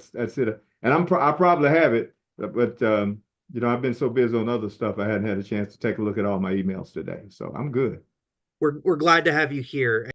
that's it. And I probably have it, but I've been so busy on other stuff, I hadn't had a chance to take a look at all my emails today. So I'm good. We're glad to have you here.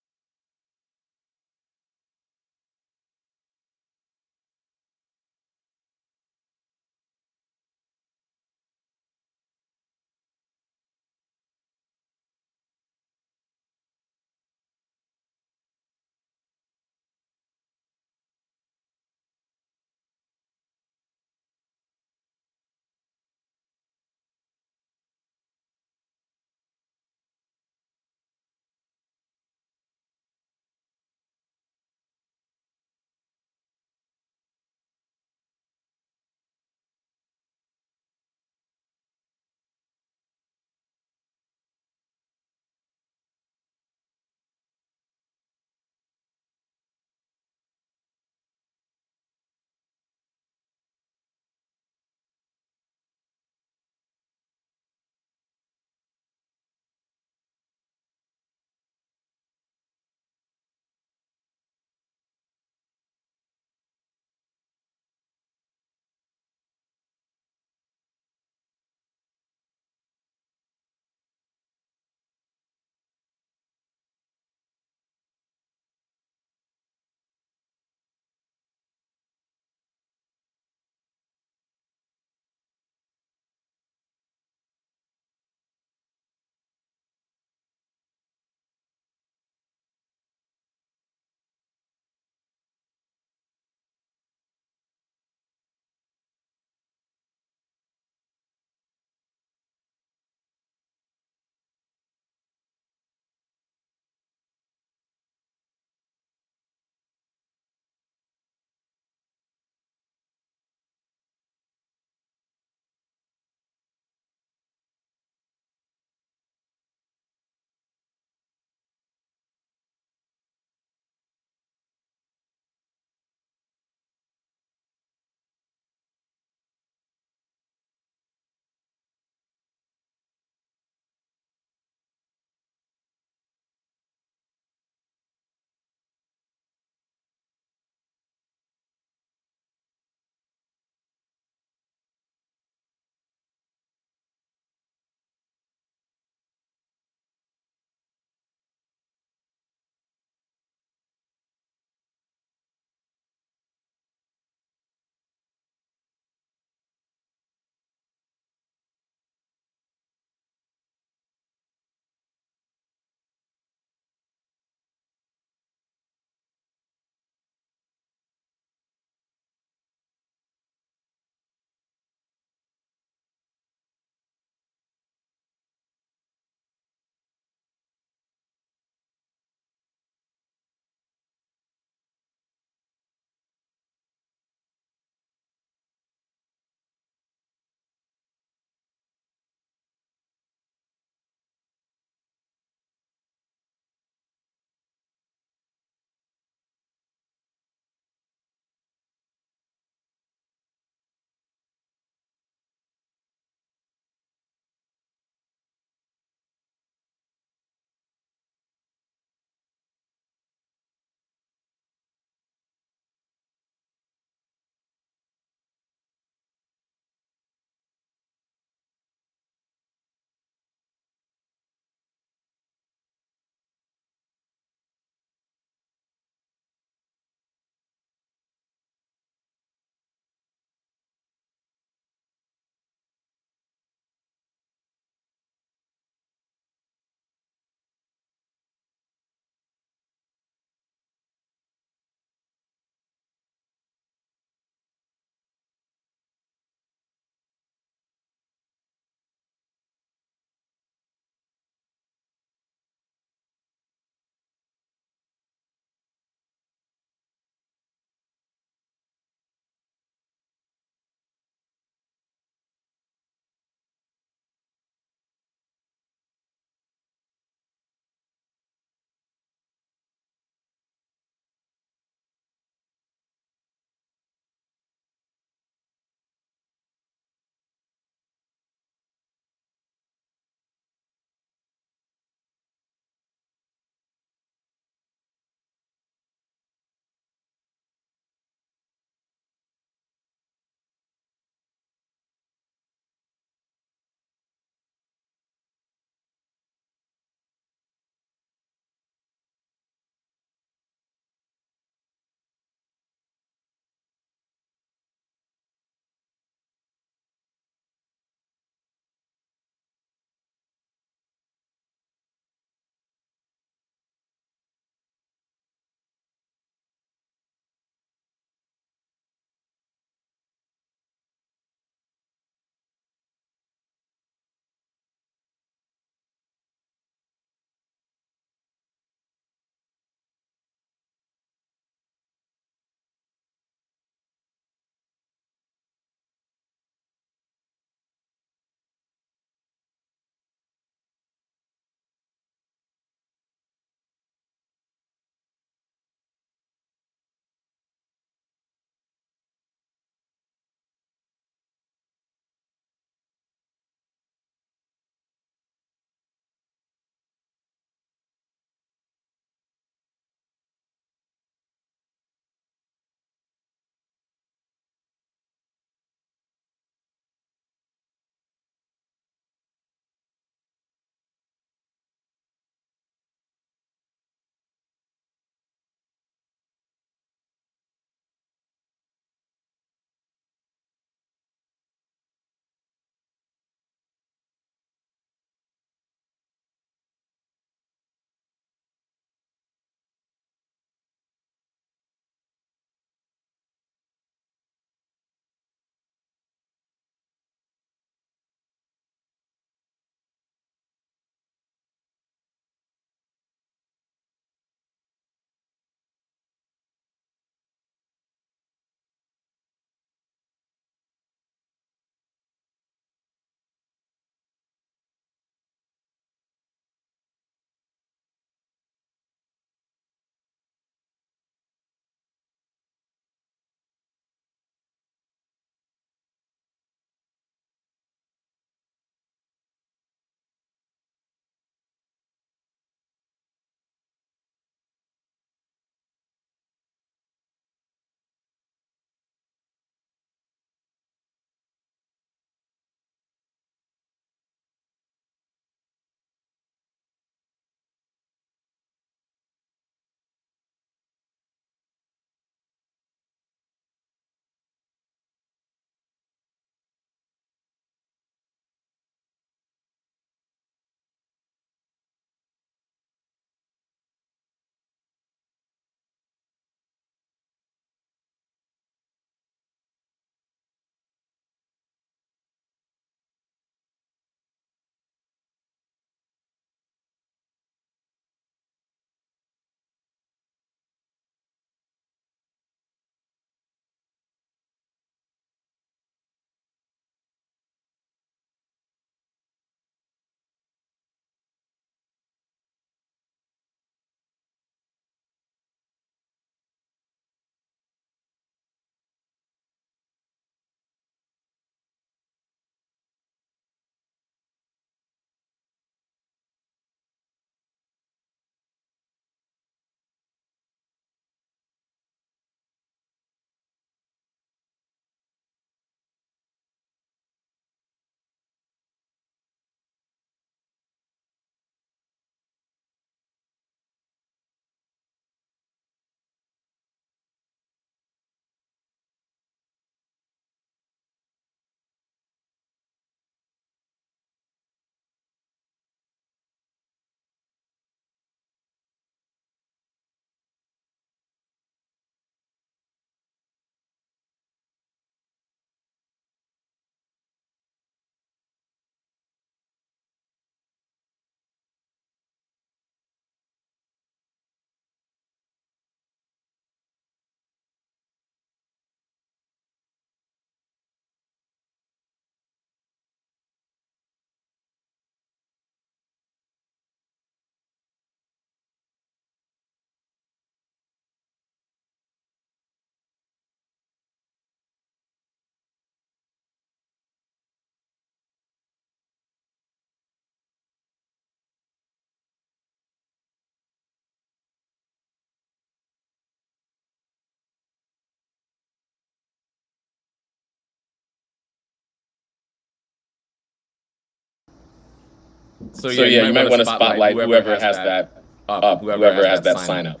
So yeah, you might want to spotlight whoever has that up, whoever has that sign up.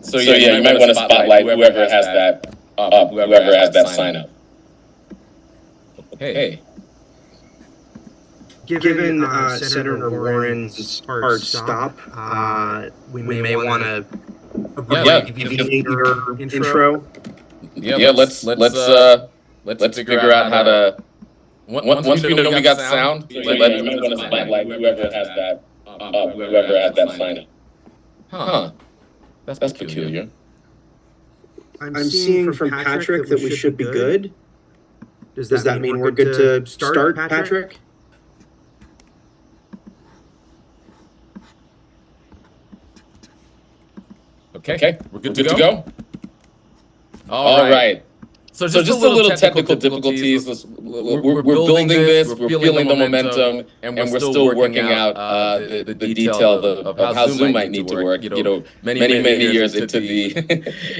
So yeah, you might want to spotlight whoever has that up, whoever has that sign up. Okay. Given Senator Warren's hard stop, we may want to abbreviate your intro. Yeah, let's figure out how to. Once we know we got sound, you might want to spotlight whoever has that up, whoever has that sign up. Huh? That's peculiar. I'm seeing from Patrick that we should be good. Does that mean we're good to start, Patrick? Okay, we're good to go. All right. So just a little technical difficulties. We're building this. We're feeling the momentum, and we're still working out the detail of how Zoom might need to work. Many years into the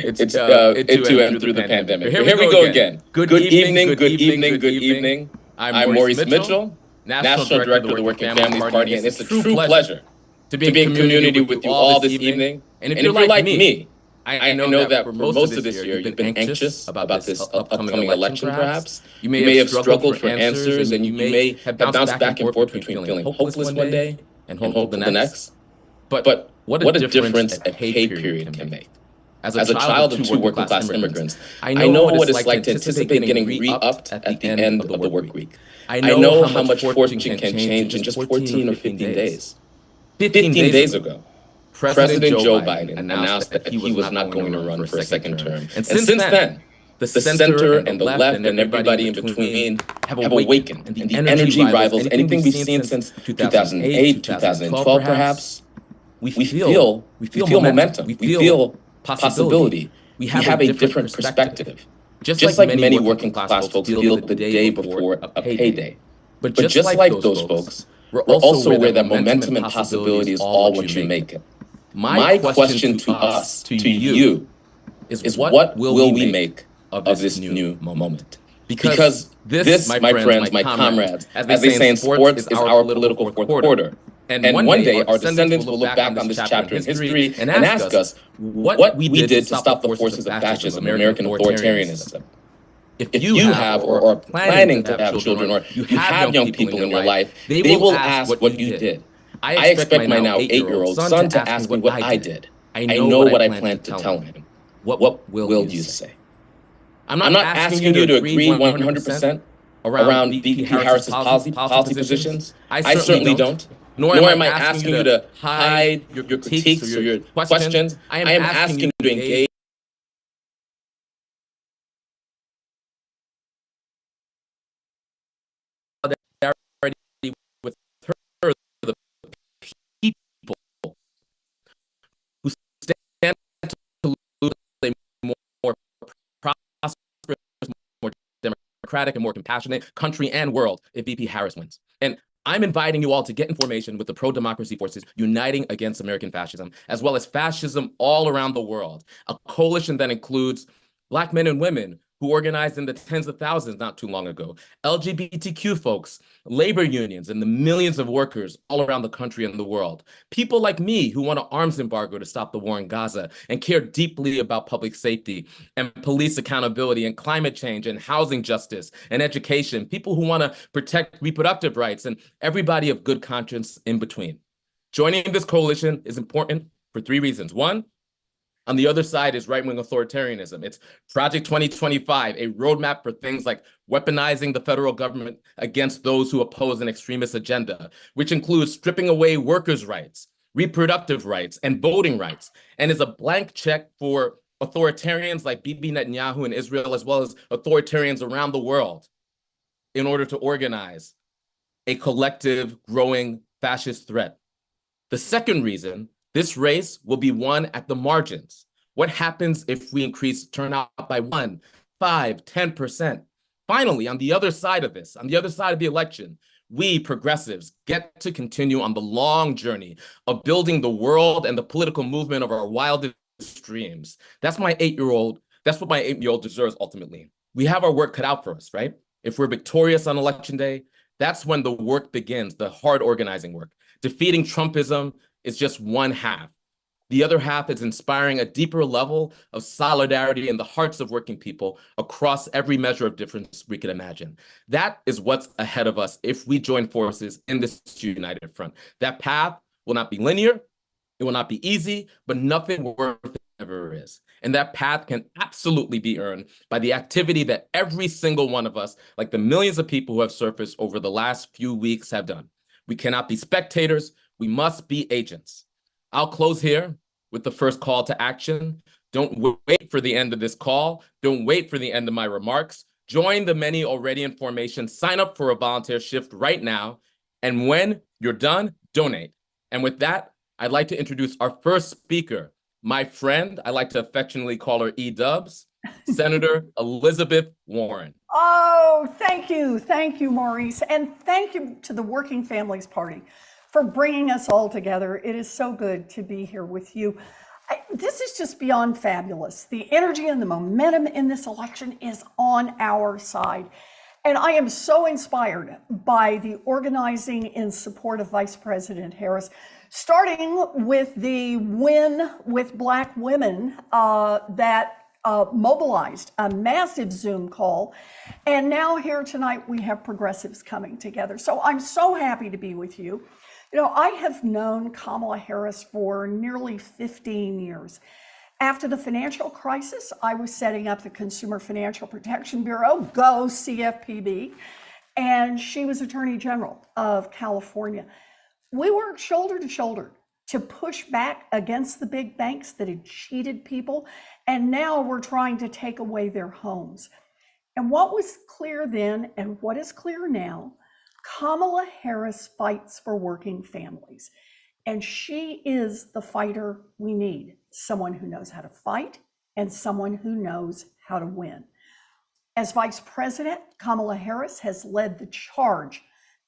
into and through the pandemic. But here we go again. Good evening. I'm Maurice Mitchell, National Director of the Working Families Party, and it's a true pleasure to be in community with you all this evening. And if you're like me, I know that for most of this year, you've been anxious about this upcoming election, perhaps. You may have struggled for answers, and you may have bounced back and forth between feeling hopeless one day and hopeful the next. But what a difference a pay period can make. As a child of two working-class immigrants, I know what it's like to anticipate getting re-upped at the end of the work week. I know how much fortune can change in just 14 or 15 days. 15 days ago, President Joe Biden announced that he was not going to run for a second term. And since then, the center and the left and everybody in between have awakened. And the energy rivals anything we've seen since 2008, 2012 perhaps. We feel momentum. We feel possibility. We have a different perspective. Just like many working class folks feel the day before a payday. But just like those folks, we're also aware that momentum and possibility is all what you make it. My question to us, to you, is what will we make of this new moment? Because this, my friends, my comrades, as they say in sports, is our political fourth quarter. And one day our descendants will look back on this chapter in history and ask us what we did to stop the forces of fascism, American authoritarianism. If you have or are planning to have children or you have young people in your life, they will ask what you did. I expect my now 8-year-old son to ask me what I did. I know what I plan to tell him. What will you say? I'm not asking you to agree 100% around VP Harris's policy positions. I certainly don't. Nor am I asking you to hide your critiques or your questions. I am asking you to engage with her, the people who stand to lose a more prosperous, more democratic, and more compassionate country and world if VP Harris wins. And I'm inviting you all to get information with the pro-democracy forces uniting against American fascism, as well as fascism all around the world. A coalition that includes Black men and women who organized in the tens of thousands not too long ago, LGBTQ folks, labor unions, and the millions of workers all around the country and the world. People like me who want an arms embargo to stop the war in Gaza and care deeply about public safety and police accountability and climate change and housing justice and education. People who want to protect reproductive rights and everybody of good conscience in between. Joining this coalition is important for 3 reasons. One, on the other side is right-wing authoritarianism. It's Project 2025, a roadmap for things like weaponizing the federal government against those who oppose an extremist agenda, which includes stripping away workers' rights, reproductive rights, and voting rights, and is a blank check for authoritarians like Bibi Netanyahu in Israel, as well as authoritarians around the world, in order to organize a collective, growing fascist threat. The second reason, this race will be won at the margins, What happens if we increase turnout by 1, 5, 10%? Finally, on the other side of this, on the other side of the election, we progressives get to continue on the long journey of building the world and the political movement of our wildest dreams. That's what my 8-year-old deserves ultimately. We have our work cut out for us, right? If we're victorious on election day, that's when the work begins, the hard organizing work. Defeating Trumpism is just one half. The other half is inspiring a deeper level of solidarity in the hearts of working people across every measure of difference we could imagine. That is what's ahead of us if we join forces in this united front. That path will not be linear, it will not be easy, but nothing worth it ever is. And that path can absolutely be earned by the activity that every single one of us, like the millions of people who have surfaced over the last few weeks, have done. We cannot be spectators, we must be agents. I'll close here with the first call to action. Don't wait for the end of this call. Don't wait for the end of my remarks. Join the many already in formation. Sign up for a volunteer shift right now. And when you're done, donate. And with that, I'd like to introduce our first speaker, my friend, I like to affectionately call her E-Dubs, Senator Elizabeth Warren. Oh, thank you, Maurice. And thank you to the Working Families Party for bringing us all together. It is so good to be here with you. This is just beyond fabulous. The energy and the momentum in this election is on our side. And I am so inspired by the organizing in support of Vice President Harris, starting with the win with Black women that mobilized a massive Zoom call. And now here tonight, we have progressives coming together. So I'm so happy to be with you. You know, I have known Kamala Harris for nearly 15 years. After the financial crisis, I was setting up the Consumer Financial Protection Bureau, go CFPB, and she was Attorney General of California. We worked shoulder to shoulder to push back against the big banks that had cheated people, and now we're trying to take away their homes. And what was clear then and what is clear now, Kamala Harris fights for working families, and she is the fighter we need, someone who knows how to fight and someone who knows how to win. As Vice President, Kamala Harris has led the charge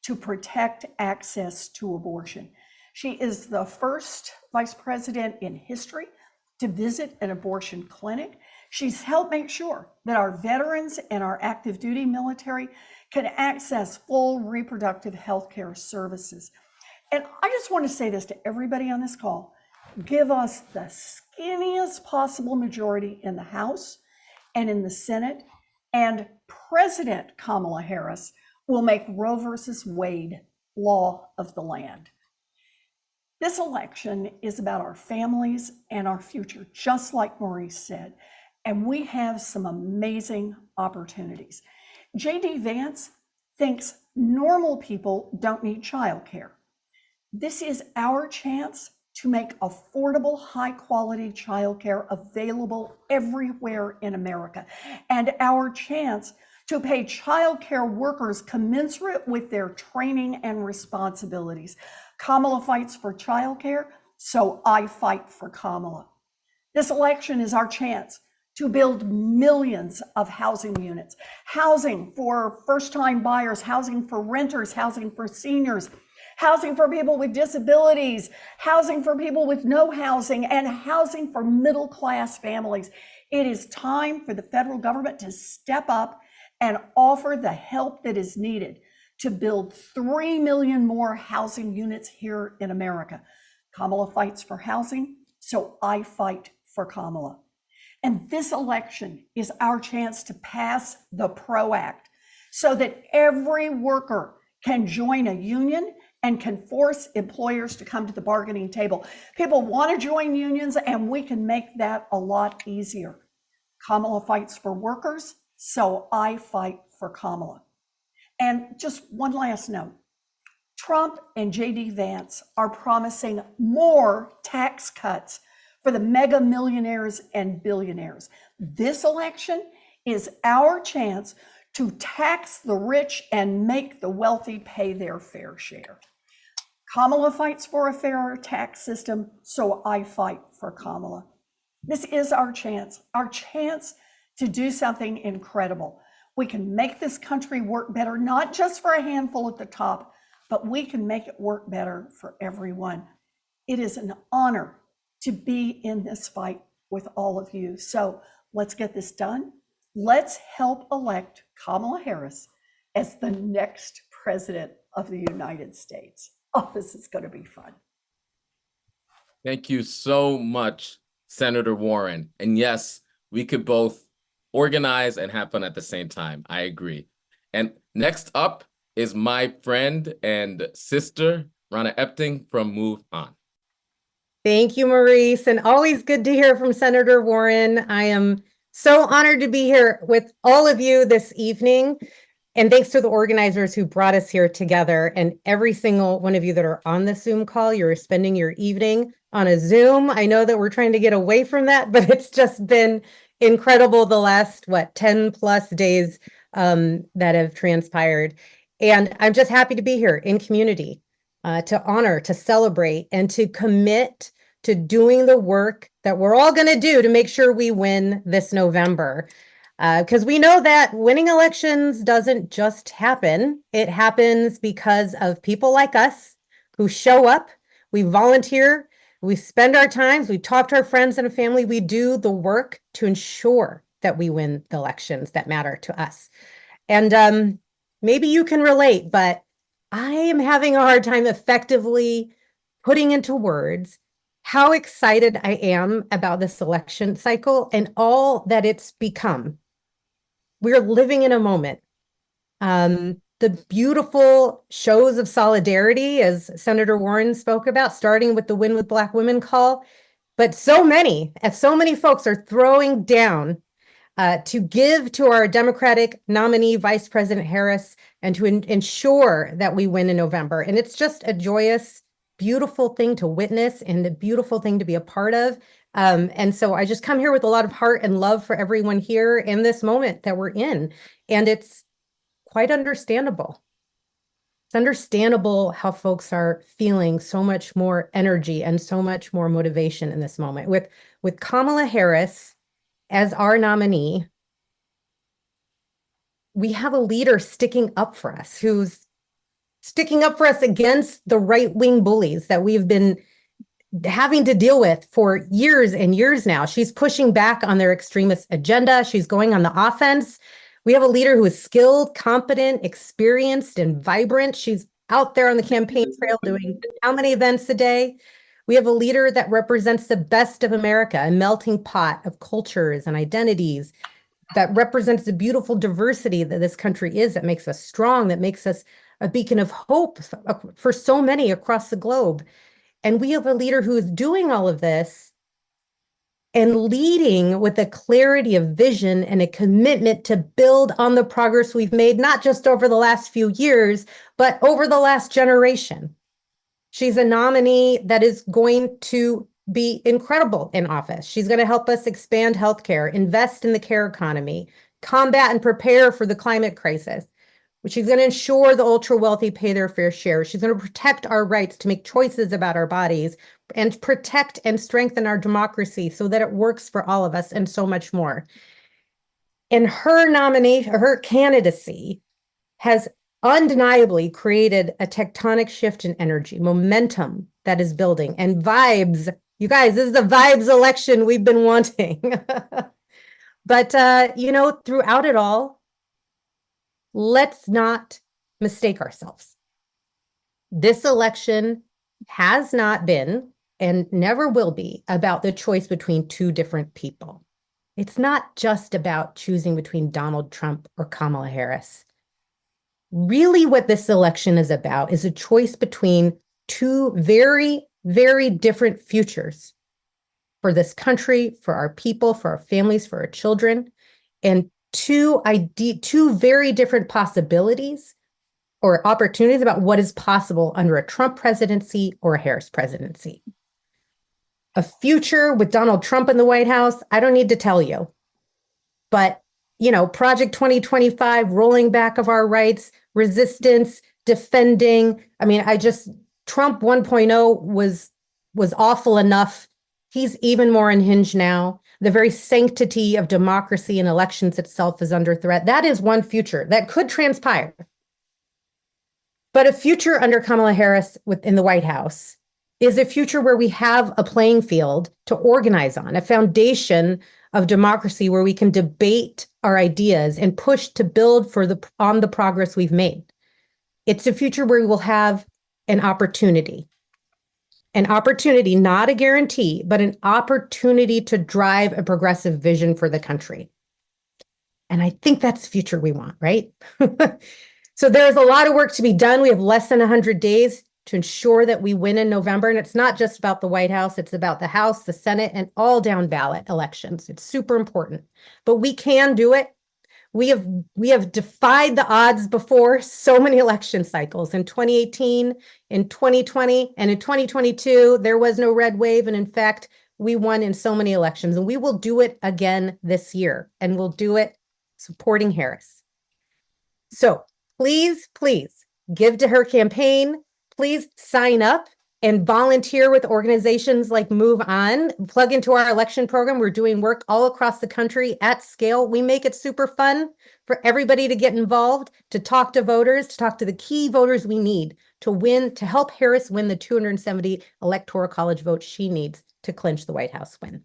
to protect access to abortion. She is the first Vice President in history to visit an abortion clinic. She's helped make sure that our veterans and our active duty military can access full reproductive health care services. And I just want to say this to everybody on this call: give us the skinniest possible majority in the House and in the Senate, and President Kamala Harris will make Roe versus Wade law of the land. This election is about our families and our future, just like Maurice said, and we have some amazing opportunities. J.D. Vance thinks normal people don't need childcare. This is our chance to make affordable, high-quality childcare available everywhere in America, and our chance to pay childcare workers commensurate with their training and responsibilities. Kamala fights for childcare, so I fight for Kamala. This election is our chance to build millions of housing units, housing for first-time buyers, housing for renters, housing for seniors, housing for people with disabilities, housing for people with no housing, and housing for middle-class families. It is time for the federal government to step up and offer the help that is needed to build 3 million more housing units here in America. Kamala fights for housing, so I fight for Kamala. And this election is our chance to pass the PRO Act so that every worker can join a union and can force employers to come to the bargaining table. People want to join unions, and we can make that a lot easier. Kamala fights for workers, so I fight for Kamala. And just one last note. Trump and J.D. Vance are promising more tax cuts for the mega millionaires and billionaires. This election is our chance to tax the rich and make the wealthy pay their fair share. Kamala fights for a fairer tax system, so I fight for Kamala. This is our chance to do something incredible. We can make this country work better, not just for a handful at the top, but we can make it work better for everyone. It is an honor to be in this fight with all of you. So let's get this done. Let's help elect Kamala Harris as the next president of the United States. Oh, this is going to be fun. Thank you so much, Senator Warren. And yes, we could both organize and have fun at the same time. I agree. And next up is my friend and sister, Rana Epting from Move On. Thank you, Maurice, and always good to hear from Senator Warren. I am so honored to be here with all of you this evening. And thanks to the organizers who brought us here together, and every single one of you that are on the Zoom call. You're spending your evening on a Zoom. I know that we're trying to get away from that, but it's just been incredible the last, 10 plus days that have transpired. And I'm just happy to be here in community to honor, to celebrate, and to commit to doing the work that we're all going to do to make sure we win this November. Because we know that winning elections doesn't just happen. It happens because of people like us who show up, we volunteer, we spend our times, we talk to our friends and family, we do the work to ensure that we win the elections that matter to us. And maybe you can relate, but I am having a hard time effectively putting into words how excited I am about this election cycle and all that it's become. We're living in a moment. The beautiful shows of solidarity, as Senator Warren spoke about, starting with the Win with Black Women call, but so many folks are throwing down to give to our Democratic nominee, Vice President Harris, and to ensure that we win in November. And it's just a joyous, beautiful thing to witness and a beautiful thing to be a part of. And so I just come here with a lot of heart and love for everyone here in this moment that we're in. And it's quite understandable. It's understandable how folks are feeling so much more energy and so much more motivation in this moment. With Kamala Harris as our nominee, we have a leader sticking up for us, who's sticking up for us against the right-wing bullies that we've been having to deal with for years and years now. She's pushing back on their extremist agenda. She's going on the offense. We have a leader who is skilled, competent, experienced, and vibrant. She's out there on the campaign trail doing how many events a day? We have a leader that represents the best of America, a melting pot of cultures and identities that represents the beautiful diversity that this country is, that makes us strong, that makes us a beacon of hope for so many across the globe. And we have a leader who is doing all of this and leading with a clarity of vision and a commitment to build on the progress we've made, not just over the last few years, but over the last generation. She's a nominee that is going to be incredible in office. She's going to help us expand healthcare, invest in the care economy, combat and prepare for the climate crisis. She's going to ensure the ultra wealthy pay their fair share. She's going to protect our rights to make choices about our bodies and protect and strengthen our democracy so that it works for all of us, and so much more. And her nomination, her candidacy has undeniably created a tectonic shift in energy, momentum that is building, and vibes. You guys, this is the vibes election we've been wanting. But, throughout it all, let's not mistake ourselves. This election has not been and never will be about the choice between two different people. It's not just about choosing between Donald Trump or Kamala Harris. Really, what this election is about is a choice between two very, very different futures for this country, for our people, for our families, for our children, and two very different possibilities or opportunities about what is possible under a Trump presidency or a Harris presidency. A future with Donald Trump in the White House, I don't need to tell you. But, Project 2025, rolling back of our rights, resistance, defending. Trump 1.0 was awful enough He's even more unhinged now. The very sanctity of democracy and elections itself is under threat. That is one future that could transpire. But a future under Kamala Harris in the White House is a future where we have a playing field to organize on, a foundation of democracy where we can debate our ideas and push to build on the progress we've made. It's a future where we will have an opportunity, not a guarantee, but an opportunity to drive a progressive vision for the country. And I think that's the future we want, right? So there's a lot of work to be done. We have less than 100 days to ensure that we win in November. And it's not just about the White House, it's about the House, the Senate, and all down ballot elections. It's super important, but we can do it. We have defied the odds before so many election cycles. In 2018, in 2020, and in 2022, there was no red wave. And in fact, we won in so many elections, and we will do it again this year, and we'll do it supporting Harris. So please, please give to her campaign. Please sign up and volunteer with organizations like Move On. Plug into our election program. We're doing work all across the country at scale. We make it super fun for everybody to get involved, to talk to voters, to talk to the key voters we need to win, to help Harris win the 270 electoral college votes she needs to clinch the White House win.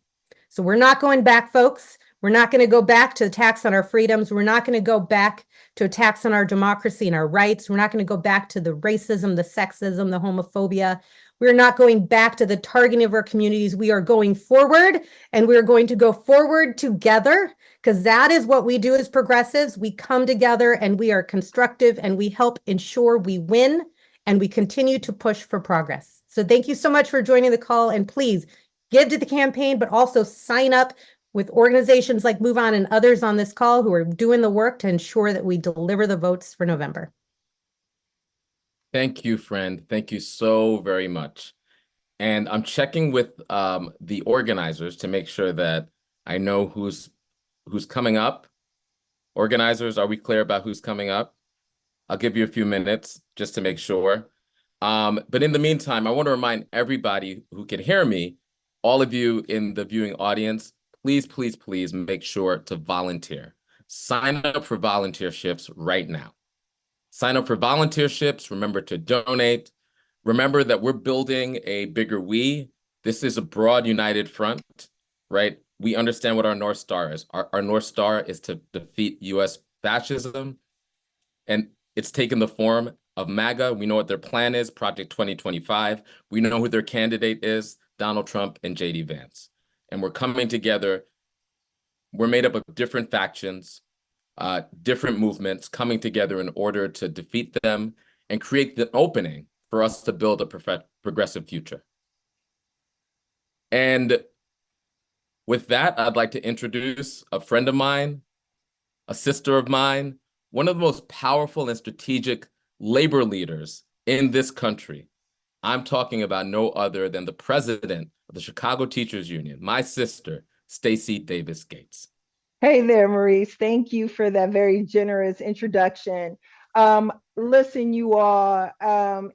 So we're not going back, folks. We're not going to go back to attacks on our freedoms. We're not going to go back to attacks on our democracy and our rights. We're not going to go back to the racism, the sexism, the homophobia. We're not going back to the targeting of our communities. We are going forward, and we're going to go forward together, because that is what we do as progressives. We come together and we are constructive, and we help ensure we win, and we continue to push for progress. So thank you so much for joining the call, and please give to the campaign, but also sign up with organizations like Move On and others on this call who are doing the work to ensure that we deliver the votes for November. Thank you, friend. Thank you so very much. And I'm checking with the organizers to make sure that I know who's coming up. Organizers, are we clear about who's coming up? I'll give you a few minutes just to make sure. But in the meantime, I want to remind everybody who can hear me, all of you in the viewing audience, please, please, please make sure to volunteer. Sign up for volunteerships right now. Sign up for volunteerships. Remember to donate. Remember that we're building a bigger we. This is a broad, united front, right? We understand what our North Star is. Our North Star is to defeat U.S. fascism, and it's taken the form of MAGA. We know what their plan is, Project 2025. We know who their candidate is, Donald Trump and J.D. Vance. And we're coming together. We're made up of different factions, different movements coming together in order to defeat them and create the opening for us to build a progressive future. And with that, I'd like to introduce a friend of mine, a sister of mine, one of the most powerful and strategic labor leaders in this country. I'm talking about no other than the president of the Chicago Teachers Union, my sister, Stacey Davis Gates. Hey there, Maurice. Thank you for that very generous introduction. Listen, you all,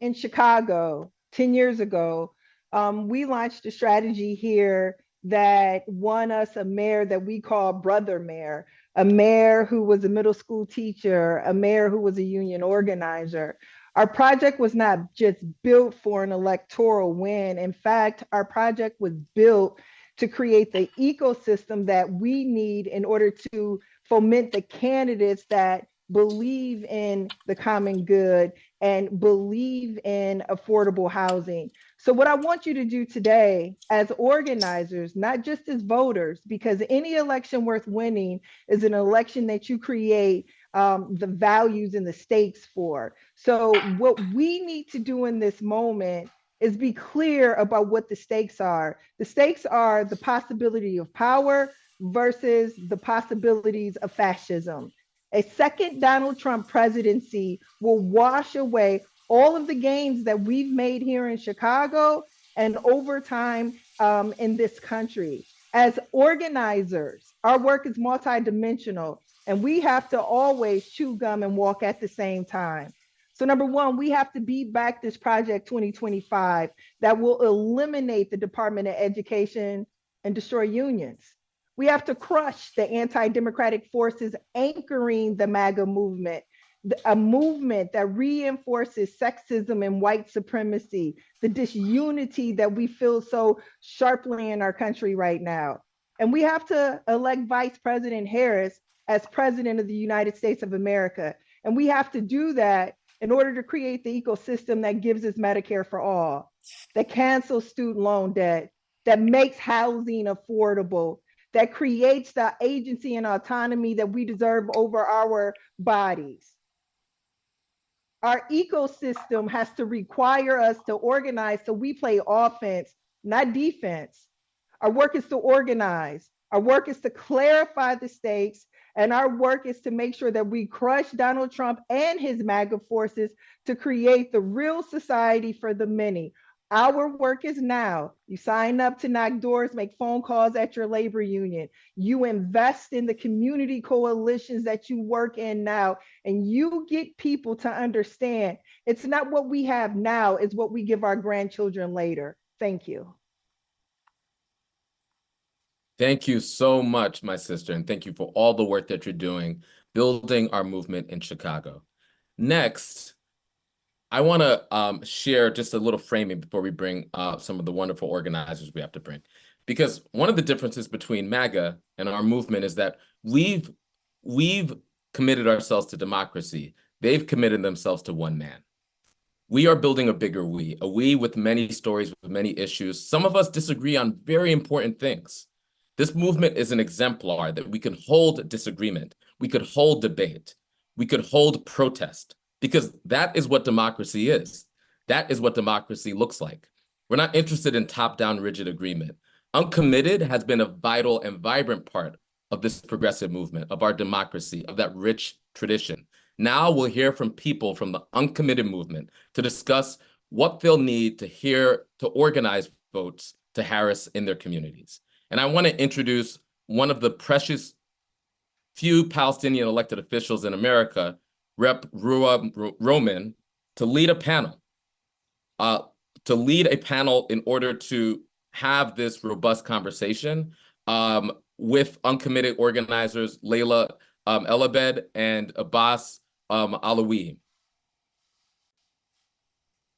in Chicago 10 years ago, we launched a strategy here that won us a mayor that we call Brother Mayor, a mayor who was a middle school teacher, a mayor who was a union organizer. Our project was not just built for an electoral win. In fact, our project was built to create the ecosystem that we need in order to foment the candidates that believe in the common good and believe in affordable housing. So what I want you to do today as organizers, not just as voters, because any election worth winning is an election that you create the values and the stakes for. So what we need to do in this moment is be clear about what the stakes are. The stakes are the possibility of power versus the possibilities of fascism. A second Donald Trump presidency will wash away all of the gains that we've made here in Chicago and over time in this country. As organizers, our work is multidimensional, and we have to always chew gum and walk at the same time. So number one, we have to beat back this Project 2025 that will eliminate the Department of Education and destroy unions. We have to crush the anti-democratic forces anchoring the MAGA movement, a movement that reinforces sexism and white supremacy, the disunity that we feel so sharply in our country right now. And we have to elect Vice President Harris as President of the United States of America. And we have to do that in order to create the ecosystem that gives us Medicare for all, that cancels student loan debt, that makes housing affordable, that creates the agency and autonomy that we deserve over our bodies. Our ecosystem has to require us to organize so we play offense, not defense. Our work is to organize. Our work is to clarify the stakes. And our work is to make sure that we crush Donald Trump and his MAGA forces to create the real society for the many. Our work is now. You sign up to knock doors, make phone calls at your labor union. You invest in the community coalitions that you work in now, and you get people to understand it's not what we have now, it's what we give our grandchildren later. Thank you. Thank you so much, my sister, and thank you for all the work that you're doing, building our movement in Chicago. Next, I want to share just a little framing before we bring some of the wonderful organizers we have to bring. Because one of the differences between MAGA and our movement is that we've committed ourselves to democracy. They've committed themselves to one man. We are building a bigger we, a we with many stories, with many issues. Some of us disagree on very important things. This movement is an exemplar that we can hold disagreement, we could hold debate, we could hold protest, because that is what democracy is. That is what democracy looks like. We're not interested in top-down rigid agreement. Uncommitted has been a vital and vibrant part of this progressive movement, of our democracy, of that rich tradition. Now we'll hear from people from the uncommitted movement to discuss what they'll need to hear to organize votes to Harris in their communities. And I want to introduce one of the precious few Palestinian elected officials in America, Rep. Rua Roman, to lead a panel, in order to have this robust conversation with uncommitted organizers Layla Elabed and Abbas Alawi.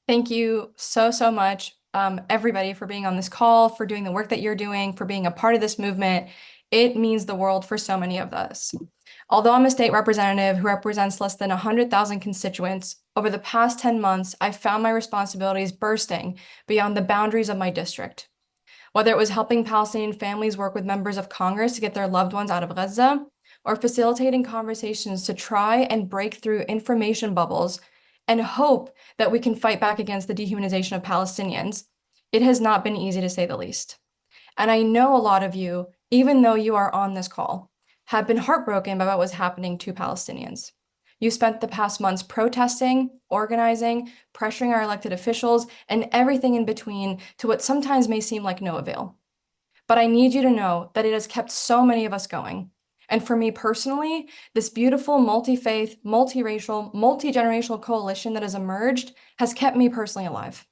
Thank you so much, everybody, for being on this call, for doing the work that you're doing, for being a part of this movement. It means the world for so many of us. Although I'm a state representative who represents less than 100,000 constituents, over the past 10 months, I found my responsibilities bursting beyond the boundaries of my district. Whether it was helping Palestinian families work with members of Congress to get their loved ones out of Gaza, or facilitating conversations to try and break through information bubbles and hope that we can fight back against the dehumanization of Palestinians, it has not been easy, to say the least. And I know a lot of you, even though you are on this call, have been heartbroken by what was happening to Palestinians. You spent the past months protesting, organizing, pressuring our elected officials, and everything in between to what sometimes may seem like no avail. But I need you to know that it has kept so many of us going. And for me personally, this beautiful multi-faith, multiracial, multi-generational coalition that has emerged has kept me personally alive.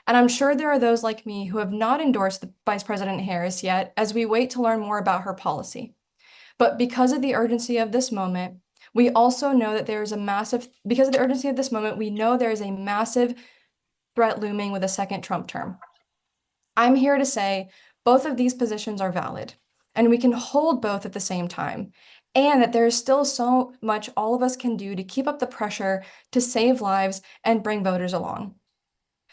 And I'm sure there are those like me who have not endorsed the Vice President Harris yet as we wait to learn more about her policy. But because of the urgency of this moment, we also know that there is a massive, because of the urgency of this moment, we know there is a massive threat looming with a second Trump term. I'm here to say both of these positions are valid, and we can hold both at the same time, and that there is still so much all of us can do to keep up the pressure to save lives and bring voters along.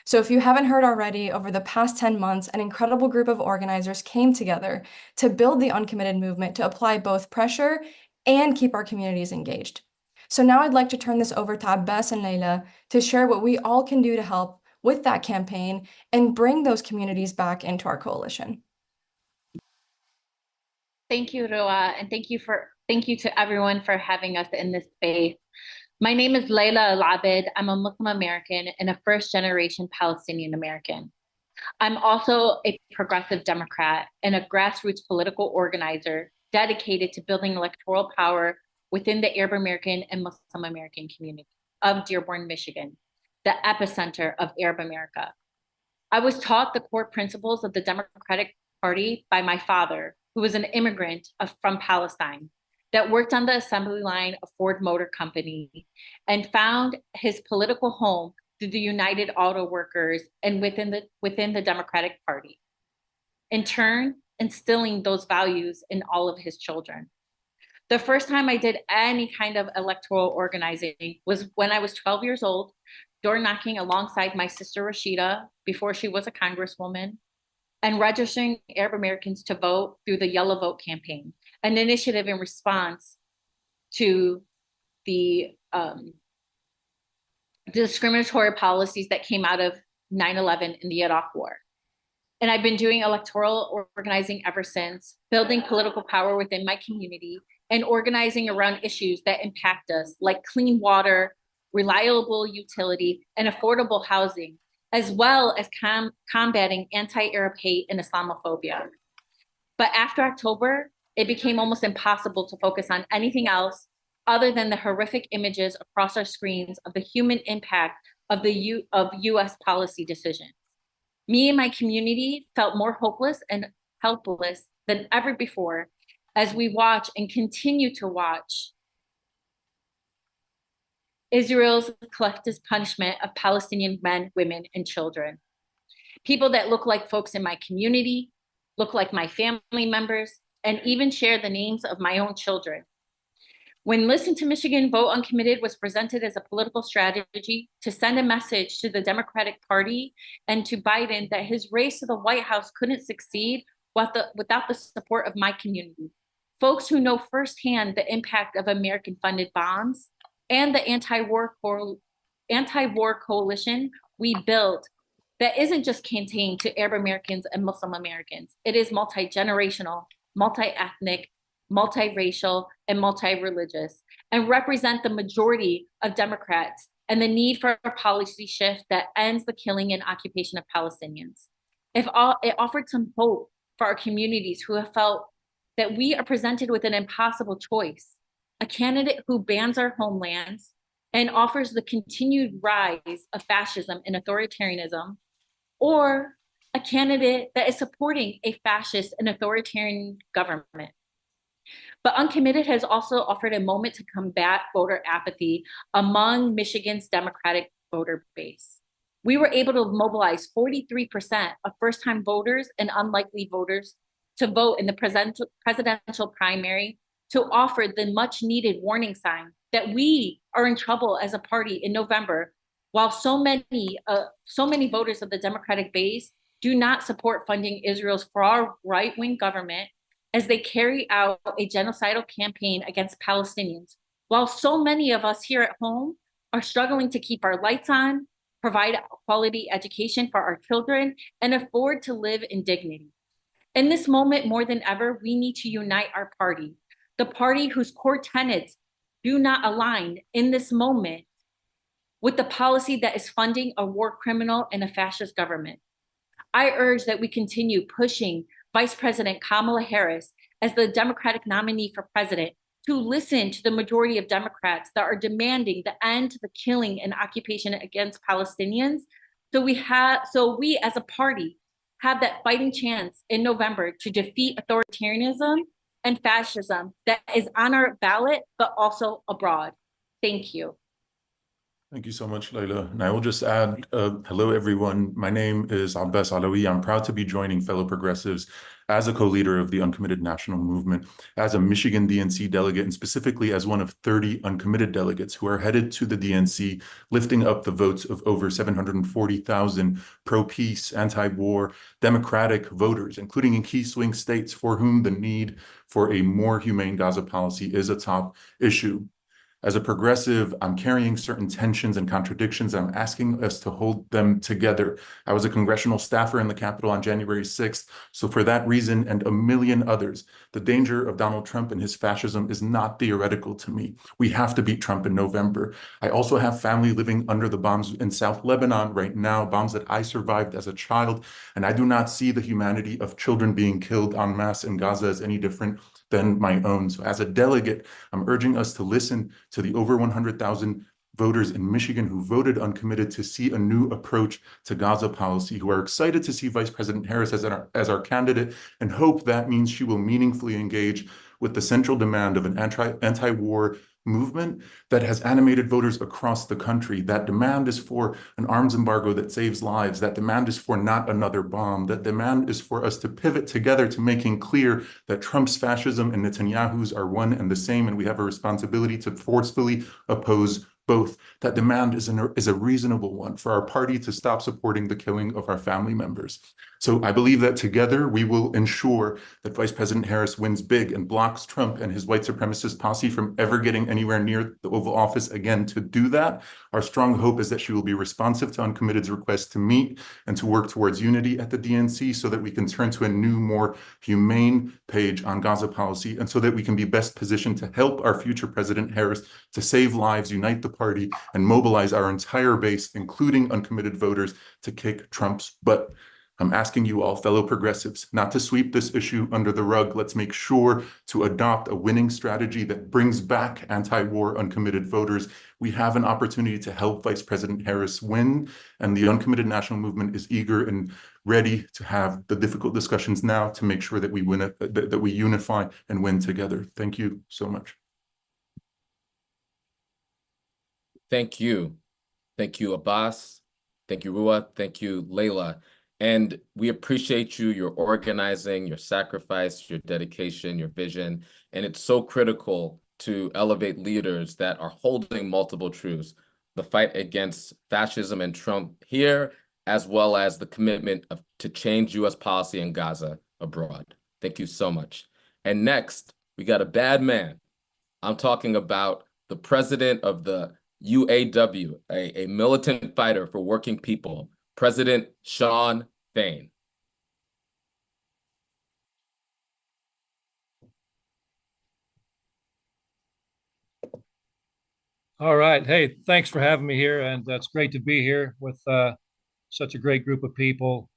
So if you haven't heard already, over the past 10 months, an incredible group of organizers came together to build the uncommitted movement to apply both pressure and keep our communities engaged. So now I'd like to turn this over to Abbas and Layla to share what we all can do to help with that campaign and bring those communities back into our coalition. Thank you, Rua, and thank you to everyone for having us in this space. My name is Layla Elabed. I'm a Muslim American and a first-generation Palestinian American. I'm also a progressive Democrat and a grassroots political organizer dedicated to building electoral power within the Arab American and Muslim American community. of Dearborn, Michigan, the epicenter of Arab America. I was taught the core principles of the Democratic Party by my father, who was an immigrant from Palestine that worked on the assembly line of Ford Motor Company and found his political home through the United Auto Workers and within the Democratic Party. In turn, instilling those values in all of his children. The first time I did any kind of electoral organizing was when I was 12 years old, door knocking alongside my sister Rashida before she was a congresswoman, and registering Arab Americans to vote through the Yellow Vote campaign, an initiative in response to the discriminatory policies that came out of 9/11 in the Iraq War. And I've been doing electoral organizing ever since, building political power within my community and organizing around issues that impact us, like clean water, reliable utility, and affordable housing, as well as combating anti-Arab hate and Islamophobia. But after October, it became almost impossible to focus on anything else other than the horrific images across our screens of the human impact of US policy decisions. Me and my community felt more hopeless and helpless than ever before as we watch and continue to watch Israel's collective punishment of Palestinian men, women, and children. People that look like folks in my community, look like my family members, and even share the names of my own children. When Listen to Michigan Vote Uncommitted was presented as a political strategy to send a message to the Democratic Party and to Biden that his race to the White House couldn't succeed without the support of my community, folks who know firsthand the impact of American-funded bombs and the anti-war coalition we built that isn't just contained to Arab Americans and Muslim Americans. It is multi-generational, multi-ethnic, multiracial, and multi-religious, and represent the majority of Democrats and the need for a policy shift that ends the killing and occupation of Palestinians. It offered some hope for our communities who have felt that we are presented with an impossible choice, a candidate who bans our homelands and offers the continued rise of fascism and authoritarianism, or a candidate that is supporting a fascist and authoritarian government. But Uncommitted has also offered a moment to combat voter apathy among Michigan's Democratic voter base. We were able to mobilize 43% of first-time voters and unlikely voters to vote in the presidential primary to offer the much-needed warning sign that we are in trouble as a party in November, while so many voters of the Democratic base do not support funding Israel's far right-wing government as they carry out a genocidal campaign against Palestinians, while so many of us here at home are struggling to keep our lights on, provide quality education for our children, and afford to live in dignity. In this moment, more than ever, we need to unite our party, the party whose core tenets do not align in this moment with the policy that is funding a war criminal and a fascist government. I urge that we continue pushing Vice President Kamala Harris as the Democratic nominee for president to listen to the majority of Democrats that are demanding the end to the killing and occupation against Palestinians. So we as a party have that fighting chance in November to defeat authoritarianism and fascism that is on our ballot, but also abroad. Thank you. Thank you so much, Layla. And I will just add, hello, everyone. My name is Abbas Alawi. I'm proud to be joining fellow progressives as a co-leader of the Uncommitted National Movement, as a Michigan DNC delegate, and specifically as one of 30 uncommitted delegates who are headed to the DNC, lifting up the votes of over 740,000 pro-peace, anti-war, democratic voters, including in key swing states for whom the need for a more humane Gaza policy is a top issue. As a progressive, I'm carrying certain tensions and contradictions. I'm asking us to hold them together. I was a congressional staffer in the Capitol on January 6th. So for that reason and a million others, the danger of Donald Trump and his fascism is not theoretical to me. We have to beat Trump in November. I also have family living under the bombs in South Lebanon right now, bombs that I survived as a child. And I do not see the humanity of children being killed en masse in Gaza as any different than my own. So as a delegate, I'm urging us to listen to the over 100,000 voters in Michigan who voted uncommitted to see a new approach to Gaza policy, who are excited to see Vice President Harris as our candidate, and hope that means she will meaningfully engage with the central demand of an anti-war movement that has animated voters across the country. That demand is for an arms embargo that saves lives. That demand is for not another bomb. That demand is for us to pivot together to making clear that Trump's fascism and Netanyahu's are one and the same, and we have a responsibility to forcefully oppose both. That demand is a reasonable one for our party to stop supporting the killing of our family members. So I believe that together we will ensure that Vice President Harris wins big and blocks Trump and his white supremacist posse from ever getting anywhere near the Oval Office again. To do that, our strong hope is that she will be responsive to Uncommitted's request to meet and to work towards unity at the DNC so that we can turn to a new, more humane page on Gaza policy, and so that we can be best positioned to help our future President Harris to save lives, unite the party, and mobilize our entire base, including uncommitted voters, to kick Trump's butt. I'm asking you all, fellow progressives, not to sweep this issue under the rug. Let's make sure to adopt a winning strategy that brings back anti-war uncommitted voters. We have an opportunity to help Vice President Harris win, and the Uncommitted National Movement is eager and ready to have the difficult discussions now to make sure that we win that we unify and win together. Thank you so much. Thank you. Thank you, Abbas. Thank you, Rua. Thank you, Layla. And we appreciate you, your organizing, your sacrifice, your dedication, your vision. And it's so critical to elevate leaders that are holding multiple truths, the fight against fascism and Trump here, as well as the commitment to change U.S. policy in Gaza abroad. Thank you so much. And next, we got a bad man. I'm talking about the president of the UAW, a militant fighter for working people, President Shawn Fain. All right. Hey, thanks for having me here. And it's great to be here with such a great group of people.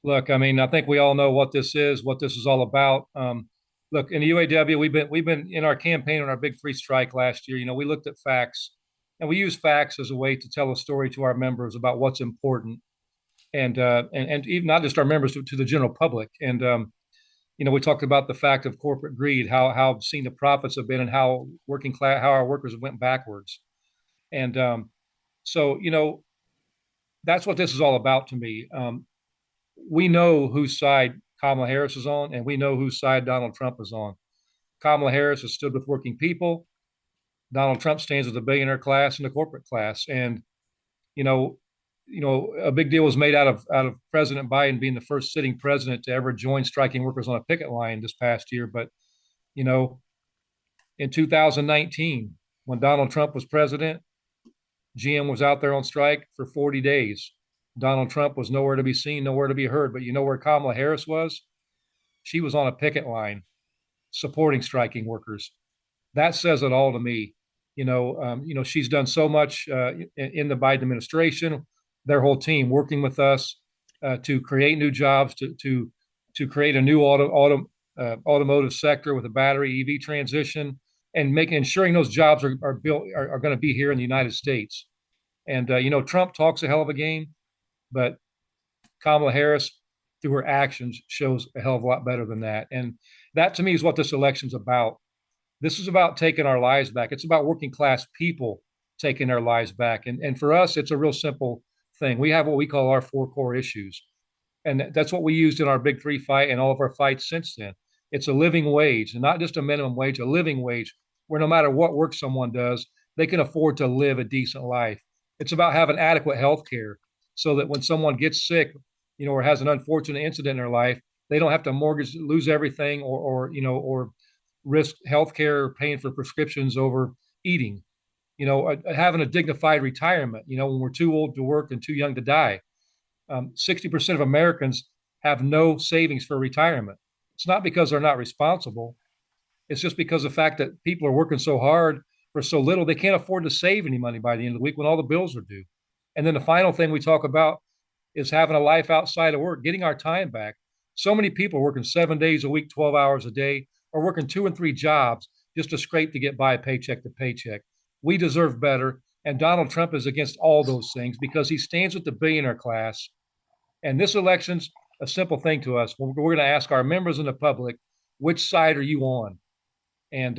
Look, I mean, I think we all know what this is all about. Look, in the UAW, we've been in our campaign on our big free strike last year. You know, we looked at facts, and we use facts as a way to tell a story to our members about what's important, and even not just our members, to the general public. And you know, we talked about the fact of corporate greed, how obscene the profits have been, and how how our workers went backwards. And so, you know, that's what this is all about to me. We know whose side Kamala Harris is on, and we know whose side Donald Trump is on. Kamala Harris has stood with working people. Donald Trump stands with the billionaire class and the corporate class. And you know, a big deal was made out of President Biden being the first sitting president to ever join striking workers on a picket line this past year. But you know, in 2019, when Donald Trump was president, GM was out there on strike for 40 days. Donald Trump was nowhere to be seen, nowhere to be heard. But you know where Kamala Harris was? She was on a picket line supporting striking workers. That says it all to me. You know, she's done so much in the Biden administration, their whole team working with us to create new jobs, to create a new automotive sector with a battery EV transition, and ensuring those jobs are going to be here in the United States. And you know, Trump talks a hell of a game, but Kamala Harris, through her actions, shows a hell of a lot better than that. And that, to me, is what this election's about. This is about taking our lives back. It's about working class people taking their lives back. And for us, it's a real simple thing. We have what we call our 4 core issues. And that's what we used in our Big Three fight and all of our fights since then. It's a living wage, and not just a minimum wage, a living wage, where no matter what work someone does, they can afford to live a decent life. It's about having adequate health care so that when someone gets sick, you know, or has an unfortunate incident in their life, they don't have to lose everything, or risk health care or paying for prescriptions over eating. You know, having a dignified retirement, you know, when we're too old to work and too young to die. 60% of Americans have no savings for retirement. It's not because they're not responsible. It's just because of the fact that people are working so hard for so little, they can't afford to save any money by the end of the week when all the bills are due. And then the final thing we talk about is having a life outside of work, getting our time back. So many people are working 7 days a week, 12 hours a day, or working 2 and 3 jobs just to scrape to get by paycheck to paycheck. We deserve better, And Donald Trump is against all those things because he stands with the billionaire class. And this election's a simple thing to us. We're going to ask our members in the public, which side are you on? And,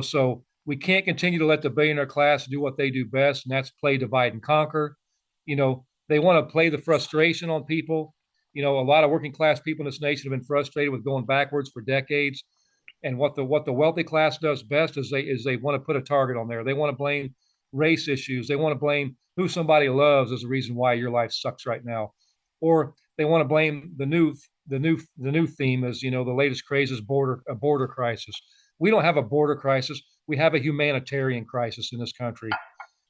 so we can't continue to let the billionaire class do what they do best, and that's play divide and conquer. They want to play the frustration on people. A lot of working class people in this nation have been frustrated with going backwards for decades. And what the wealthy class does best is they want to put a target on there. They want to blame race issues. They want to blame who somebody loves as the reason why your life sucks right now, or they want to blame the new theme as the latest craze is a border crisis. We don't have a border crisis. We have a humanitarian crisis in this country.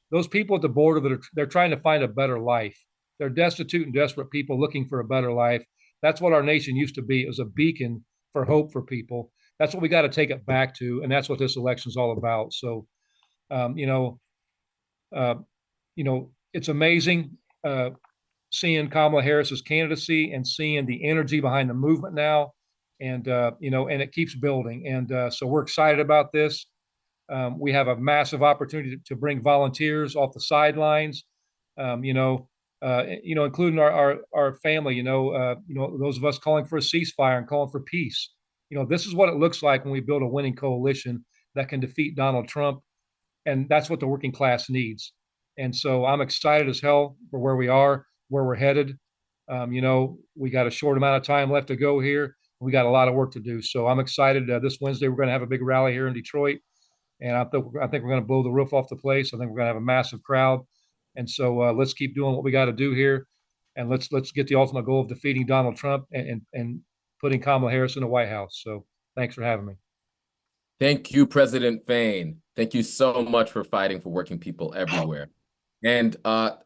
Those people at the border they're trying to find a better life. They're destitute and desperate people looking for a better life. That's what our nation used to be. It was a beacon for hope for people. That's what we got to take it back to, and that's what this election is all about. So, it's amazing seeing Kamala Harris's candidacy and seeing the energy behind the movement now, and and it keeps building. And so we're excited about this. We have a massive opportunity to bring volunteers off the sidelines. Including our family. Those of us calling for a ceasefire and calling for peace. This is what it looks like when we build a winning coalition that can defeat Donald Trump, and that's what the working class needs. And so I'm excited as hell for where we are, where we're headed. We got a short amount of time left to go here. We got a lot of work to do. So I'm excited. This Wednesday, we're going to have a big rally here in Detroit. And I think we're going to blow the roof off the place. I think we're going to have a massive crowd. And so let's keep doing what we got to do here. And let's get the ultimate goal of defeating Donald Trump and putting Kamala Harris in the White House. So thanks for having me. Thank you, President Fain. Thank you so much for fighting for working people everywhere. And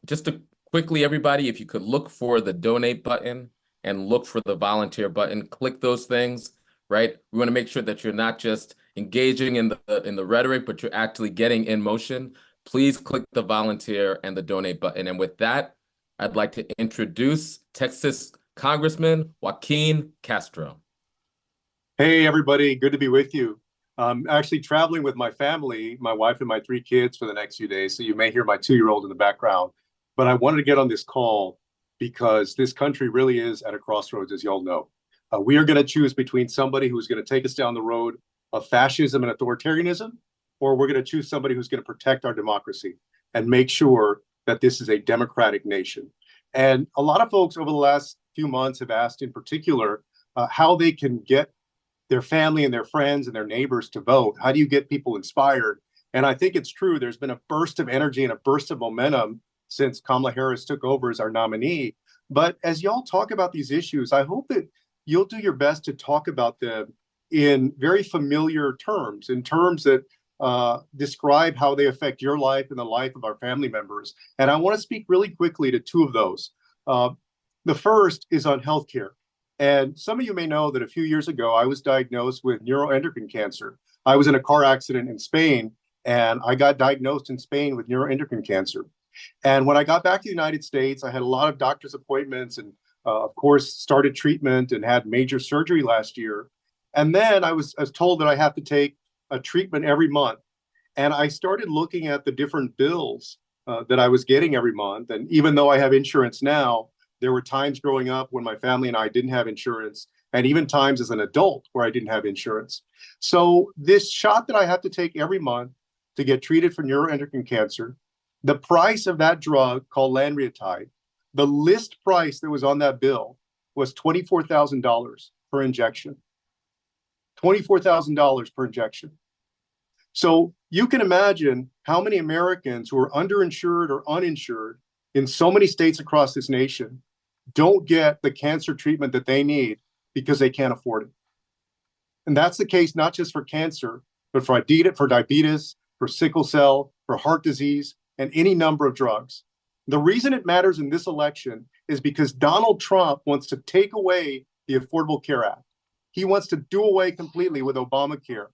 just to quickly, everybody, if you could look for the donate button and look for the volunteer button, click those things, right? We want to make sure that you're not just engaging in the rhetoric, but you're actually getting in motion. Please click the volunteer and the donate button. And with that, I'd like to introduce Texas Congressman Joaquin Castro. Hey, everybody. Good to be with you. I'm actually traveling with my family, my wife and my 3 kids for the next few days. So you may hear my 2-year-old in the background. But I wanted to get on this call because this country really is at a crossroads, as you all know. We are going to choose between somebody who's going to take us down the road of fascism and authoritarianism, or we're going to choose somebody who's going to protect our democracy and make sure that this is a democratic nation. And a lot of folks over the last few months have asked in particular how they can get their family and their friends and their neighbors to vote. How do you get people inspired? And I think it's true. There's been a burst of energy and a burst of momentum since Kamala Harris took over as our nominee. But as y'all talk about these issues, I hope that you'll do your best to talk about them in very familiar terms, in terms that describe how they affect your life and the life of our family members. And I want to speak really quickly to 2 of those. The first is on healthcare. And some of you may know that a few years ago, I was diagnosed with neuroendocrine cancer. I was in a car accident in Spain, and I got diagnosed in Spain with neuroendocrine cancer. And when I got back to the United States, I had a lot of doctor's appointments and, of course, started treatment and had major surgery last year. And then I was told that I have to take a treatment every month. And I started looking at the different bills that I was getting every month. And even though I have insurance now, there were times growing up when my family and I didn't have insurance, and even times as an adult where I didn't have insurance. So this shot that I have to take every month to get treated for neuroendocrine cancer, the price of that drug called lanreotide, the list price that was on that bill was $24,000 per injection. $24,000 per injection. So you can imagine how many Americans who are underinsured or uninsured in so many states across this nation don't get the cancer treatment that they need because they can't afford it. And that's the case not just for cancer, but for diabetes, for sickle cell, for heart disease, and any number of drugs. The reason it matters in this election is because Donald Trump wants to take away the Affordable Care Act. He wants to do away completely with Obamacare.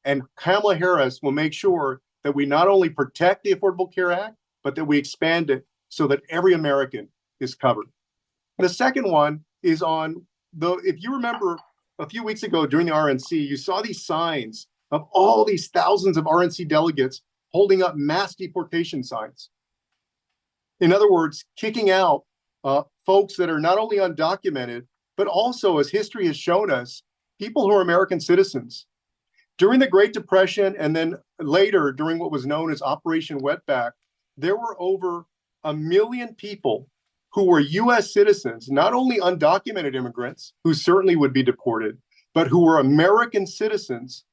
And Kamala Harris will make sure that we not only protect the Affordable Care Act, but that we expand it so that every American is covered. The second one is on if you remember a few weeks ago during the RNC, you saw these signs of all these thousands of RNC delegates holding up mass deportation signs. In other words, kicking out folks that are not only undocumented, but also, as history has shown us, people who are American citizens. During the Great Depression and then later during what was known as Operation Wetback, there were over 1 million people who were US citizens, not only undocumented immigrants who certainly would be deported, but who were American citizens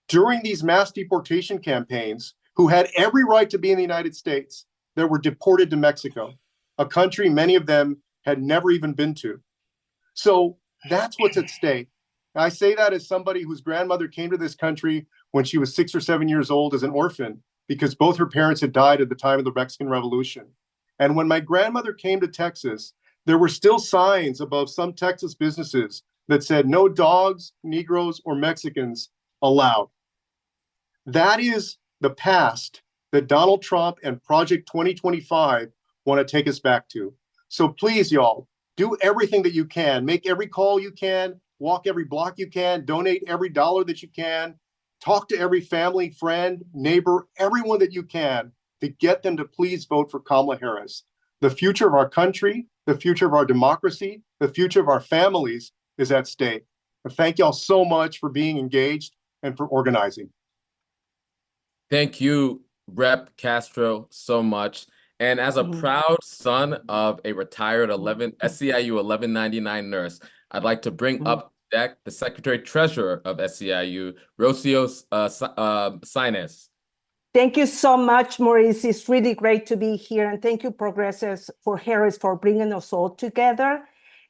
during these mass deportation campaigns who had every right to be in the United States that were deported to Mexico, a country many of them had never even been to. So that's what's at stake. I say that as somebody whose grandmother came to this country when she was 6 or 7 years old as an orphan, because both her parents had died at the time of the Mexican Revolution. And when my grandmother came to Texas, there were still signs above some Texas businesses that said no dogs, Negroes, or Mexicans allowed. That is the past that Donald Trump and Project 2025 want to take us back to. So please, y'all, do everything that you can. Make every call you can. Walk every block you can, donate every dollar that you can, talk to every family, friend, neighbor, everyone that you can to get them to please vote for Kamala Harris. The future of our country, the future of our democracy, the future of our families is at stake. And thank y'all so much for being engaged and for organizing. Thank you, Rep. Castro, so much. And as a proud son of a retired SEIU 1199 nurse, I'd like to bring up deck the Secretary Treasurer of SEIU, Rocio Sainz. Thank you so much, Maurice. It's really great to be here. And thank you, Progressives for Harris, for bringing us all together.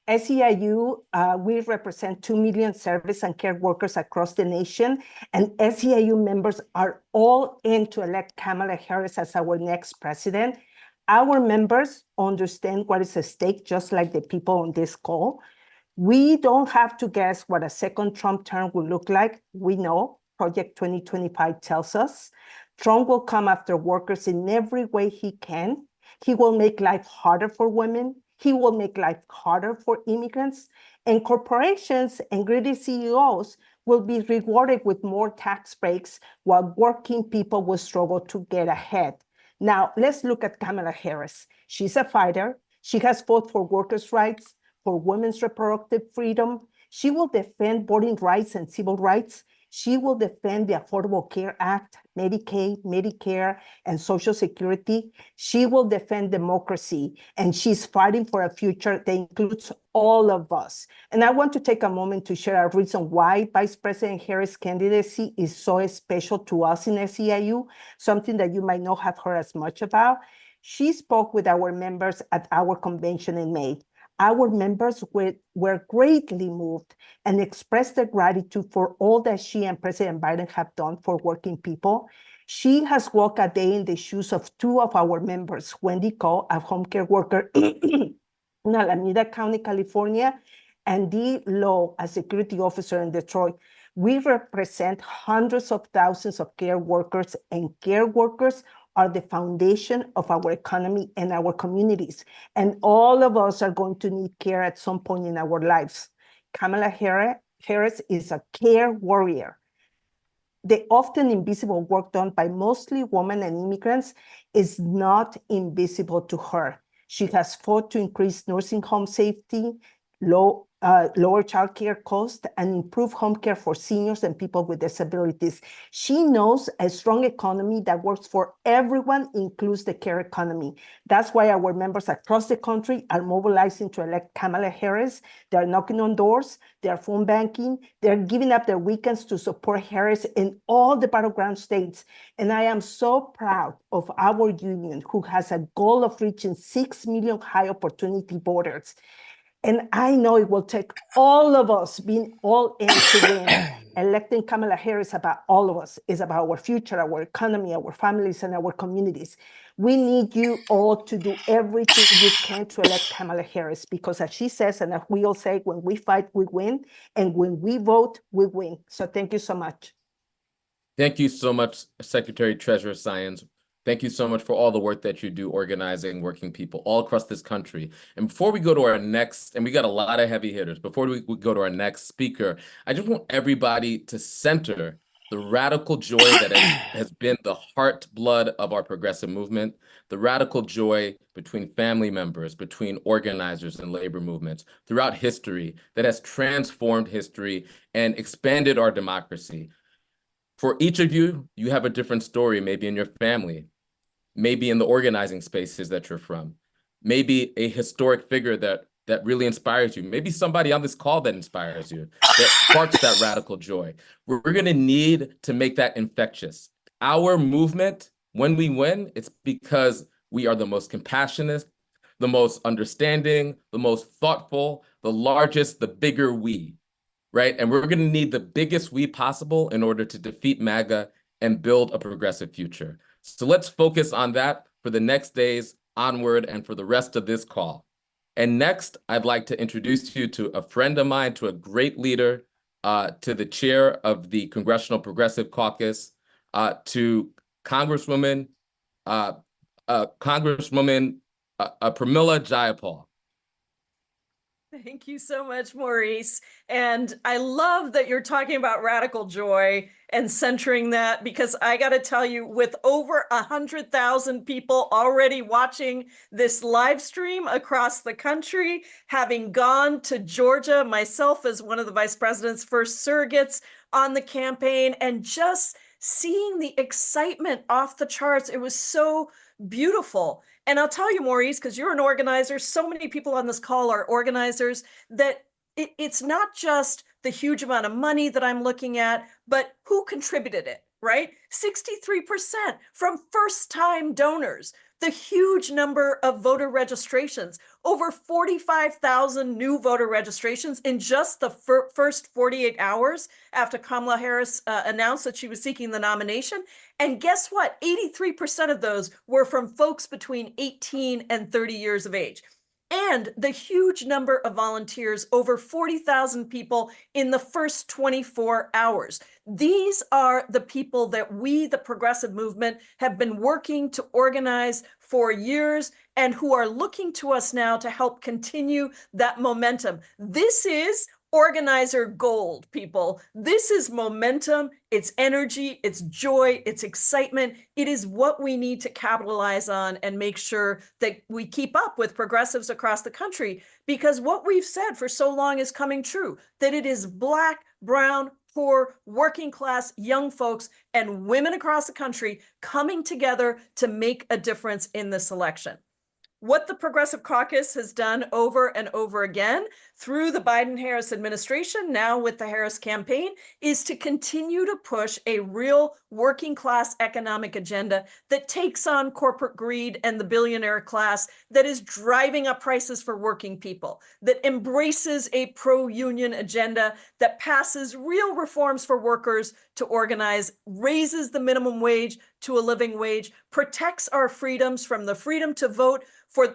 SEIU, we represent 2 million service and care workers across the nation, and SEIU members are all in to elect Kamala Harris as our next president. Our members understand what is at stake, just like the people on this call. We don't have to guess what a second Trump term will look like. We know, Project 2025 tells us. Trump will come after workers in every way he can. He will make life harder for women. He will make life harder for immigrants. And corporations and greedy CEOs will be rewarded with more tax breaks while working people will struggle to get ahead. Now, let's look at Kamala Harris. She's a fighter. She has fought for workers' rights, for women's reproductive freedom. She will defend voting rights and civil rights. She will defend the Affordable Care Act, Medicaid, Medicare, and Social Security. She will defend democracy, and she's fighting for a future that includes all of us. And I want to take a moment to share a reason why Vice President Harris' candidacy is so special to us in SEIU, something that you might not have heard as much about. She spoke with our members at our convention in May. Our members were greatly moved and expressed their gratitude for all that she and President Biden have done for working people. She has walked a day in the shoes of 2 of our members, Wendy Ko, a home care worker in Alameda County, California, and Dee Lowe, a security officer in Detroit. We represent hundreds of thousands of care workers, and care workers are the foundation of our economy and our communities. And all of us are going to need care at some point in our lives. Kamala Harris is a care warrior. The often invisible work done by mostly women and immigrants is not invisible to her. She has fought to increase nursing home safety, lower child care costs, and improve home care for seniors and people with disabilities. She knows a strong economy that works for everyone includes the care economy. That's why our members across the country are mobilizing to elect Kamala Harris. They're knocking on doors, they're phone banking, they're giving up their weekends to support Harris in all the battleground states. And I am so proud of our union, who has a goal of reaching 6 million high opportunity voters. And I know it will take all of us being all in to win. Electing Kamala Harris about all of us is about our future, our economy, our families, and our communities. We need you all to do everything you can to elect Kamala Harris, because as she says, and as we all say, when we fight, we win. And when we vote, we win. So thank you so much. Thank you so much, Secretary Treasurer Sainz. Thank you so much for all the work that you do organizing working people all across this country. And before we go to our next, and we got a lot of heavy hitters, before we go to our next speaker, I just want everybody to center the radical joy that has been the heart blood of our progressive movement, the radical joy between family members, between organizers and labor movements throughout history that has transformed history and expanded our democracy. For each of you, you have a different story, maybe in your family, maybe in the organizing spaces that you're from, maybe a historic figure that really inspires you, maybe somebody on this call that inspires you, that sparks that radical joy. We're going to need to make that infectious. Our movement, when we win, it's because we are the most compassionate, the most understanding, the most thoughtful, the largest, the bigger we, right? And we're going to need the biggest we possible in order to defeat MAGA and build a progressive future. So let's focus on that for the next days onward and for the rest of this call. And next, I'd like to introduce you to a friend of mine, to a great leader, to the chair of the Congressional Progressive Caucus, to Congresswoman Pramila Jayapal. Thank you so much, Maurice. And I love that you're talking about radical joy and centering that, because I got to tell you, with over 100,000 people already watching this live stream across the country, having gone to Georgia myself as one of the vice president's first surrogates on the campaign, and just seeing the excitement off the charts, it was so beautiful. And I'll tell you, Maurice, because you're an organizer, so many people on this call are organizers, that it's not just the huge amount of money that I'm looking at, but who contributed it, right? 63% from first-time donors, the huge number of voter registrations, over 45,000 new voter registrations in just the first 48 hours after Kamala Harris announced that she was seeking the nomination. And guess what? 83% of those were from folks between 18 and 30 years of age. And the huge number of volunteers, over 40,000 people in the first 24 hours. These are the people that we, the progressive movement, have been working to organize for years, and who are looking to us now to help continue that momentum. This is organizer gold, people. This is momentum, it's energy, it's joy, it's excitement. It is what we need to capitalize on and make sure that we keep up with progressives across the country, because what we've said for so long is coming true, that it is Black, brown, poor, working class, young folks, and women across the country coming together to make a difference in this election. What the Progressive Caucus has done over and over again through the Biden-Harris administration, now with the Harris campaign, is to continue to push a real working class economic agenda that takes on corporate greed and the billionaire class, that is driving up prices for working people, that embraces a pro-union agenda, that passes real reforms for workers to organize, raises the minimum wage to a living wage, protects our freedoms, from the freedom to vote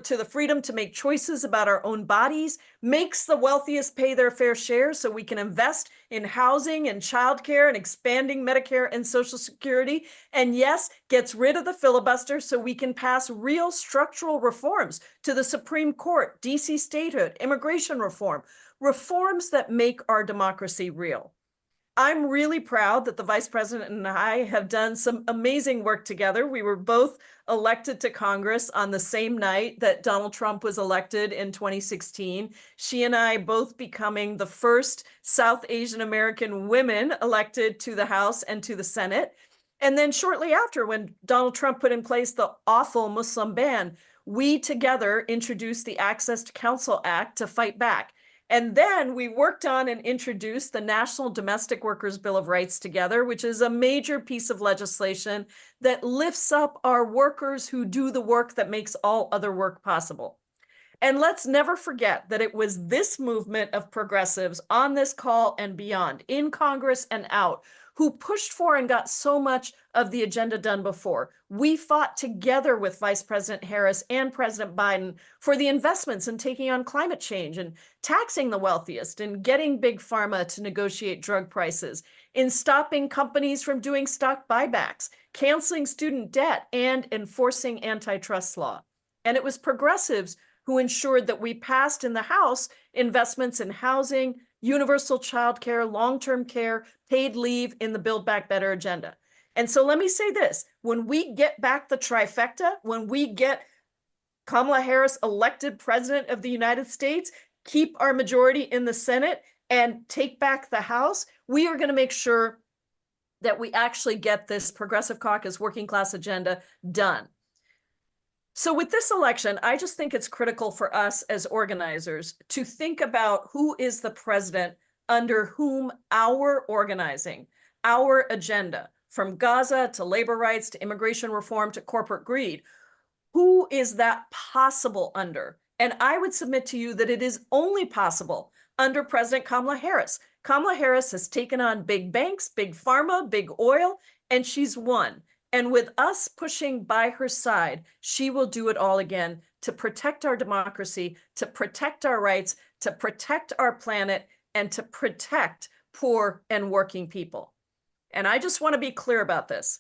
to the freedom to make choices about our own bodies, makes the wealthiest pay their fair share so we can invest in housing and childcare and expanding Medicare and Social Security, and yes, gets rid of the filibuster so we can pass real structural reforms to the Supreme Court, DC statehood, immigration reform, reforms that make our democracy real. I'm really proud that the vice president and I have done some amazing work together. We were both elected to Congress on the same night that Donald Trump was elected in 2016. She and I both becoming the first South Asian American women elected to the House and to the Senate. And then shortly after, when Donald Trump put in place the awful Muslim ban, we together introduced the Access to Counsel Act to fight back. And then we worked on and introduced the National Domestic Workers Bill of Rights together, which is a major piece of legislation that lifts up our workers who do the work that makes all other work possible. And let's never forget that it was this movement of progressives on this call and beyond, in Congress and out, who pushed for and got so much of the agenda done before. We fought together with Vice President Harris and President Biden for the investments in taking on climate change and taxing the wealthiest, and getting big pharma to negotiate drug prices, in stopping companies from doing stock buybacks, canceling student debt, and enforcing antitrust law. And it was progressives who ensured that we passed in the House investments in housing, universal childcare, long-term care, paid leave in the Build Back Better agenda. And so let me say this, when we get back the trifecta, when we get Kamala Harris elected president of the United States, keep our majority in the Senate, and take back the House, we are going to make sure that we actually get this Progressive Caucus working class agenda done. So with this election, I just think it's critical for us as organizers to think about who is the president under whom our organizing, our agenda, from Gaza to labor rights to immigration reform to corporate greed, who is that possible under? And I would submit to you that it is only possible under President Kamala Harris. Kamala Harris has taken on big banks, big pharma, big oil, and she's won. And with us pushing by her side, she will do it all again to protect our democracy, to protect our rights, to protect our planet, and to protect poor and working people. And I just want to be clear about this.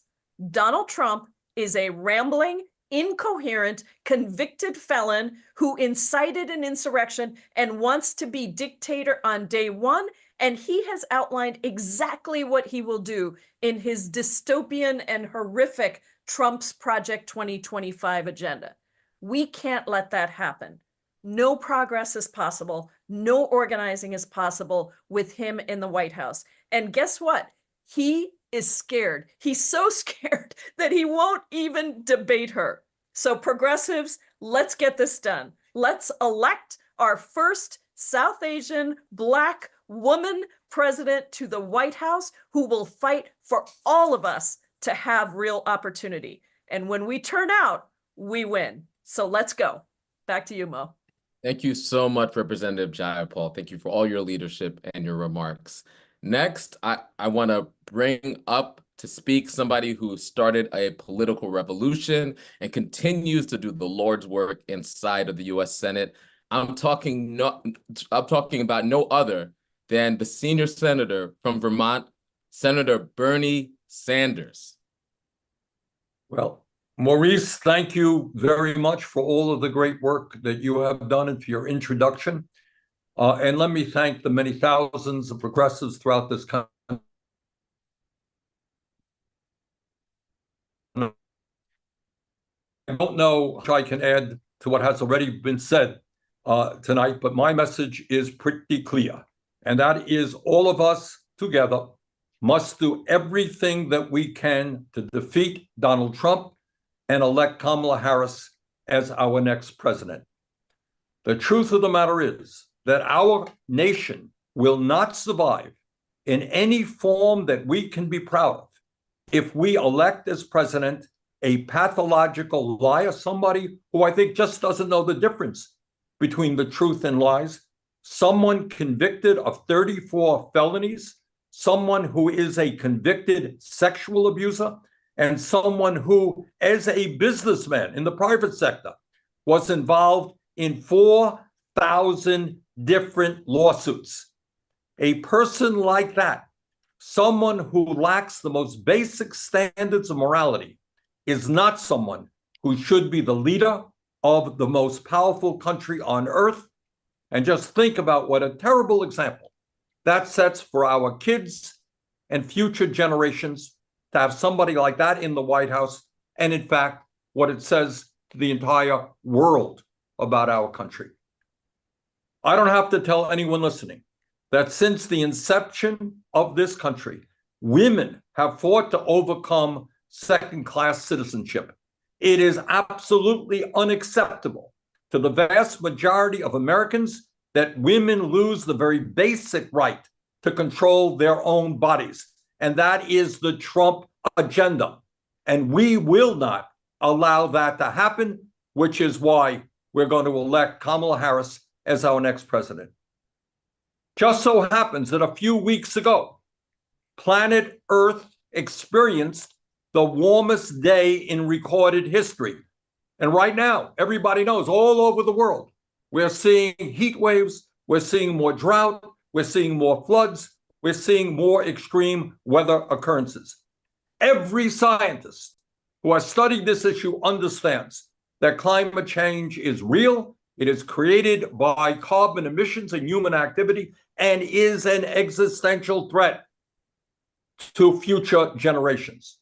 Donald Trump is a rambling, incoherent, convicted felon who incited an insurrection and wants to be dictator on day one. And he has outlined exactly what he will do in his dystopian and horrific Trump's Project 2025 agenda. We can't let that happen. No progress is possible. No organizing is possible with him in the White House. And guess what? He is scared. He's so scared that he won't even debate her. So progressives, let's get this done. Let's elect our first South Asian Black woman president to the White House who will fight for all of us to have real opportunity. And when we turn out, we win. So let's go. Back to you, Mo. Thank you so much, Representative Jayapal. Thank you for all your leadership and your remarks. Next, I want to bring up to speak somebody who started a political revolution and continues to do the Lord's work inside of the U.S. Senate. I'm talking about no other than the senior senator from Vermont, Senator Bernie Sanders. Well, Maurice, thank you very much for all of the great work that you have done and for your introduction. And let me thank the many thousands of progressives throughout this country. I don't know what I can add to what has already been said tonight, but my message is pretty clear. And that is all of us together must do everything that we can to defeat Donald Trump and elect Kamala Harris as our next president. The truth of the matter is that our nation will not survive in any form that we can be proud of if we elect as president a pathological liar, somebody who I think just doesn't know the difference between the truth and lies, someone convicted of 34 felonies, someone who is a convicted sexual abuser, and someone who, as a businessman in the private sector, was involved in 4,000 different lawsuits. A person like that, someone who lacks the most basic standards of morality, is not someone who should be the leader of the most powerful country on earth. And just think about what a terrible example that sets for our kids and future generations to have somebody like that in the White House, and in fact, what it says to the entire world about our country. I don't have to tell anyone listening that since the inception of this country, women have fought to overcome second-class citizenship. It is absolutely unacceptable to the vast majority of Americans that women lose the very basic right to control their own bodies. And that is the Trump agenda. And we will not allow that to happen, which is why we're going to elect Kamala Harris as our next president. Just so happens that a few weeks ago, planet Earth experienced the warmest day in recorded history. And right now, everybody knows all over the world, we're seeing heat waves, we're seeing more drought, we're seeing more floods, we're seeing more extreme weather occurrences. Every scientist who has studied this issue understands that climate change is real. It is created by carbon emissions and human activity, and is an existential threat to future generations.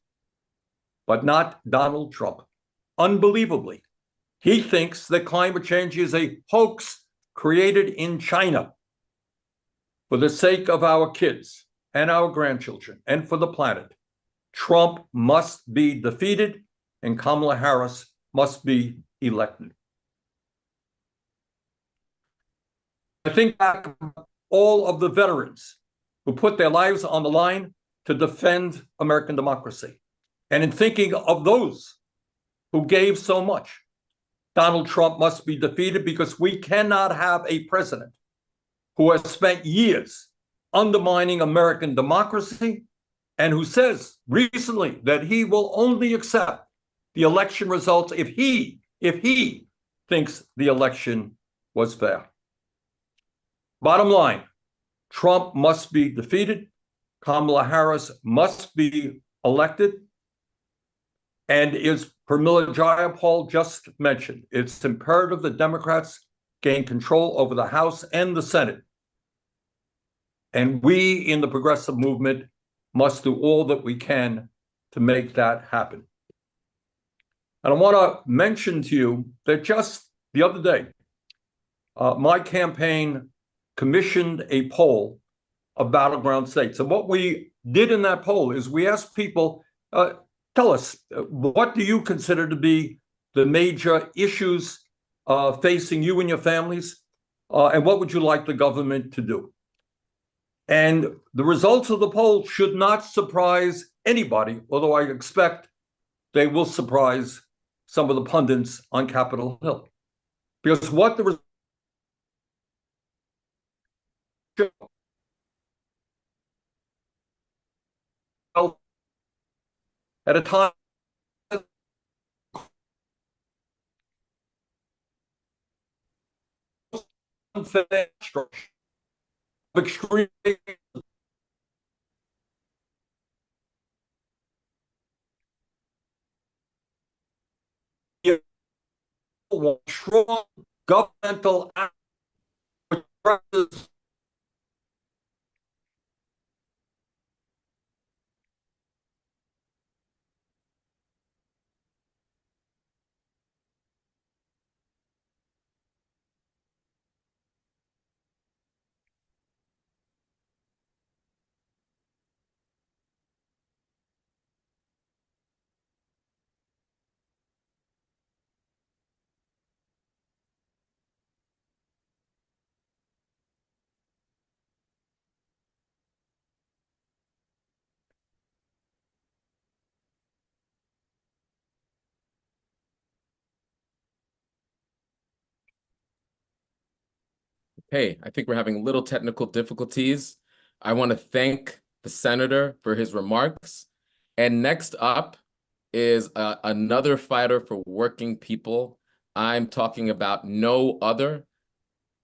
But not Donald Trump. Unbelievably, he thinks that climate change is a hoax created in China for the sake of our kids and our grandchildren and for the planet. Trump must be defeated and Kamala Harris must be elected. I think back all of the veterans who put their lives on the line to defend American democracy. And in thinking of those who gave so much, Donald Trump must be defeated because we cannot have a president who has spent years undermining American democracy and who says recently that he will only accept the election results if he thinks the election was fair. Bottom line, Trump must be defeated. Kamala Harris must be elected. And as Pramila Jayapal just mentioned, it's imperative that Democrats gain control over the House and the Senate. And we in the progressive movement must do all that we can to make that happen. And I want to mention to you that just the other day, my campaign commissioned a poll of battleground states. And what we did in that poll is we asked people, tell us, what do you consider to be the major issues facing you and your families? And what would you like the government to do? And the results of the poll should not surprise anybody, although I expect they will surprise some of the pundits on Capitol Hill. Because what the at a time extreme strong governmental act Hey, I think we're having little technical difficulties. I want to thank the senator for his remarks. And next up is another fighter for working people. I'm talking about no other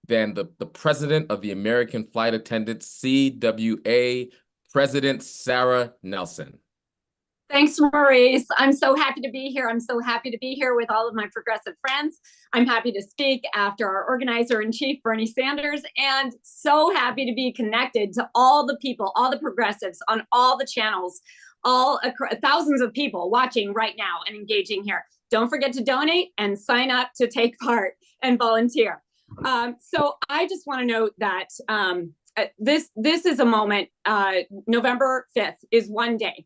than the president of the American Flight Attendants, CWA, President Sarah Nelson. Thanks, Maurice. I'm so happy to be here. I'm so happy to be here with all of my progressive friends. I'm happy to speak after our organizer-in-chief, Bernie Sanders, and so happy to be connected to all the people, all the progressives on all the channels, thousands of people watching right now and engaging here. Don't forget to donate and sign up to take part and volunteer. So I just want to note that this is a moment. November 5th is one day.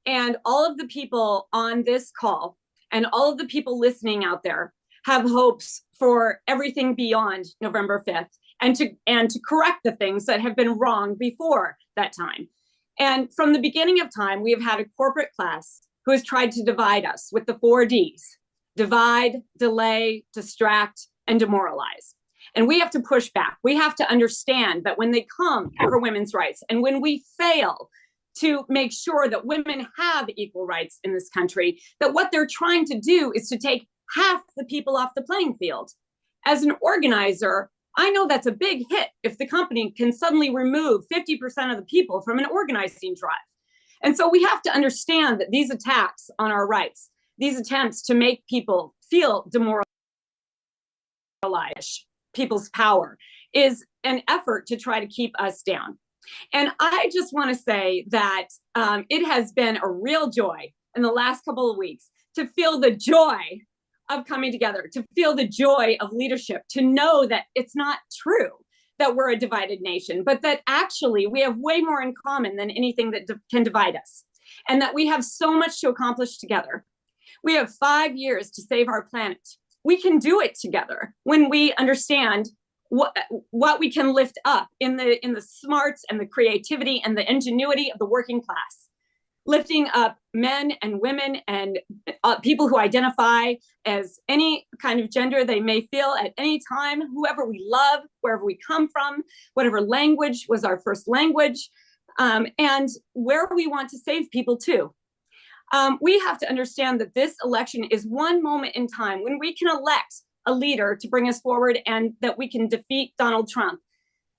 And all of the people on this call and all of the people listening out there have hopes for everything beyond November 5th and to correct the things that have been wrong before that time. And from the beginning of time, we have had a corporate class who has tried to divide us with the 4 Ds: divide, delay, distract, and demoralize. And we have to push back. We have to understand that when they come for women's rights and when we fail to make sure that women have equal rights in this country, that what they're trying to do is to take half the people off the playing field. As an organizer, I know that's a big hit if the company can suddenly remove 50% of the people from an organizing drive. And so we have to understand that these attacks on our rights, these attempts to make people feel demoralized, people's power is an effort to try to keep us down. And I just want to say that it has been a real joy in the last couple of weeks to feel the joy of coming together, to feel the joy of leadership, to know that it's not true that we're a divided nation, but that actually we have way more in common than anything that can divide us, and that we have so much to accomplish together. We have 5 years to save our planet. We can do it together when we understand what we can lift up in the smarts and the creativity and the ingenuity of the working class. Lifting up men and women and people who identify as any kind of gender they may feel at any time, whoever we love, wherever we come from, whatever language was our first language, and where we want to save people too. We have to understand that this election is one moment in time when we can elect a leader to bring us forward, and that we can defeat Donald Trump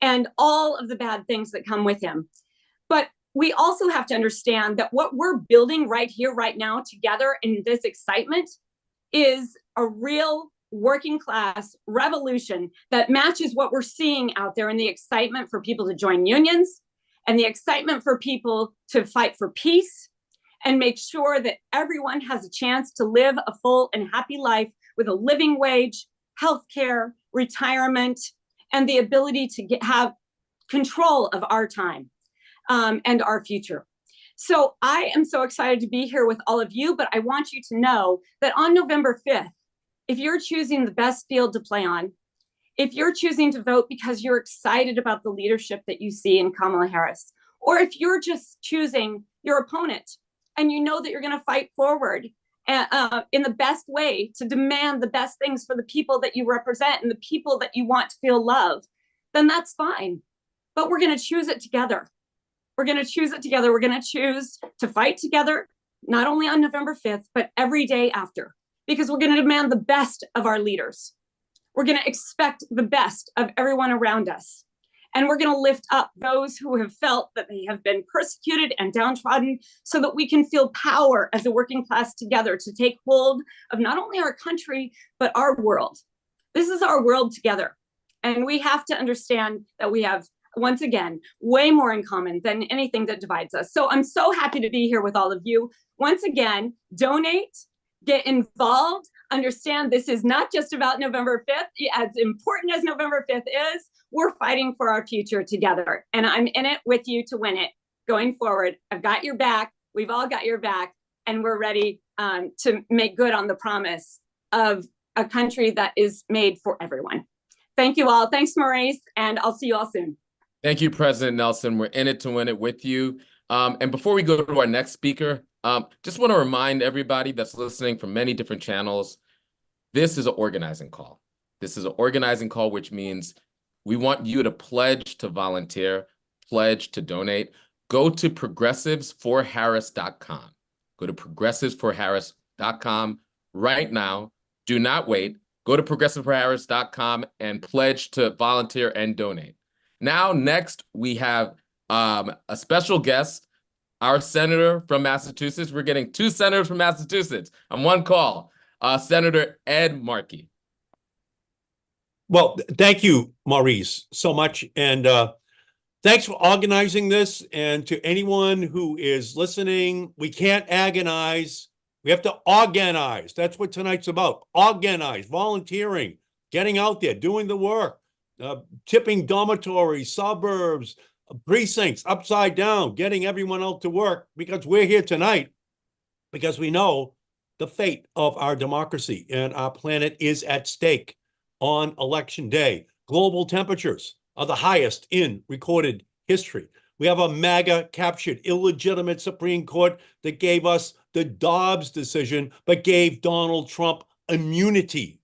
and all of the bad things that come with him. But we also have to understand that what we're building right here, right now, together in this excitement is a real working class revolution that matches what we're seeing out there in the excitement for people to join unions and the excitement for people to fight for peace and make sure that everyone has a chance to live a full and happy life with a living wage, healthcare, retirement, and the ability to have control of our time and our future. So I am so excited to be here with all of you, but I want you to know that on November 5th, if you're choosing the best field to play on, if you're choosing to vote because you're excited about the leadership that you see in Kamala Harris, or if you're just choosing your opponent and you know that you're going to fight forward in the best way to demand the best things for the people that you represent and the people that you want to feel love, then that's fine. But we're going to choose it together. We're going to choose it together. We're going to choose to fight together, not only on November 5th, but every day after, because we're going to demand the best of our leaders. We're going to expect the best of everyone around us. And we're going to lift up those who have felt that they have been persecuted and downtrodden so that we can feel power as a working class together to take hold of not only our country, but our world. This is our world together. And we have to understand that we have, once again, way more in common than anything that divides us. So I'm so happy to be here with all of you. Once again, donate, get involved, understand this is not just about November 5th. As important as November 5th is, we're fighting for our future together. And I'm in it with you to win it going forward. I've got your back. We've all got your back. And we're ready to make good on the promise of a country that is made for everyone. Thank you all. Thanks, Maurice. And I'll see you all soon. Thank you, President Nelson. We're in it to win it with you. And before we go to our next speaker, just want to remind everybody that's listening from many different channels, this is an organizing call. This is an organizing call, which means we want you to pledge to volunteer, pledge to donate. Go to progressivesforharris.com. Go to progressivesforharris.com right now. Do not wait. Go to progressivesforharris.com and pledge to volunteer and donate. Now, next, we have a special guest, our senator from Massachusetts. We're getting 2 senators from Massachusetts on one call. Senator Ed Markey. Well, thank you, Maurice, so much. And thanks for organizing this. And to anyone who is listening, we can't agonize. We have to organize. That's what tonight's about. Organize, volunteering, getting out there, doing the work, tipping dormitories, suburbs, precincts, upside down, getting everyone out to work, because we're here tonight because we know the fate of our democracy and our planet is at stake on election day. Global temperatures are the highest in recorded history. We have a MAGA captured illegitimate Supreme Court that gave us the Dobbs decision, but gave Donald Trump immunity.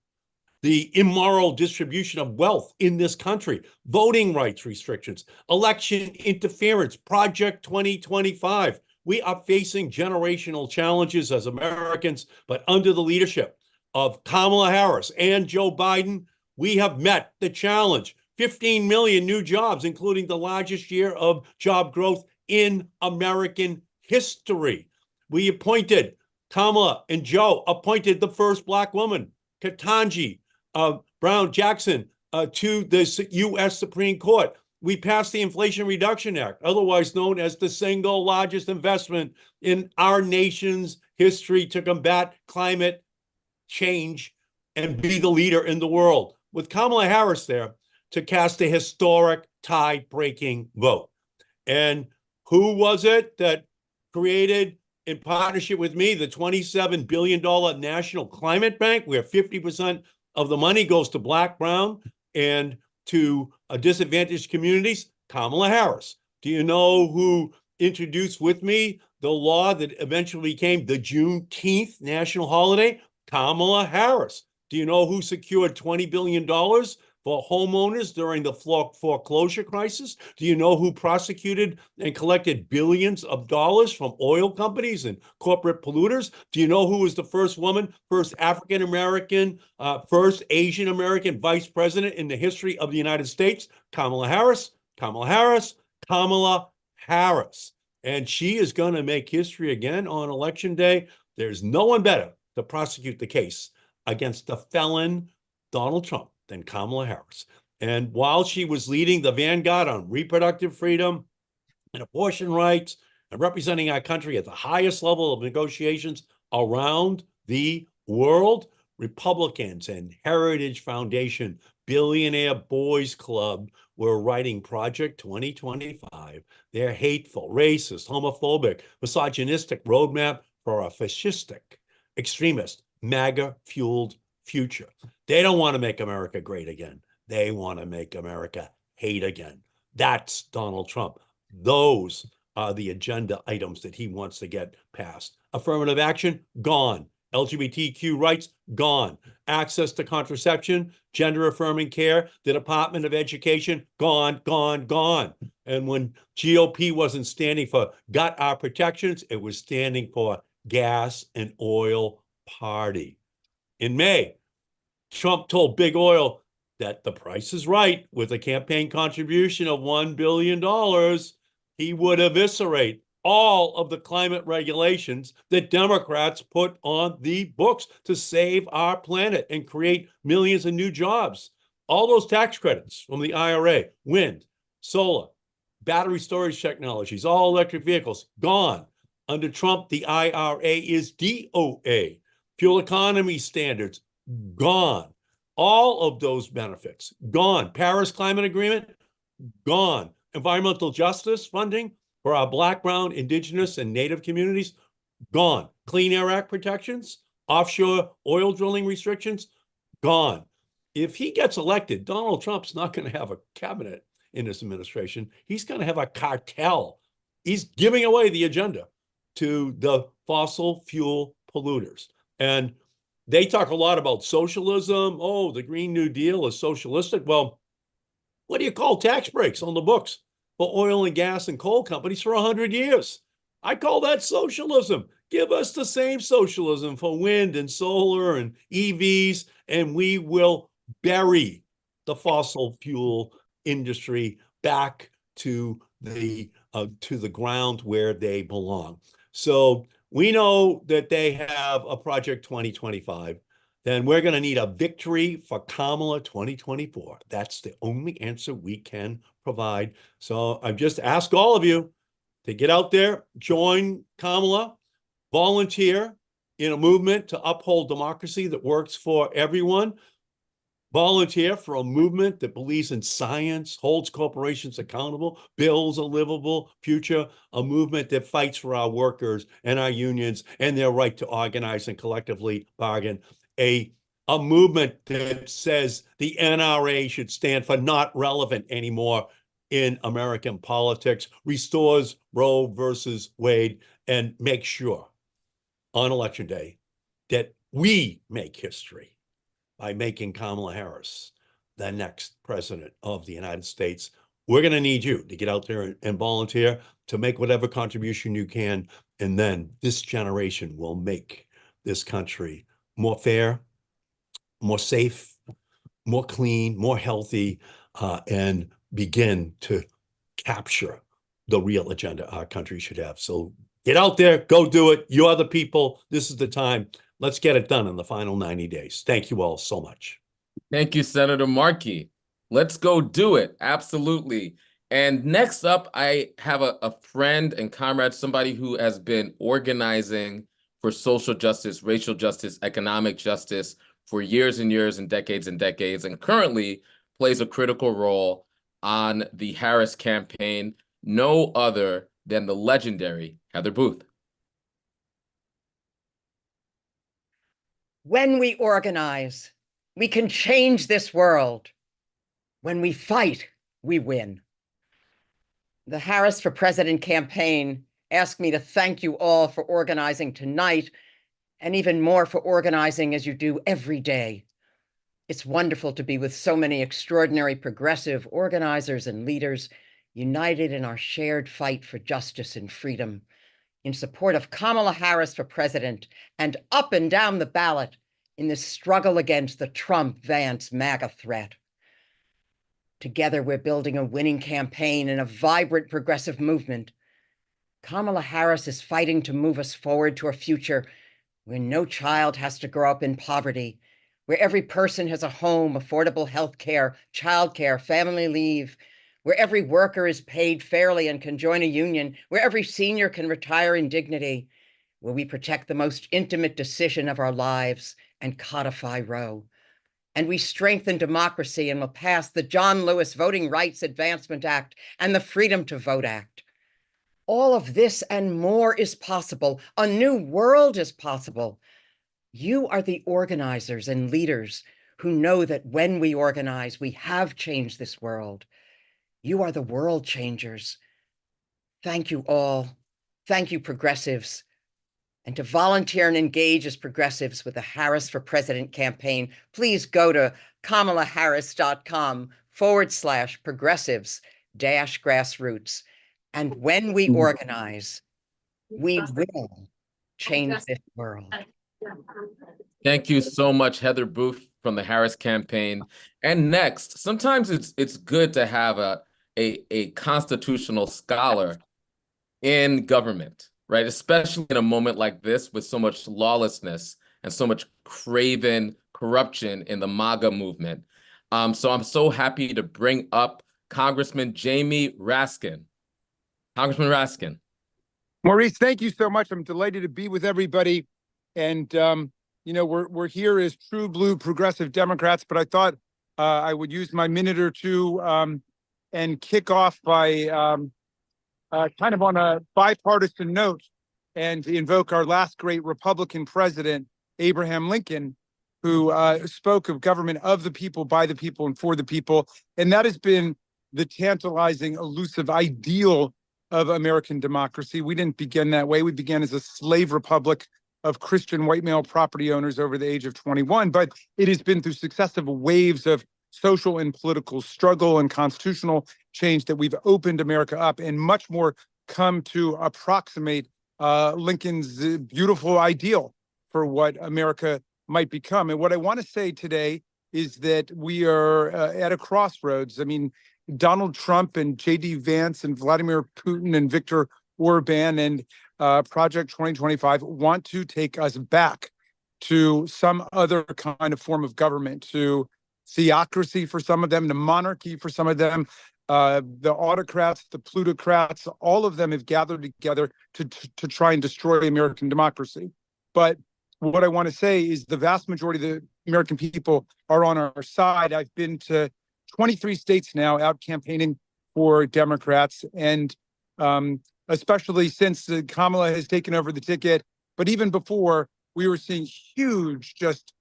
The immoral distribution of wealth in this country, voting rights restrictions, election interference, Project 2025. We are facing generational challenges as Americans, but under the leadership of Kamala Harris and Joe Biden, we have met the challenge. 15 million new jobs, including the largest year of job growth in American history. We appointed, Kamala and Joe appointed the first Black woman, Ketanji Brown Jackson, to the U.S. Supreme Court. We passed the Inflation Reduction Act, otherwise known as the single largest investment in our nation's history to combat climate change and be the leader in the world, with Kamala Harris there to cast a historic tie-breaking vote. And who was it that created, in partnership with me, the $27 billion National Climate Bank, where 50% of the money goes to Black, Brown, and to disadvantaged communities? Kamala Harris. Do you know who introduced with me the law that eventually became the Juneteenth national holiday? Kamala Harris. Do you know who secured $20 billion for homeowners during the foreclosure crisis? Do you know who prosecuted and collected billions of dollars from oil companies and corporate polluters? Do you know who was the first woman, first African-American, first Asian-American vice president in the history of the United States? Kamala Harris, Kamala Harris, Kamala Harris. And she is going to make history again on Election Day. There's no one better to prosecute the case against the felon Donald Trump than Kamala Harris. And while she was leading the vanguard on reproductive freedom and abortion rights and representing our country at the highest level of negotiations around the world, Republicans and Heritage Foundation, Billionaire Boys Club were writing Project 2025, their hateful, racist, homophobic, misogynistic roadmap for a fascistic, extremist, MAGA-fueled future. They don't want to make America great again. They want to make America hate again. That's Donald Trump. Those are the agenda items that he wants to get passed. Affirmative action, gone. LGBTQ rights, gone. Access to contraception, gender-affirming care, the Department of Education, gone, gone, gone. And when GOP wasn't standing for gut our protections, it was standing for gas and oil party. In May, Trump told Big Oil that the price is right with a campaign contribution of $1 billion. He would eviscerate all of the climate regulations that Democrats put on the books to save our planet and create millions of new jobs. All those tax credits from the IRA, wind, solar, battery storage technologies, all electric vehicles, gone. Under Trump, the IRA is DOA. Fuel economy standards, gone. All of those benefits, gone. Paris Climate Agreement, gone. Environmental justice funding for our Black, Brown, Indigenous, and Native communities, gone. Clean Air Act protections, offshore oil drilling restrictions, gone. If he gets elected, Donald Trump's not going to have a cabinet in his administration. He's going to have a cartel. He's giving away the agenda to the fossil fuel polluters. And they talk a lot about socialism. Oh, the Green New Deal is socialistic. Well, what do you call tax breaks on the books for oil and gas and coal companies for 100 years? I call that socialism. Give us the same socialism for wind and solar and EVs, and we will bury the fossil fuel industry back to the ground where they belong. So we know that they have a Project 2025. Then we're going to need a victory for Kamala 2024. That's the only answer we can provide. So I've just asked all of you to get out there, join Kamala, volunteer in a movement to uphold democracy that works for everyone. Volunteer for a movement that believes in science, holds corporations accountable, builds a livable future, a movement that fights for our workers and our unions and their right to organize and collectively bargain, a movement that says the NRA should stand for not relevant anymore in American politics, restores Roe versus Wade, and makes sure on Election Day that we make history by making Kamala Harris the next president of the United States. We're going to need you to get out there and volunteer, to make whatever contribution you can. And then this generation will make this country more fair, more safe, more clean, more healthy, and begin to capture the real agenda our country should have. So get out there, go do it. You are the people. This is the time. Let's get it done in the final 90 days. Thank you all so much. Thank you, Senator Markey. Let's go do it. Absolutely. And next up, I have a friend and comrade, somebody who has been organizing for social justice, racial justice, economic justice for years and years and decades, and currently plays a critical role on the Harris campaign, no other than the legendary Heather Booth. When we organize, we can change this world. When we fight, we win. The Harris for President campaign asked me to thank you all for organizing tonight, and even more for organizing as you do every day. It's wonderful to be with so many extraordinary progressive organizers and leaders united in our shared fight for justice and freedom, in support of Kamala Harris for president, and up and down the ballot in this struggle against the Trump-Vance MAGA threat. Together, we're building a winning campaign and a vibrant progressive movement. Kamala Harris is fighting to move us forward to a future where no child has to grow up in poverty, where every person has a home, affordable health care, childcare, family leave, where every worker is paid fairly and can join a union, where every senior can retire in dignity, where we protect the most intimate decision of our lives and codify Roe. And we strengthen democracy and will pass the John Lewis Voting Rights Advancement Act and the Freedom to Vote Act. All of this and more is possible. A new world is possible. You are the organizers and leaders who know that when we organize, we have changed this world. You are the world changers. Thank you all. Thank you, progressives. And to volunteer and engage as progressives with the Harris for President campaign, please go to kamalaharris.com/progressives-grassroots. And when we organize, we will change this world. Thank you so much, Heather Booth from the Harris campaign. And next, sometimes it's good to have a constitutional scholar in government, right? Especially in a moment like this with so much lawlessness and so much craven corruption in the MAGA movement. So I'm so happy to bring up Congressman Jamie Raskin. Congressman Raskin. Maurice, thank you so much. I'm delighted to be with everybody. And, you know, we're here as true blue progressive Democrats, but I thought I would use my minute or two and kick off by kind of on a bipartisan note and invoke our last great Republican president, Abraham Lincoln, who spoke of government of the people, by the people, and for the people. And that has been the tantalizing, elusive ideal of American democracy. We didn't begin that way. We began as a slave republic of Christian white male property owners over the age of 21, but it has been through successive waves of social and political struggle and constitutional change that we've opened America up, and much more come to approximate Lincoln's beautiful ideal for what America might become. And what I want to say today is that we are at a crossroads. I mean, Donald Trump and J.D. Vance and Vladimir Putin and Viktor Orban and Project 2025 want to take us back to some other kind of form of government, to theocracy for some of them, to monarchy for some of them. The autocrats, the plutocrats, all of them have gathered together to try and destroy American democracy. But what I want to say is the vast majority of the American people are on our side. I've been to 23 states now out campaigning for Democrats, and especially since Kamala has taken over the ticket. But even before, we were seeing huge, just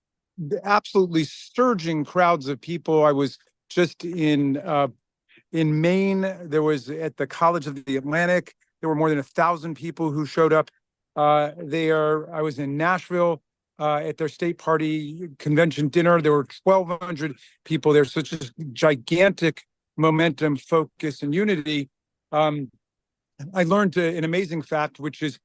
absolutely surging crowds of people. I was just in Maine. There was at the College of the Atlantic. There were more than 1,000 people who showed up there. I was in Nashville at their state party convention dinner. There were 1,200 people there. So it's just gigantic momentum, focus, and unity. I learned an amazing fact, which is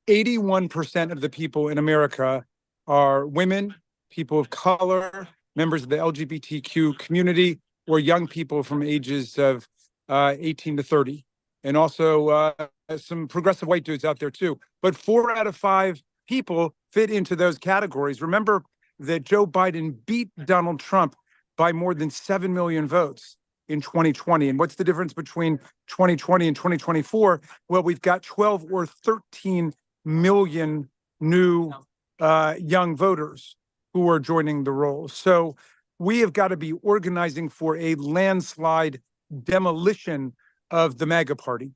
81% of the people in America are women, people of color, members of the LGBTQ community, or young people from ages of 18 to 30. And also some progressive white dudes out there too. But 4 out of 5 people fit into those categories. Remember that Joe Biden beat Donald Trump by more than 7 million votes in 2020. And what's the difference between 2020 and 2024? Well, we've got 12 or 13 million new young voters who are joining the rolls. So we have got to be organizing for a landslide demolition of the MAGA party.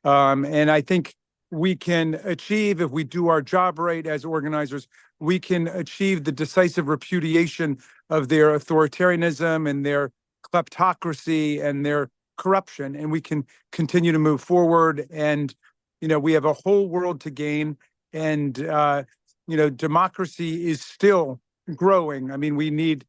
And I think we can achieve, if we do our job right as organizers, we can achieve the decisive repudiation of their authoritarianism and their kleptocracy and their corruption. And we can continue to move forward. And, you know, we have a whole world to gain. And, you know, democracy is still growing. I mean, we need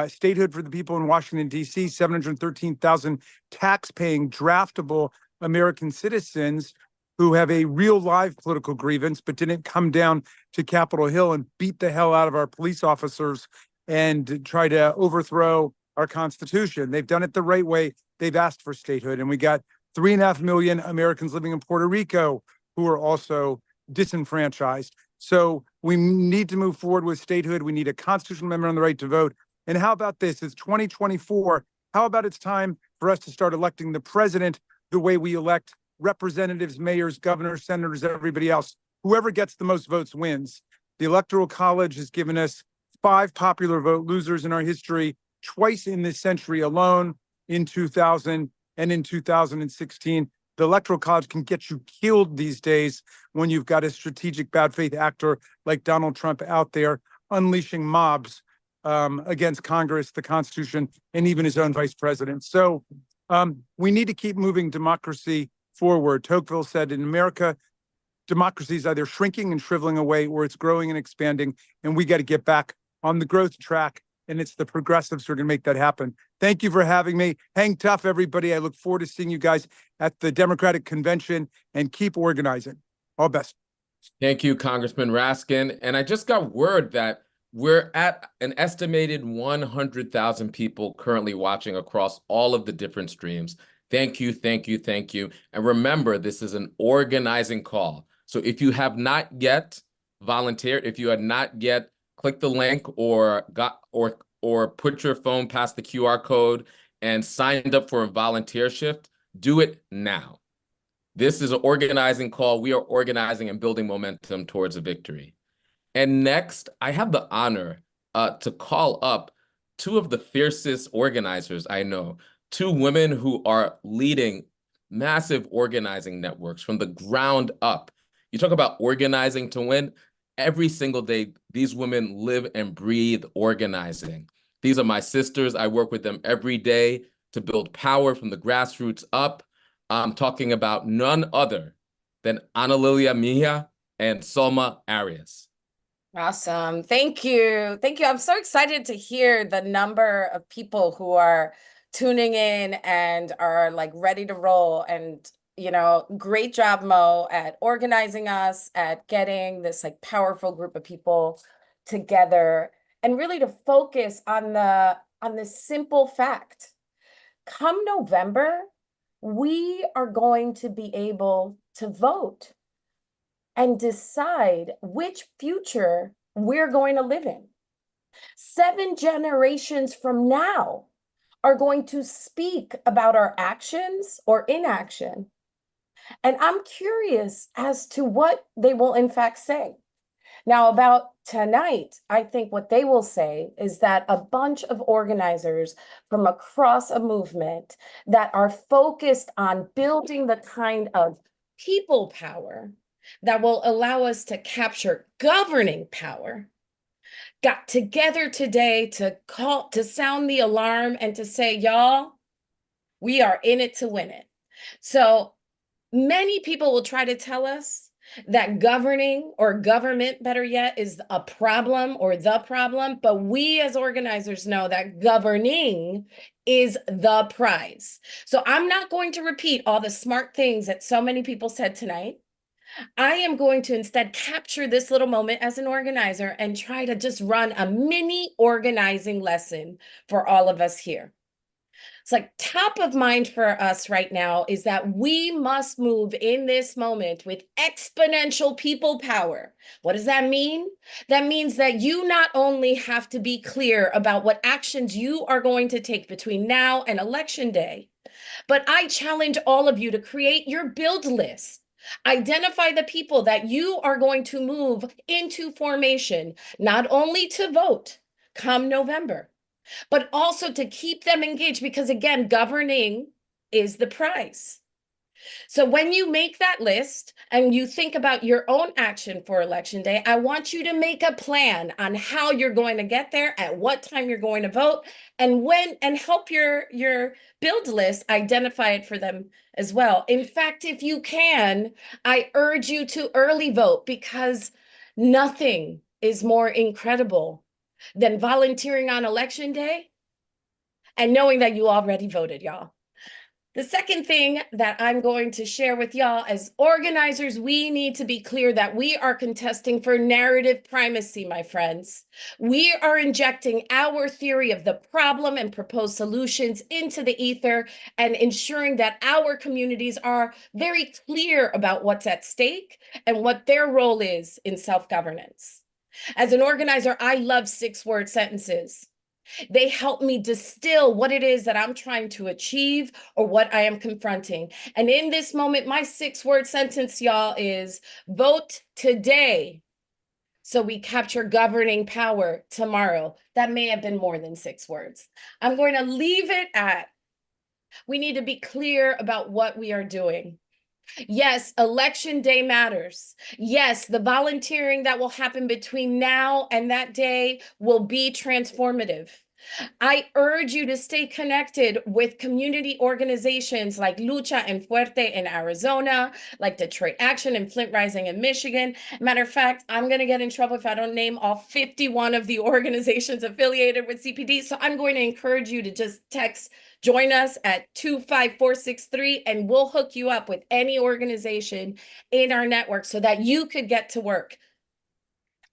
statehood for the people in Washington, D.C., 713,000 tax-paying, draftable American citizens who have a real live political grievance, but didn't come down to Capitol Hill and beat the hell out of our police officers and try to overthrow our Constitution. They've done it the right way. They've asked for statehood. And we got 3.5 million Americans living in Puerto Rico who are also disenfranchised. So we need to move forward with statehood. We need a constitutional amendment on the right to vote. And how about this? It's 2024. How about it's time for us to start electing the president the way we elect representatives, mayors, governors, senators, everybody else? Whoever gets the most votes wins. The Electoral College has given us 5 popular vote losers in our history, twice in this century alone, in 2000 and in 2016. The Electoral College can get you killed these days when you've got a strategic bad faith actor like Donald Trump out there unleashing mobs against Congress, the Constitution, and even his own vice president. So we need to keep moving democracy forward. Tocqueville said, in America, democracy is either shrinking and shriveling away or it's growing and expanding, and we got to get back on the growth track, and it's the progressives who are going to make that happen. Thank you for having me. Hang tough, everybody. I look forward to seeing you guys at the Democratic Convention, and keep organizing. All best. Thank you, Congressman Raskin. And I just got word that we're at an estimated 100,000 people currently watching across all of the different streams. Thank you, thank you, thank you. And remember, this is an organizing call. So if you have not yet volunteered, if you had not yet clicked the link or put your phone past the QR code and signed up for a volunteer shift, do it now. This is an organizing call. We are organizing and building momentum towards a victory. And next, I have the honor to call up 2 of the fiercest organizers I know, 2 women who are leading massive organizing networks from the ground up. You talk about organizing to win. Every single day, these women live and breathe organizing. These are my sisters. I work with them every day to build power from the grassroots up. I'm talking about none other than Ana Lilia Mejia and Salma Arias. Awesome. Thank you. Thank you. I'm so excited to hear the number of people who are tuning in and are like ready to roll. And, you know, great job, Mo, at organizing us, at getting this like powerful group of people together, and really to focus on the simple fact. Come November, we are going to be able to vote and decide which future we're going to live in. 7 generations from now are going to speak about our actions or inaction. And I'm curious as to what they will in fact say. Now, about tonight, I think what they will say is that a bunch of organizers from across a movement that are focused on building the kind of people power that will allow us to capture governing power got together today to sound the alarm and to say, y'all, we are in it to win it. So many people will try to tell us that governing or government, better yet, is a problem or the problem. But we as organizers know that governing is the prize. So I'm not going to repeat all the smart things that so many people said tonight. I am going to instead capture this little moment as an organizer and try to just run a mini organizing lesson for all of us here. It's like top of mind for us right now is that we must move in this moment with exponential people power. What does that mean? That means that you not only have to be clear about what actions you are going to take between now and election day, but I challenge all of you to create your build list. Identify the people that you are going to move into formation, not only to vote come November, but also to keep them engaged, because again, governing is the prize. So when you make that list and you think about your own action for election day, I want you to make a plan on how you're going to get there, at what time you're going to vote, and when, and help your build list identify it for them as well. In fact, if you can, I urge you to early vote, because nothing is more incredible than volunteering on election day and knowing that you already voted, y'all. The second thing that I'm going to share with y'all, as organizers, we need to be clear that we are contesting for narrative primacy, my friends. We are injecting our theory of the problem and proposed solutions into the ether and ensuring that our communities are very clear about what's at stake and what their role is in self-governance. As an organizer, I love 6-word sentences. They help me distill what it is that I'm trying to achieve or what I am confronting. And in this moment, my 6-word sentence, y'all, is vote today so we capture governing power tomorrow. That may have been more than 6 words. I'm going to leave it at, we need to be clear about what we are doing. Yes, election day matters. Yes, the volunteering that will happen between now and that day will be transformative. I urge you to stay connected with community organizations like Lucha and Fuerte in Arizona, like Detroit Action and Flint Rising in Michigan. Matter of fact, I'm going to get in trouble if I don't name all 51 of the organizations affiliated with CPD. So I'm going to encourage you to just text join us at 25463 and we'll hook you up with any organization in our network so that you could get to work.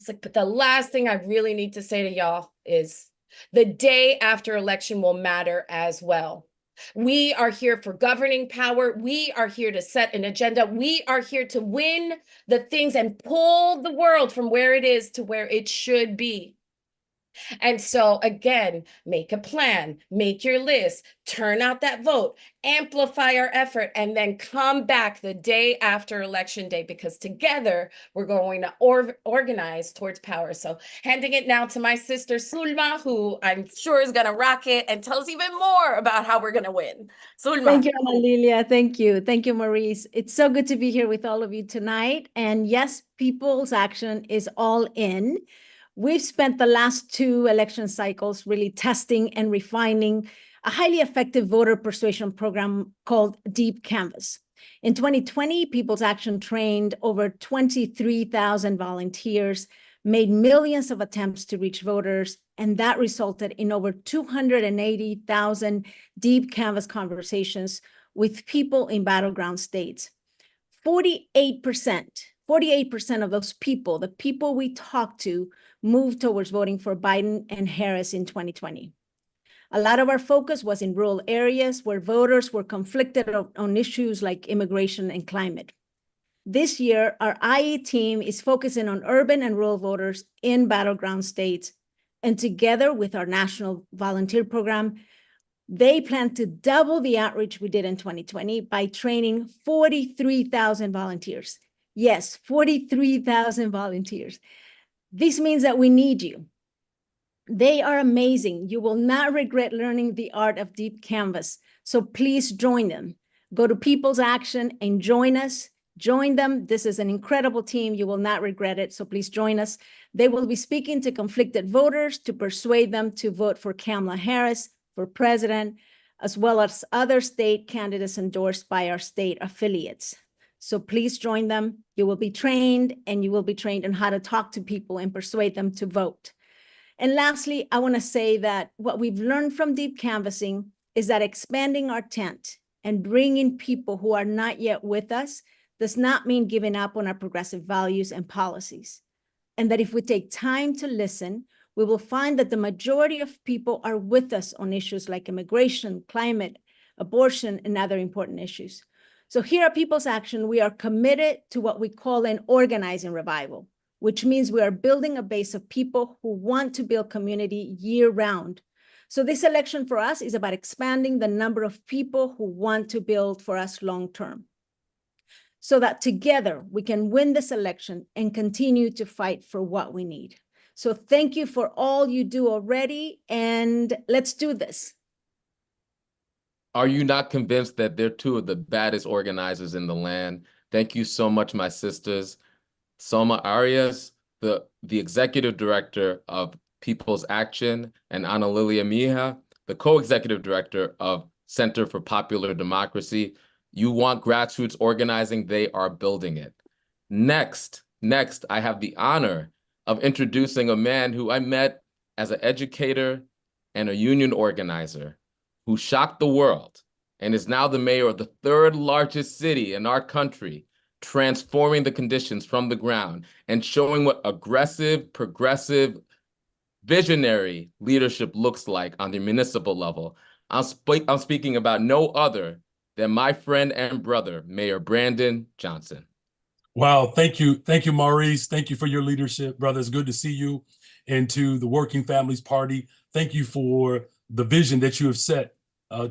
It's like, but the last thing I really need to say to y'all is the day after election will matter as well. We are here for governing power. We are here to set an agenda. We are here to win the things and pull the world from where it is to where it should be. And so again, make a plan, make your list, turn out that vote, amplify our effort, and then come back the day after election day, because together we're going to organize towards power. So handing it now to my sister Sulma, who I'm sure is going to rock it and tell us even more about how we're going to win. Sulma. Thank you, Ana Lilia. Thank you. Thank you, Maurice. It's so good to be here with all of you tonight. And yes, People's Action is all in. We've spent the last 2 election cycles really testing and refining a highly effective voter persuasion program called Deep Canvas. In 2020, People's Action trained over 23,000 volunteers, made millions of attempts to reach voters, and that resulted in over 280,000 deep canvas conversations with people in battleground states. 48% of those people, the people we talked to, moved towards voting for Biden and Harris in 2020. A lot of our focus was in rural areas where voters were conflicted on issues like immigration and climate. This year, our IA team is focusing on urban and rural voters in battleground states. And together with our national volunteer program, they plan to double the outreach we did in 2020 by training 43,000 volunteers. Yes, 43,000 volunteers. This means that we need you. They are amazing. You will not regret learning the art of deep canvas. So please join them. Go to People's Action and join us. Join them. This is an incredible team. You will not regret it. So please join us. They will be speaking to conflicted voters to persuade them to vote for Kamala Harris for president, as well as other state candidates endorsed by our state affiliates. So please join them. You will be trained, and you will be trained on how to talk to people and persuade them to vote. And lastly, I want to say that what we've learned from deep canvassing is that expanding our tent and bringing people who are not yet with us does not mean giving up on our progressive values and policies. And that if we take time to listen, we will find that the majority of people are with us on issues like immigration, climate, abortion, and other important issues. So here at People's Action, we are committed to what we call an organizing revival, which means we are building a base of people who want to build community year-round. So this election for us is about expanding the number of people who want to build for us long-term, so that together we can win this election and continue to fight for what we need. So thank you for all you do already, and let's do this. Are you not convinced that they're two of the baddest organizers in the land? Thank you so much, my sisters. Soma Arias, the executive director of People's Action, and Ana Lilia Mija, the co-executive director of Center for Popular Democracy. You want grassroots organizing, they are building it. Next, I have the honor of introducing a man who I met as an educator and a union organizer, who shocked the world and is now the mayor of the third largest city in our country, transforming the conditions from the ground and showing what aggressive, progressive, visionary leadership looks like on the municipal level. I'm speaking about no other than my friend and brother, Mayor Brandon Johnson. Wow, thank you, Maurice. Thank you for your leadership, brother. It's good to see you, and to the Working Families Party. Thank you for the vision that you have set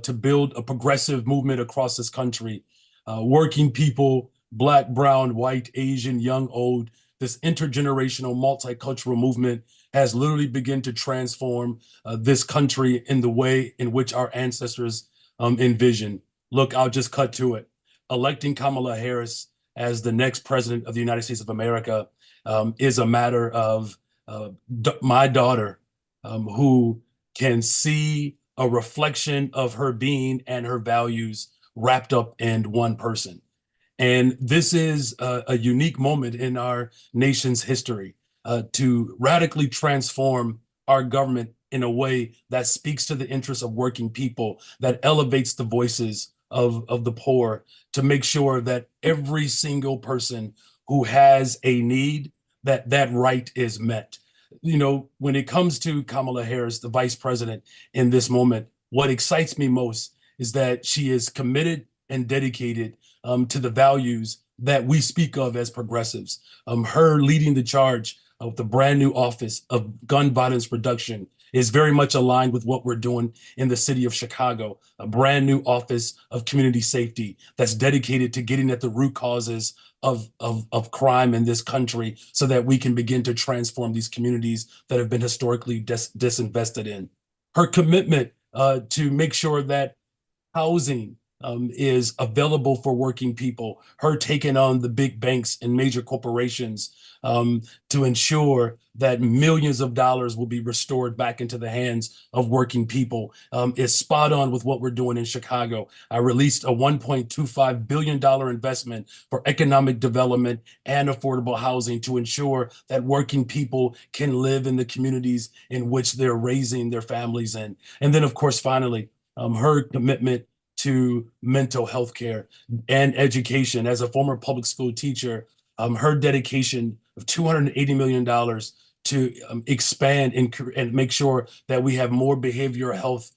to build a progressive movement across this country. Working people, Black, brown, white, Asian, young, old, this intergenerational, multicultural movement has literally begun to transform this country in the way in which our ancestors envisioned. Look, I'll just cut to it. Electing Kamala Harris as the next president of the United States of America is a matter of my daughter, who can see a reflection of her being and her values wrapped up in one person. And this is a unique moment in our nation's history to radically transform our government in a way that speaks to the interests of working people, that elevates the voices of the poor, to make sure that every single person who has a need, that right is met. You know, when it comes to Kamala Harris, the vice president in this moment, what excites me most is that she is committed and dedicated to the values that we speak of as progressives. Her leading the charge of the brand new office of gun violence reduction is very much aligned with what we're doing in the city of Chicago, a brand new office of community safety that's dedicated to getting at the root causes of crime in this country so that we can begin to transform these communities that have been historically disinvested in. Her commitment to make sure that housing is available for working people, her taking on the big banks and major corporations to ensure that millions of dollars will be restored back into the hands of working people is spot on with what we're doing in Chicago. I released a $1.25 billion investment for economic development and affordable housing to ensure that working people can live in the communities in which they're raising their families in. And then, of course, finally, her commitment to mental health care and education. As a former public school teacher, her dedication of $280 million to expand and make sure that we have more behavioral health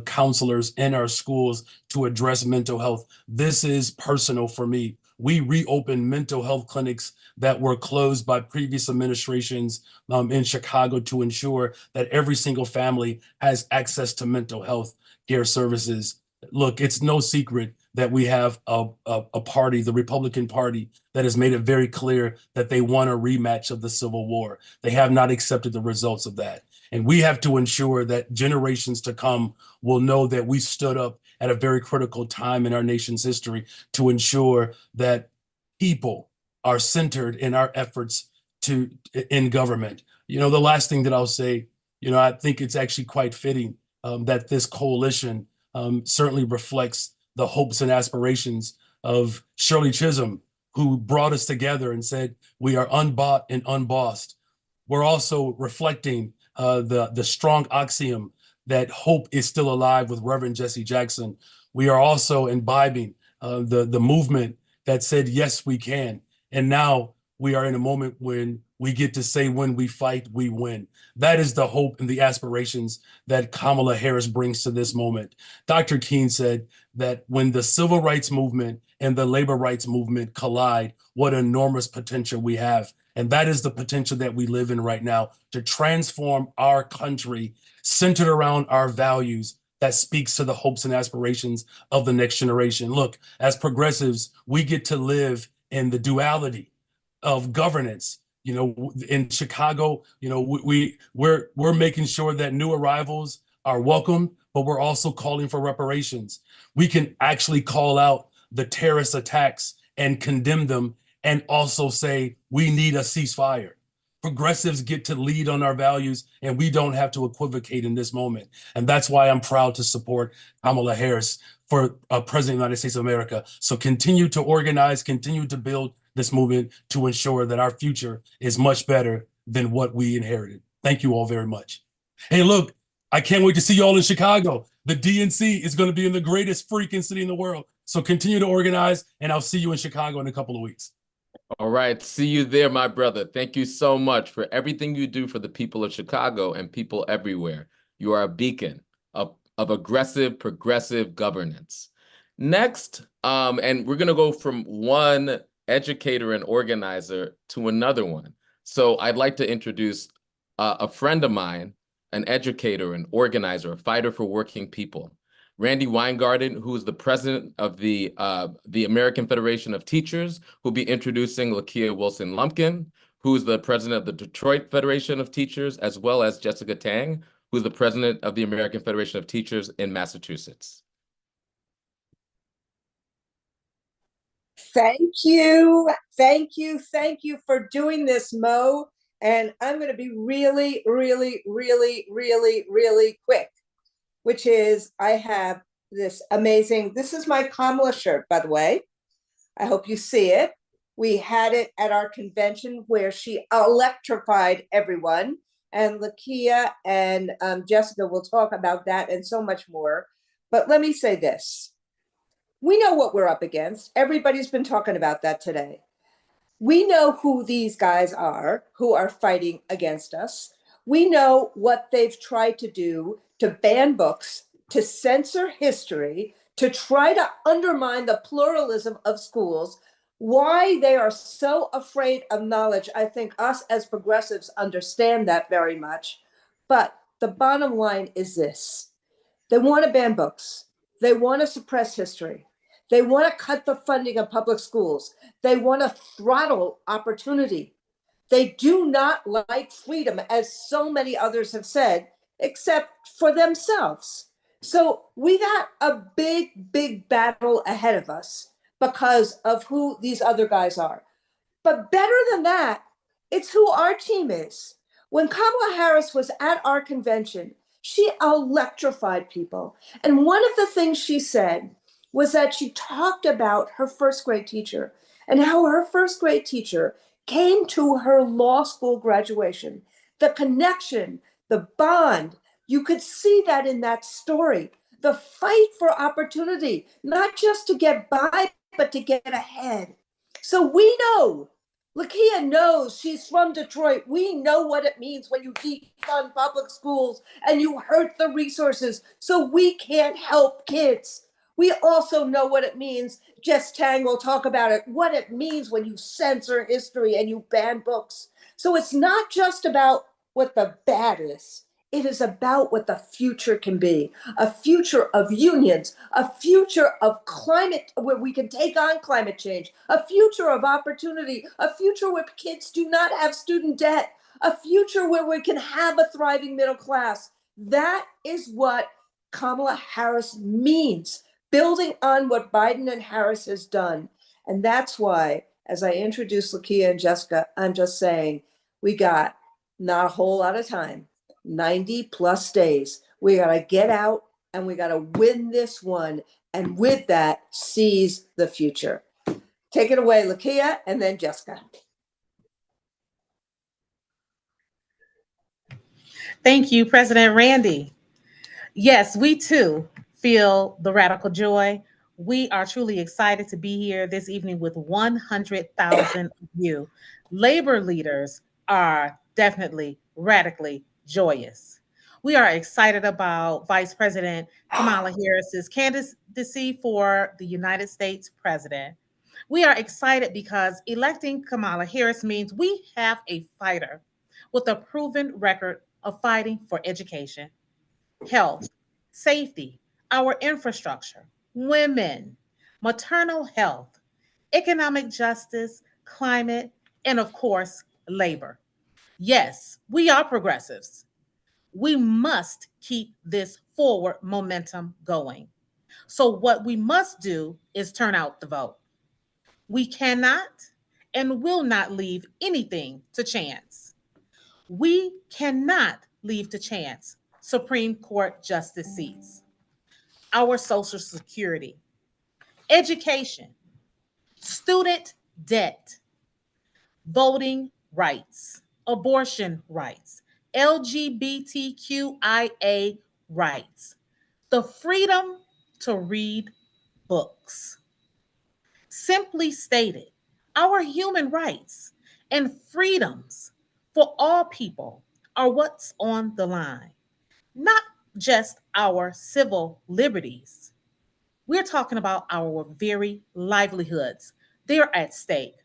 counselors in our schools to address mental health. This is personal for me. We reopened mental health clinics that were closed by previous administrations in Chicago to ensure that every single family has access to mental health care services. Look, it's no secret that we have a party, the Republican Party, that has made it very clear that they want a rematch of the Civil War. They have not accepted the results of that. And we have to ensure that generations to come will know that we stood up at a very critical time in our nation's history to ensure that people are centered in our efforts in government. You know, the last thing that I'll say, you know, I think it's actually quite fitting that this coalition certainly reflects the hopes and aspirations of Shirley Chisholm, who brought us together and said, we are unbought and unbossed. We're also reflecting the strong axiom that hope is still alive with Reverend Jesse Jackson. We are also imbibing the movement that said, yes, we can. And now we are in a moment when we get to say when we fight, we win. That is the hope and the aspirations that Kamala Harris brings to this moment. Dr. King said that when the civil rights movement and the labor rights movement collide, what enormous potential we have. And that is the potential that we live in right now to transform our country centered around our values that speaks to the hopes and aspirations of the next generation. Look, as progressives, we get to live in the duality of governance. You know, in Chicago, you know, we're making sure that new arrivals are welcome, but we're also calling for reparations. We can actually call out the terrorist attacks and condemn them and also say we need a ceasefire. Progressives get to lead on our values, and we don't have to equivocate in this moment. And that's why I'm proud to support Kamala Harris for President of the United States of America. So continue to organize, continue to build this movement to ensure that our future is much better than what we inherited. Thank you all very much. Hey, look, I can't wait to see you all in Chicago. The DNC is going to be in the greatest freaking city in the world. So continue to organize, and I'll see you in Chicago in a couple of weeks. All right. See you there, my brother. Thank you so much for everything you do for the people of Chicago and people everywhere. You are a beacon of aggressive, progressive governance. Next, and we're going to go from one educator and organizer to another one. So I'd like to introduce a friend of mine, an educator, an organizer, a fighter for working people. Randy Weingarten, who is the president of the American Federation of Teachers, who'll be introducing Lakia Wilson-Lumpkin, who's the president of the Detroit Federation of Teachers, as well as Jessica Tang, who's the president of the American Federation of Teachers in Massachusetts. Thank you. Thank you. Thank you for doing this, Mo. And I'm going to be really, really, really, really, really quick, which is I have this amazing, this is my Kamala shirt, by the way. I hope you see it. We had it at our convention where she electrified everyone. And Lakia and Jessica will talk about that and so much more. But let me say this. We know what we're up against. Everybody's been talking about that today. We know who these guys are who are fighting against us. We know what they've tried to do to ban books, to censor history, to try to undermine the pluralism of schools, why they are so afraid of knowledge. I think us as progressives understand that very much. But the bottom line is this. They want to ban books. They want to suppress history. They want to cut the funding of public schools. They want to throttle opportunity. They do not like freedom, as so many others have said, except for themselves. So we got a big, big battle ahead of us because of who these other guys are. But better than that, it's who our team is. When Kamala Harris was at our convention, she electrified people. And one of the things she said was that she talked about her first grade teacher and how her first grade teacher came to her law school graduation. The connection, the bond, you could see that in that story. The fight for opportunity, not just to get by, but to get ahead. So we know, Lakia knows, she's from Detroit. We know what it means when you defund public schools and you hurt the resources so we can't help kids. We also know what it means, Jess Tang will talk about it, what it means when you censor history and you ban books. So it's not just about what the bad is. It is about what the future can be, a future of unions, a future of climate where we can take on climate change, a future of opportunity, a future where kids do not have student debt, a future where we can have a thriving middle class. That is what Kamala Harris means, building on what Biden and Harris has done. And that's why, as I introduce Lakia and Jessica, I'm just saying we got not a whole lot of time. 90 plus days. We got to get out and we got to win this one. And with that, seize the future. Take it away, Lakia, and then Jessica. Thank you, President Randy. Yes, we too feel the radical joy. we are truly excited to be here this evening with 100,000 of you. Labor leaders are definitely radically joyous. We are excited about Vice President Kamala Harris's candidacy for the United States president. We are excited because electing Kamala Harris means we have a fighter with a proven record of fighting for education, health, safety, our infrastructure, women, maternal health, economic justice, climate, and of course, labor. Yes, we are progressives. We must keep this forward momentum going. So, what we must do is turn out the vote. We cannot and will not leave anything to chance. We cannot leave to chance Supreme Court justice seats, our Social Security, education, student debt, voting rights, abortion rights, LGBTQIA rights, the freedom to read books. Simply stated, our human rights and freedoms for all people are what's on the line, not just our civil liberties. We're talking about our very livelihoods. They're at stake.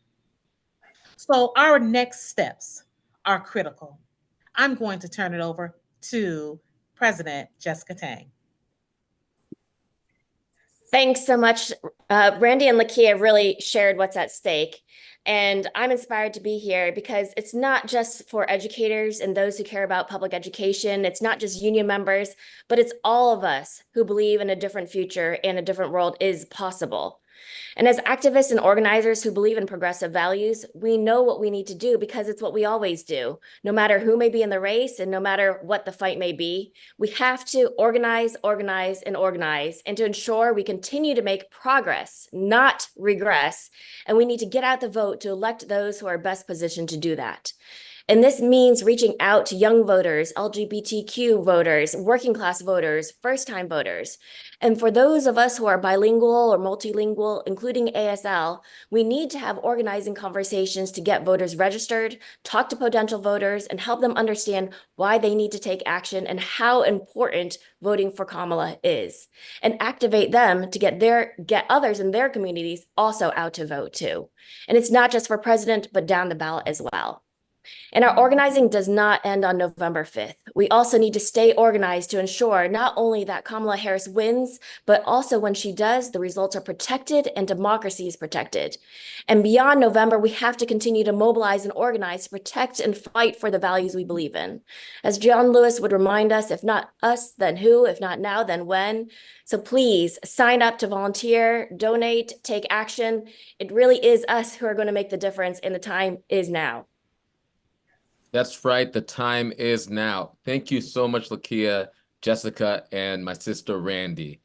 So our next steps are critical. I'm going to turn it over to President Jessica Tang. Thanks so much. Randy and Lakia really shared what's at stake. And I'm inspired to be here because it's not just for educators and those who care about public education. It's not just union members, but it's all of us who believe in a different future and a different world is possible. And as activists and organizers who believe in progressive values, we know what we need to do because it's what we always do. No matter who may be in the race and no matter what the fight may be, we have to organize, organize, and organize, and to ensure we continue to make progress, not regress. And we need to get out the vote to elect those who are best positioned to do that. And this means reaching out to young voters, LGBTQ voters, working class voters, first-time voters. And for those of us who are bilingual or multilingual, including ASL, we need to have organizing conversations to get voters registered, talk to potential voters, and help them understand why they need to take action and how important voting for Kamala is, and activate them to get others in their communities also out to vote too. And it's not just for president, but down the ballot as well. And our organizing does not end on November 5th. We also need to stay organized to ensure not only that Kamala Harris wins, but also when she does, the results are protected and democracy is protected. And beyond November, we have to continue to mobilize and organize to protect and fight for the values we believe in. As John Lewis would remind us, if not us, then who? If not now, then when? So please sign up to volunteer, donate, take action. It really is us who are going to make the difference, and the time is now. That's right. The time is now. Thank you so much, Lakia, Jessica, and my sister, Randy.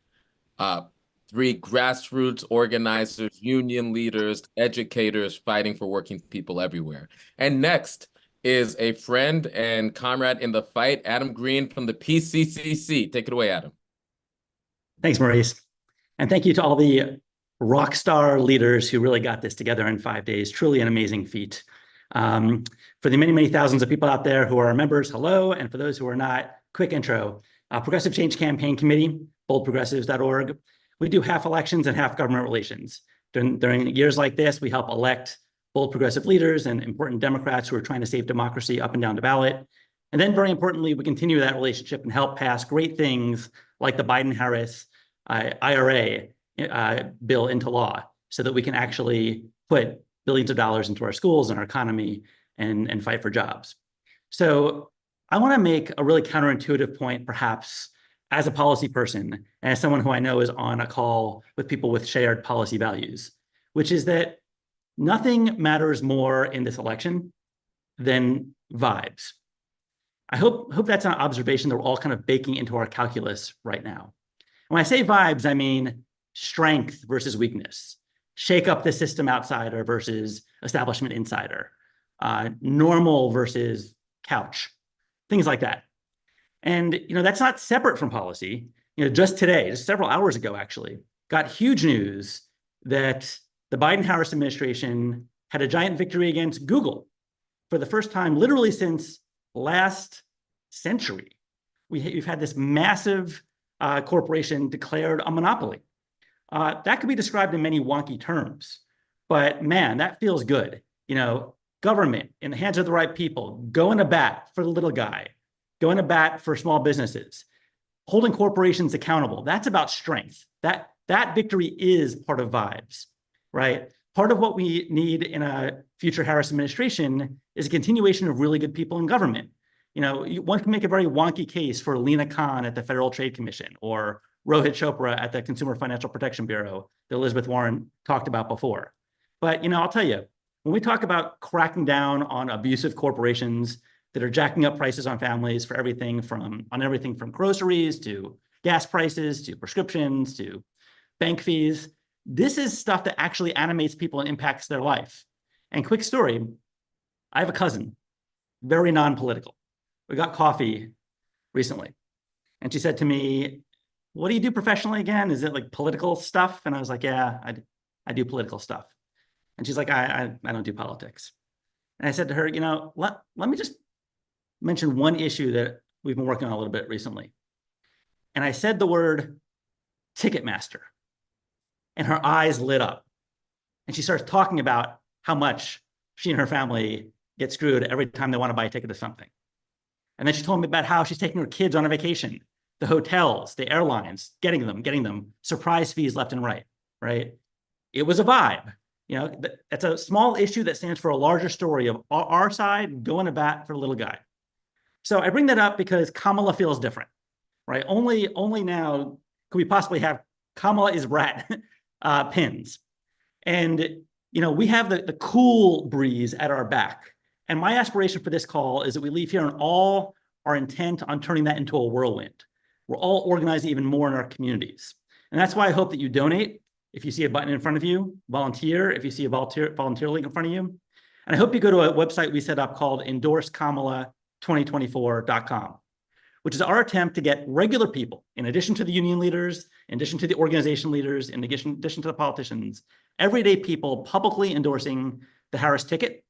Three grassroots organizers, union leaders, educators fighting for working people everywhere. And next is a friend and comrade in the fight, Adam Green from the PCCC. Take it away, Adam. Thanks, Maurice. And thank you to all the rock star leaders who really got this together in 5 days. Truly an amazing feat. For the many, many thousands of people out there who are our members, hello. And for those who are not, quick intro. Progressive Change Campaign Committee, boldprogressives.org. We do half elections and half government relations. During years like this, we help elect bold progressive leaders and important Democrats who are trying to save democracy up and down the ballot. And then very importantly, we continue that relationship and help pass great things like the Biden-Harris IRA bill into law so that we can actually put billions of dollars into our schools and our economy and fight for jobs. So I want to make a really counterintuitive point, perhaps, as a policy person and as someone who I know is on a call with people with shared policy values, which is that nothing matters more in this election than vibes. I hope that's an observation that we're all kind of baking into our calculus right now. When I say vibes, I mean strength versus weakness, shake up the system outsider versus establishment insider, normal versus couch, things like that. And that's not separate from policy. Just today, just several hours ago, actually, got huge news that the Biden-Harris administration had a giant victory against Google for the first time, literally since last century. We've had this massive corporation declared a monopoly. That could be described in many wonky terms, but man, that feels good. You know, government in the hands of the right people, going to bat for the little guy, going to bat for small businesses, holding corporations accountable. That's about strength. That victory is part of vibes, right? Part of what we need in a future Harris administration is a continuation of really good people in government. You know, one can make a very wonky case for Lena Khan at the Federal Trade Commission or Rohit Chopra at the Consumer Financial Protection Bureau that Elizabeth Warren talked about before. But, you know, I'll tell you, when we talk about cracking down on abusive corporations that are jacking up prices on families for everything from groceries to gas prices to prescriptions to bank fees, this is stuff that actually animates people and impacts their life. And quick story, I have a cousin, very non-political. We got coffee recently, and she said to me, "What do you do professionally again? Is it like political stuff?" And I was like, "Yeah, I do political stuff." And she's like, I don't do politics. And I said to her, you know, let me just mention one issue that we've been working on a little bit recently. And I said the word Ticketmaster, and her eyes lit up. And she starts talking about how much she and her family get screwed every time they want to buy a ticket to something. And then she told me about how she's taking her kids on a vacation, the hotels, the airlines, getting them surprise fees left and right? It was a vibe. You know, that's a small issue that stands for a larger story of our side going to bat for the little guy. So I bring that up because Kamala feels different, right? Only now could we possibly have Kamala is rat pins. And, you know, we have the cool breeze at our back. And my aspiration for this call is that we leave here and all are intent on turning that into a whirlwind. We're all organizing even more in our communities. And that's why I hope that you donate. If you see a button in front of you, volunteer. If you see a volunteer link in front of you. And I hope you go to a website we set up called endorsekamala2024.com, which is our attempt to get regular people, in addition to the union leaders, in addition to the organization leaders, in addition to the politicians, everyday people publicly endorsing the Harris ticket,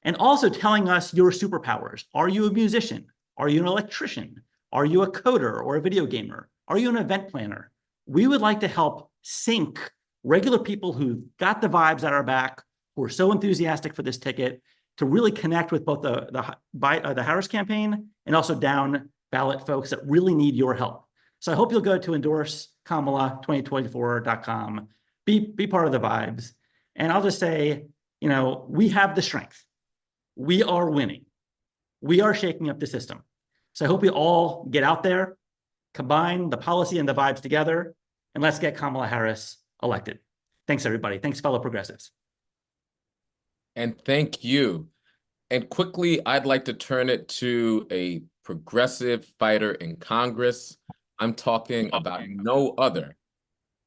and also telling us your superpowers. Are you a musician? Are you an electrician? Are you a coder or a video gamer? Are you an event planner? We would like to help sync regular people who got the vibes at our back, who are so enthusiastic for this ticket, to really connect with both the Harris campaign and also down ballot folks that really need your help. So I hope you'll go to endorsekamala2024.com, be part of the vibes. And I'll just say, you know, we have the strength. We are winning. We are shaking up the system. So I hope we all get out there, combine the policy and the vibes together, and let's get Kamala Harris elected. Thanks, everybody. Thanks, fellow progressives. And thank you. And quickly, I'd like to turn it to a progressive fighter in Congress. I'm talking about no other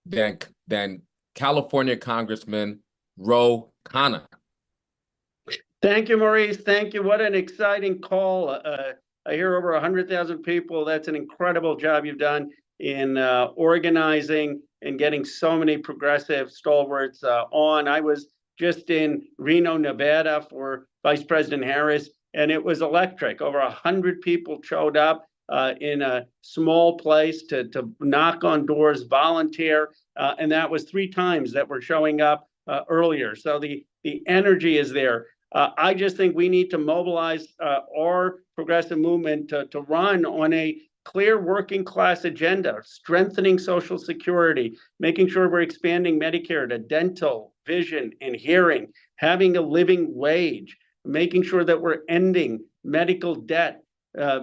than California Congressman Ro Khanna. Thank you, Maurice. Thank you. What an exciting call. I hear over 100,000 people. That's an incredible job you've done in organizing and getting so many progressive stalwarts on. I was just in Reno, Nevada for Vice President Harris, and it was electric. Over 100 people showed up in a small place to knock on doors, volunteer, and that was 3 times that were showing up earlier. So the energy is there. I just think we need to mobilize our progressive movement to run on a clear working class agenda, strengthening Social Security, making sure we're expanding Medicare to dental, vision, and hearing, having a living wage, making sure that we're ending medical debt,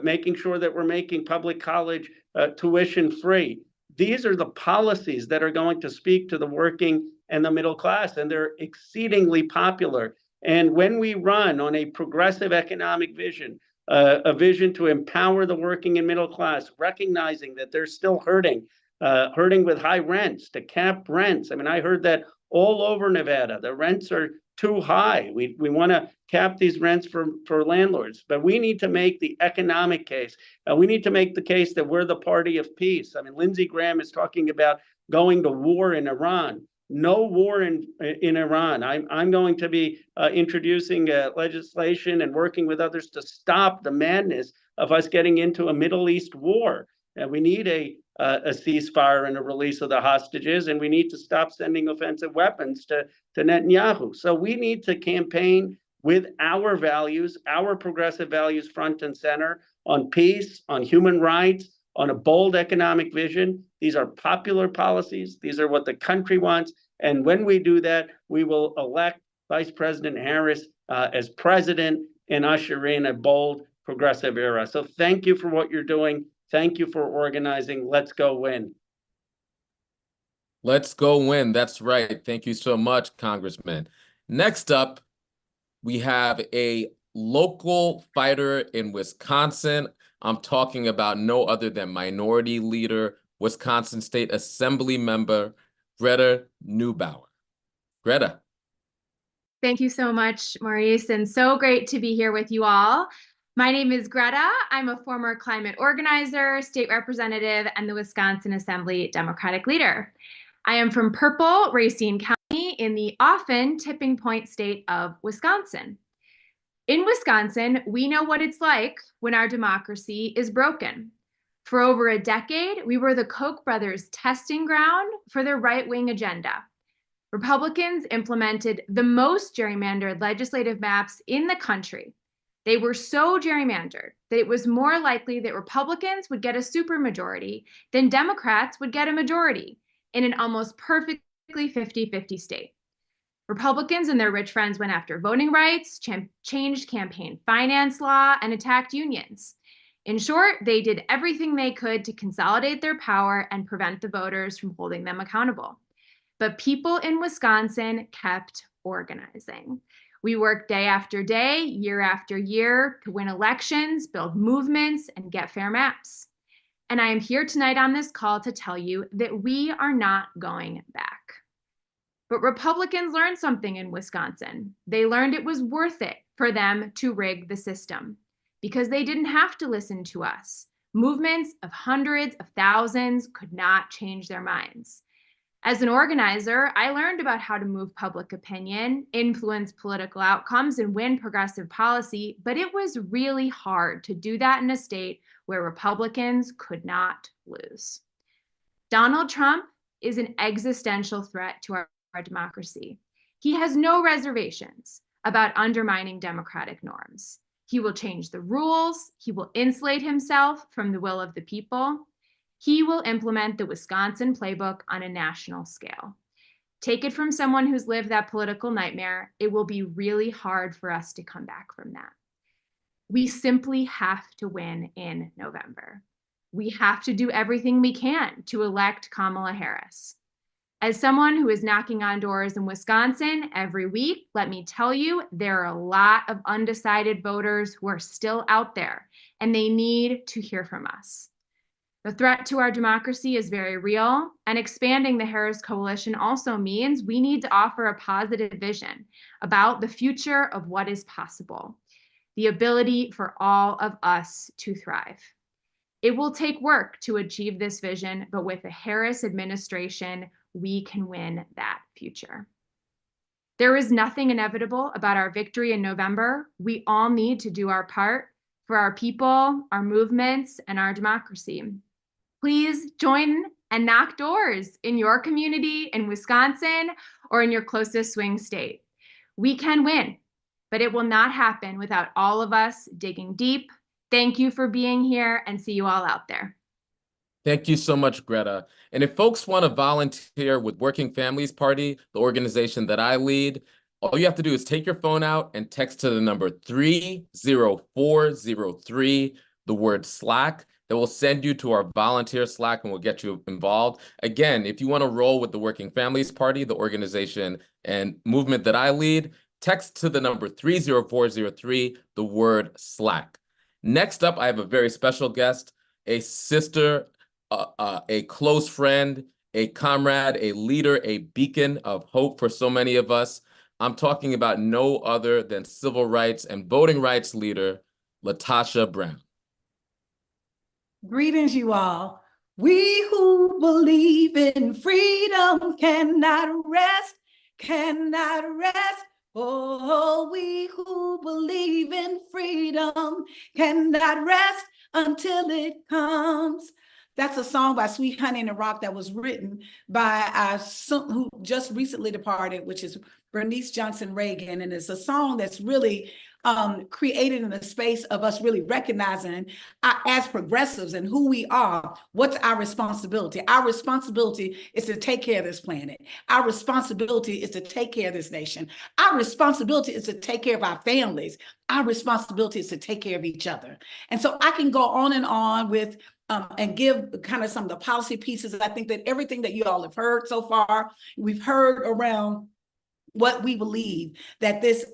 making sure that we're making public college tuition free. These are the policies that are going to speak to the working and the middle class, and they're exceedingly popular. And when we run on a progressive economic vision, a vision to empower the working and middle class, recognizing that they're still hurting with high rents, to cap rents. I mean, I heard that all over Nevada, the rents are too high. We want to cap these rents for landlords, but we need to make the economic case. We need to make the case that we're the party of peace. I mean, Lindsey Graham is talking about going to war in Iran. No war in Iran. I'm going to be introducing legislation and working with others to stop the madness of us getting into a Middle East war. And we need a ceasefire and a release of the hostages, and we need to stop sending offensive weapons to Netanyahu. So we need to campaign with our values, our progressive values front and center, on peace, on human rights, on a bold economic vision. These are popular policies. These are what the country wants. And when we do that, we will elect Vice President Harris as president and usher in a bold progressive era. So thank you for what you're doing. Thank you for organizing. Let's go win. Let's go win. That's right. Thank you so much, Congressman. Next up, we have a local fighter in Wisconsin. I'm talking about no other than Minority Leader, Wisconsin State Assembly Member, Greta Neubauer. Greta. Thank you so much, Maurice, and so great to be here with you all. My name is Greta. I'm a former climate organizer, state representative, and the Wisconsin Assembly Democratic leader. I am from Purple, Racine County, in the often tipping point state of Wisconsin. In Wisconsin, we know what it's like when our democracy is broken. For over a decade, we were the Koch brothers' testing ground for their right-wing agenda. Republicans implemented the most gerrymandered legislative maps in the country. They were so gerrymandered that it was more likely that Republicans would get a supermajority than Democrats would get a majority in an almost perfectly 50-50 state. Republicans and their rich friends went after voting rights, changed campaign finance law, and attacked unions. In short, they did everything they could to consolidate their power and prevent the voters from holding them accountable. But people in Wisconsin kept organizing. We worked day after day, year after year to win elections, build movements, and get fair maps. And I am here tonight on this call to tell you that we are not going back. But Republicans learned something in Wisconsin. They learned it was worth it for them to rig the system because they didn't have to listen to us. Movements of hundreds of thousands could not change their minds. As an organizer, I learned about how to move public opinion, influence political outcomes, and win progressive policy, but it was really hard to do that in a state where Republicans could not lose. Donald Trump is an existential threat to our democracy. He has no reservations about undermining democratic norms. He will change the rules. He will insulate himself from the will of the people. He will implement the Wisconsin playbook on a national scale. Take it from someone who's lived that political nightmare, it will be really hard for us to come back from that. We simply have to win in November. We have to do everything we can to elect Kamala Harris. As someone who is knocking on doors in Wisconsin every week, let me tell you, there are a lot of undecided voters who are still out there, and they need to hear from us. The threat to our democracy is very real, and expanding the Harris Coalition also means we need to offer a positive vision about the future of what is possible, the ability for all of us to thrive. It will take work to achieve this vision, but with the Harris administration, we can win that future. There is nothing inevitable about our victory in November. We all need to do our part for our people, our movements, and our democracy. Please join and knock doors in your community in Wisconsin or in your closest swing state. We can win, but it will not happen without all of us digging deep. Thank you for being here, and see you all out there. Thank you so much, Greta. And if folks want to volunteer with Working Families Party, the organization that I lead, all you have to do is take your phone out and text to the number 30403, the word Slack. That will send you to our volunteer Slack and we'll get you involved. Again, if you want to roll with the Working Families Party, the organization and movement that I lead, text to the number 30403, the word Slack. Next up, I have a very special guest, a sister, a close friend, a comrade, a leader, a beacon of hope for so many of us. I'm talking about no other than civil rights and voting rights leader, LaTosha Brown. Greetings, you all. We who believe in freedom cannot rest, cannot rest. Oh, we who believe in freedom cannot rest until it comes. That's a song by Sweet Honey in the Rock that was written by who just recently departed, which is Bernice Johnson Reagan. And it's a song that's really created in the space of us really recognizing as progressives and who we are, what's our responsibility? Our responsibility is to take care of this planet. Our responsibility is to take care of this nation. Our responsibility is to take care of our families. Our responsibility is to take care of each other. And so I can go on with and give kind of some of the policy pieces. I think that everything that you all have heard so far, we've heard around what we believe that this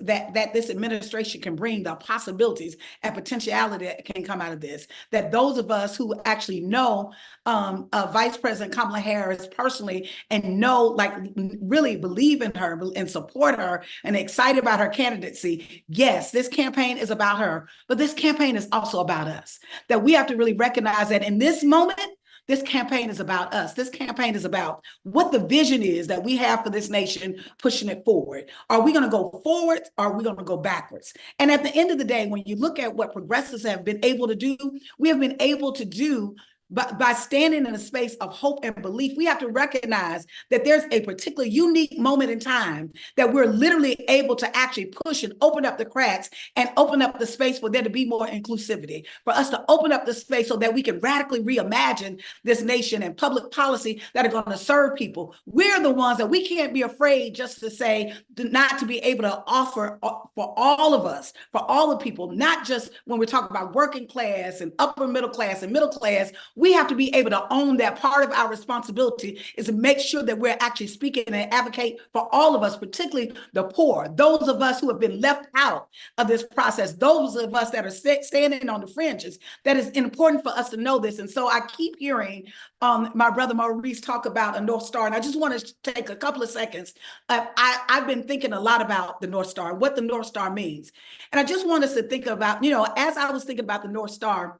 administration can bring, the possibilities and potentiality that can come out of this, that those of us who actually know Vice President Kamala Harris personally and know, like, really believe in her and support her and excited about her candidacy, yes, this campaign is about her, but this campaign is also about us, that we have to really recognize that in this moment, this campaign is about us. This campaign is about what the vision is that we have for this nation, pushing it forward. Are we going to go forward or are we going to go backwards? And at the end of the day, when you look at what progressives have been able to do, we have been able to do by standing in a space of hope and belief. We have to recognize that there's a particular unique moment in time that we're literally able to actually push and open up the cracks and open up the space for there to be more inclusivity, for us to open up the space so that we can radically reimagine this nation and public policy that are going to serve people. We're the ones that we can't be afraid just to say, not to be able to offer for all of us, for all the people, not just when we're talking about working class and upper middle class and middle class. We have to be able to own that. Part of our responsibility is to make sure that we're actually speaking and advocate for all of us, particularly the poor, those of us who have been left out of this process, those of us that are standing on the fringes. That is important for us to know this. And so I keep hearing my brother Maurice talk about a North Star, and I just want to take a couple of seconds. I've been thinking a lot about the North Star, what the North Star means. And I just want us to think about, as I was thinking about the North Star,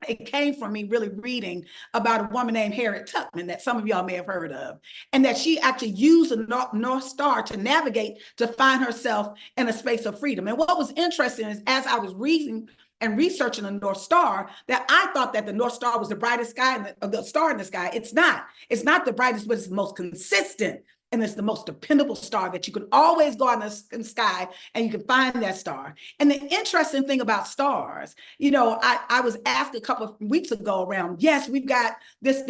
it came from me really reading about a woman named Harriet Tubman that some of y'all may have heard of, and that she actually used the North Star to navigate, to find herself in a space of freedom. And what was interesting is, as I was reading and researching the North Star, that I thought that the North Star was the brightest sky, the star in the sky. It's not. It's not the brightest, but it's the most consistent. And it's the most dependable star that you can always go out in the sky and you can find that star. And the interesting thing about stars, I was asked a couple of weeks ago around, yes, we've got this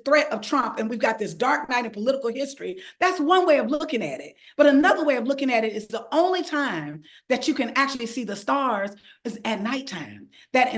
threat of Trump and we've got this dark night in political history. That's one way of looking at it. But another way of looking at it is the only time that you can actually see the stars is at nighttime. That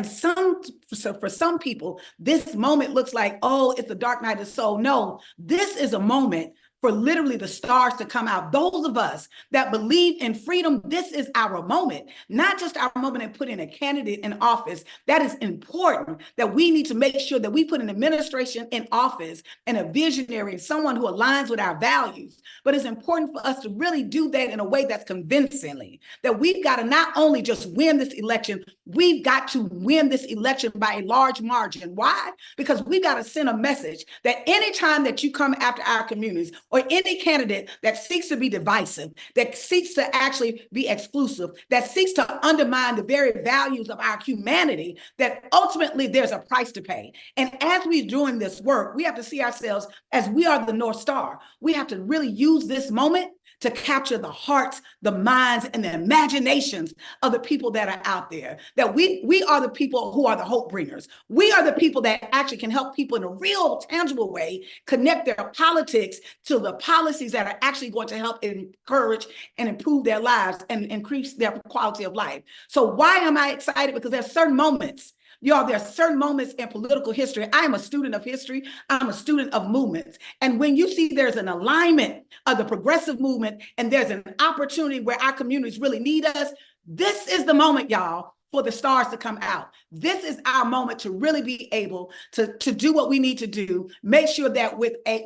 for some people, this moment looks like, oh, it's the dark night of the soul. No, this is a moment for literally the stars to come out. Those of us that believe in freedom, this is our moment, not just our moment in putting a candidate in office. That is important, that we need to make sure that we put an administration in office and a visionary and someone who aligns with our values. But it's important for us to really do that in a way that's convincingly, that we've got to not only just win this election, we've got to win this election by a large margin. Why? Because we've got to send a message that anytime that you come after our communities, or any candidate that seeks to be divisive, that seeks to actually be exclusive, that seeks to undermine the very values of our humanity, that ultimately there's a price to pay. And as we're doing this work, we have to see ourselves as we are the North Star. We have to really use this moment to capture the hearts, the minds, and the imaginations of the people that are out there. That we are the people who are the hope bringers. We are the people that actually can help people in a real, tangible way connect their politics to the policies that are actually going to help encourage and improve their lives and increase their quality of life. So why am I excited? Because there's certain moments. Y'all, there are certain moments in political history. I am a student of history. I'm a student of movements. And when you see there's an alignment of the progressive movement and there's an opportunity where our communities really need us, this is the moment, y'all, for the stars to come out. This is our moment to really be able to do what we need to do, make sure that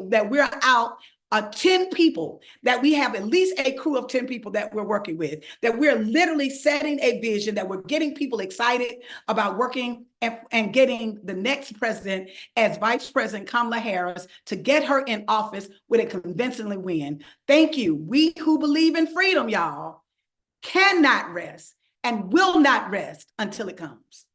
that we're out 10 people, that we have at least a crew of 10 people that we're working with, that we're literally setting a vision, that we're getting people excited about working and getting the next president as Vice President Kamala Harris to get her in office with a convincingly win. Thank you. We who believe in freedom, y'all, cannot rest and will not rest until it comes.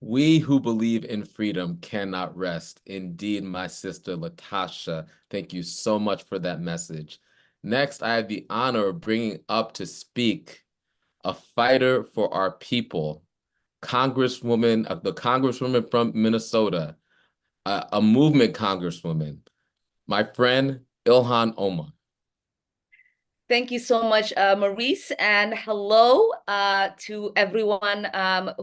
We who believe in freedom cannot rest. Indeed, my sister Latasha, thank you so much for that message. Next, I have the honor of bringing up to speak a fighter for our people, the Congresswoman from Minnesota, a movement Congresswoman, my friend Ilhan Omar. Thank you so much, Maurice, and hello to everyone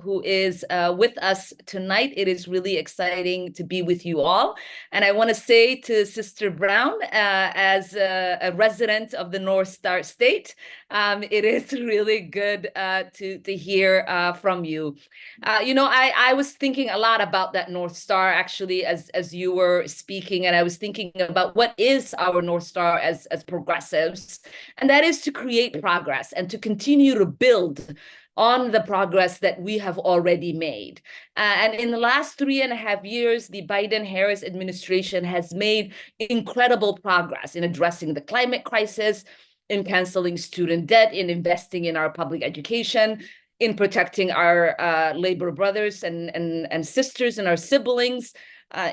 who is with us tonight. It is really exciting to be with you all. And I want to say to Sister Brown, as a resident of the North Star State, it is really good to hear from you. You know, I was thinking a lot about that North Star, actually, as you were speaking, and I was thinking about what is our North Star as progressives. And that is to create progress and to continue to build on the progress that we have already made. And in the last 3.5 years, the Biden-Harris administration has made incredible progress in addressing the climate crisis, in canceling student debt, in investing in our public education, in protecting our labor brothers and sisters and our siblings,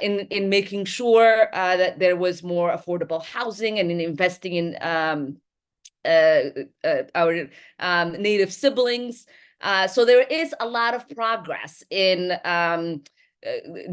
in making sure that there was more affordable housing, and in investing in our Native siblings. So there is a lot of progress in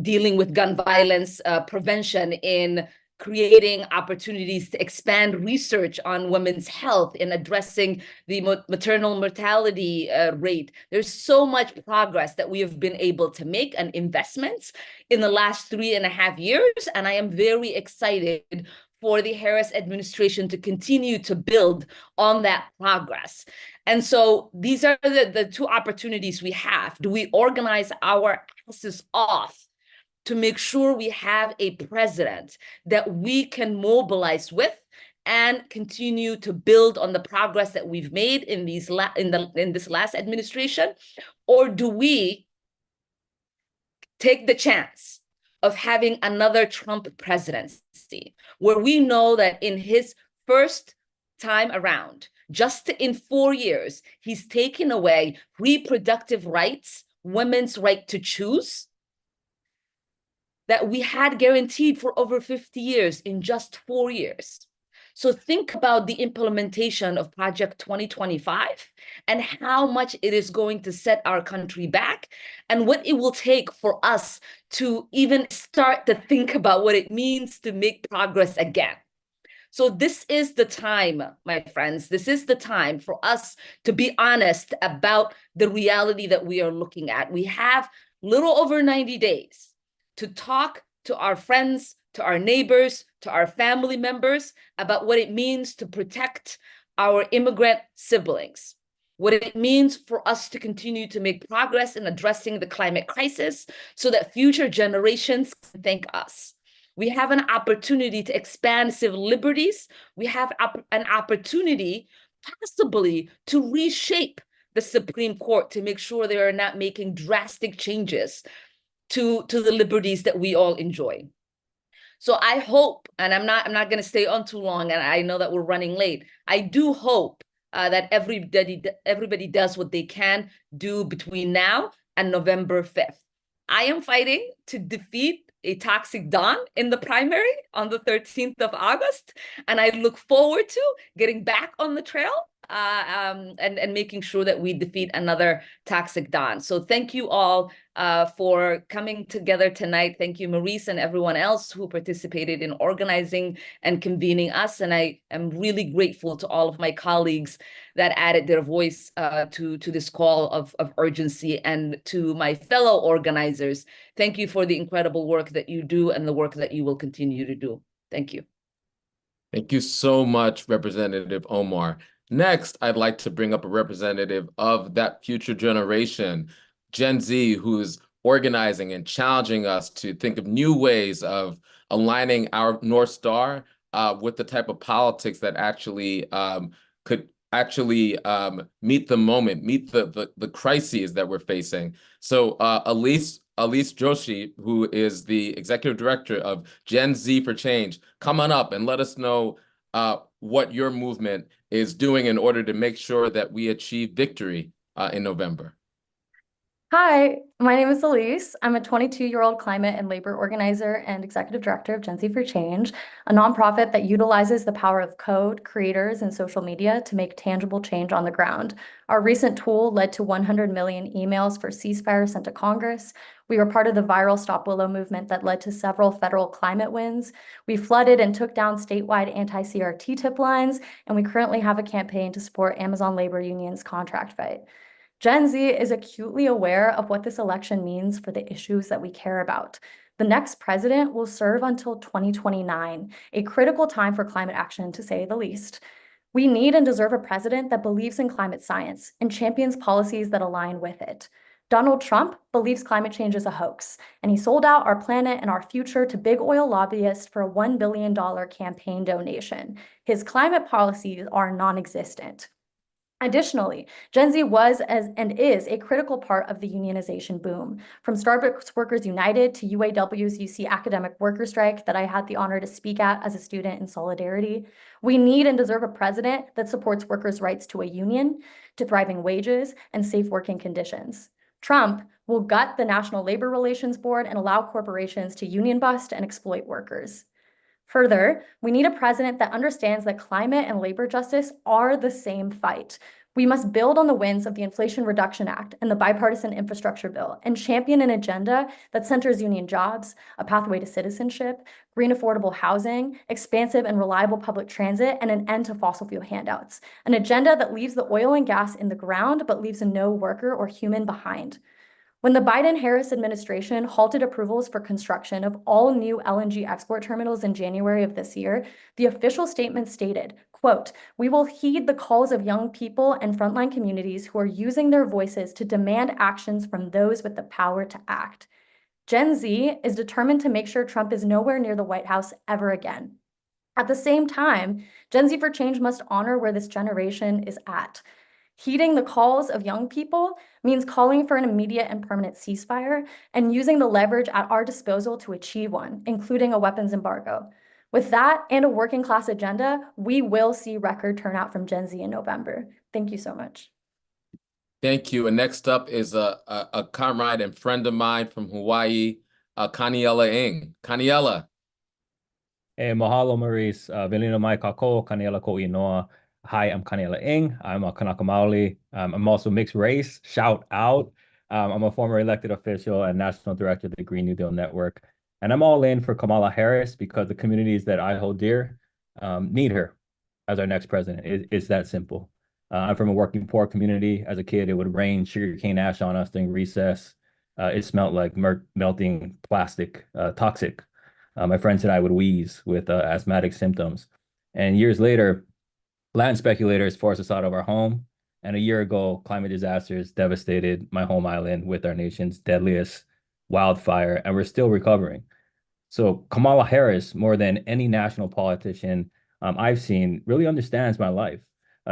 dealing with gun violence prevention, in creating opportunities to expand research on women's health, in addressing the maternal mortality rate. There's so much progress that we have been able to make, and investments in the last 3.5 years. And I am very excited for the Harris administration to continue to build on that progress. And so these are the two opportunities we have. Do we organize our asses off to make sure we have a president that we can mobilize with and continue to build on the progress that we've made in this last administration? Or do we take the chance of having another Trump presidency, where we know that in his first time around, just in 4 years, he's taken away reproductive rights, women's right to choose, that we had guaranteed for over 50 years in just 4 years. So think about the implementation of Project 2025 and how much it is going to set our country back, and what it will take for us to even start to think about what it means to make progress again. So this is the time, my friends, this is the time for us to be honest about the reality that we are looking at. We have little over 90 days to talk to our friends, to our neighbors, to our family members about what it means to protect our immigrant siblings, what it means for us to continue to make progress in addressing the climate crisis so that future generations can thank us. We have an opportunity to expand civil liberties. We have an opportunity possibly to reshape the Supreme Court to make sure they are not making drastic changes to the liberties that we all enjoy. So I hope, and I'm not going to stay on too long, and I know that we're running late. I do hope that everybody does what they can do between now and November 5th. I am fighting to defeat a toxic Don in the primary on the 13th of August, and I look forward to getting back on the trail and making sure that we defeat another toxic Don. So thank you all for coming together tonight. Thank you, Maurice, and everyone else who participated in organizing and convening us. And I am really grateful to all of my colleagues that added their voice to this call of urgency, and to my fellow organizers. Thank you for the incredible work that you do and the work that you will continue to do. Thank you. Thank you so much, Representative Omar. Next, I'd like to bring up a representative of that future generation, Gen Z, who's organizing and challenging us to think of new ways of aligning our North Star with the type of politics that actually could actually meet the moment, meet the crises that we're facing. So Elise Joshi, who is the executive director of Gen Z for Change, come on up and let us know what your movement is doing in order to make sure that we achieve victory in November. Hi, my name is Elise. I'm a 22-year-old climate and labor organizer and executive director of Gen Z for Change, a nonprofit that utilizes the power of code, creators, and social media to make tangible change on the ground. Our recent tool led to 100 million emails for ceasefire sent to Congress. We were part of the viral Stop Willow movement that led to several federal climate wins. We flooded and took down statewide anti-CRT tip lines, and we currently have a campaign to support Amazon labor unions' contract fight. Gen Z is acutely aware of what this election means for the issues that we care about. The next president will serve until 2029, a critical time for climate action, to say the least. We need and deserve a president that believes in climate science and champions policies that align with it. Donald Trump believes climate change is a hoax, and he sold out our planet and our future to big oil lobbyists for a $1 billion campaign donation. His climate policies are non-existent. Additionally, Gen Z was and is a critical part of the unionization boom. From Starbucks Workers United to UAW's UC academic worker strike that I had the honor to speak at as a student in solidarity, we need and deserve a president that supports workers' rights to a union, to thriving wages, and safe working conditions. Trump will gut the National Labor Relations Board and allow corporations to union bust and exploit workers. Further, we need a president that understands that climate and labor justice are the same fight. We must build on the wins of the Inflation Reduction Act and the bipartisan infrastructure bill and champion an agenda that centers union jobs, a pathway to citizenship, green affordable housing, expansive and reliable public transit, and an end to fossil fuel handouts. An agenda that leaves the oil and gas in the ground but leaves no worker or human behind. When the Biden-Harris administration halted approvals for construction of all new LNG export terminals in January of this year, the official statement stated, quote, "We will heed the calls of young people and frontline communities who are using their voices to demand actions from those with the power to act." Gen Z is determined to make sure Trump is nowhere near the White House ever again. At the same time, Gen Z for Change must honor where this generation is at. Heeding the calls of young people means calling for an immediate and permanent ceasefire and using the leverage at our disposal to achieve one, including a weapons embargo. With that and a working class agenda, we will see record turnout from Gen Z in November. Thank you so much. Thank you. And next up is a comrade and friend of mine from Hawaii, Kaniela Ng. Kaniela. Mahalo, Maurice. Velina mai kako, Kaniela ko inoa. Hi, I'm Kaniela Ng. I'm a Kanaka Maoli. I'm also mixed race. Shout out. I'm a former elected official and national director of the Green New Deal Network. And I'm all in for Kamala Harris because the communities that I hold dear need her as our next president. It's that simple. I'm from a working poor community. As a kid, it would rain sugarcane ash on us during recess. It smelled like melting plastic, toxic. My friends and I would wheeze with asthmatic symptoms. And years later, land speculators forced us out of our home. And a year ago, climate disasters devastated my home island with our nation's deadliest wildfire, and we're still recovering. So Kamala Harris, more than any national politician I've seen, really understands my life.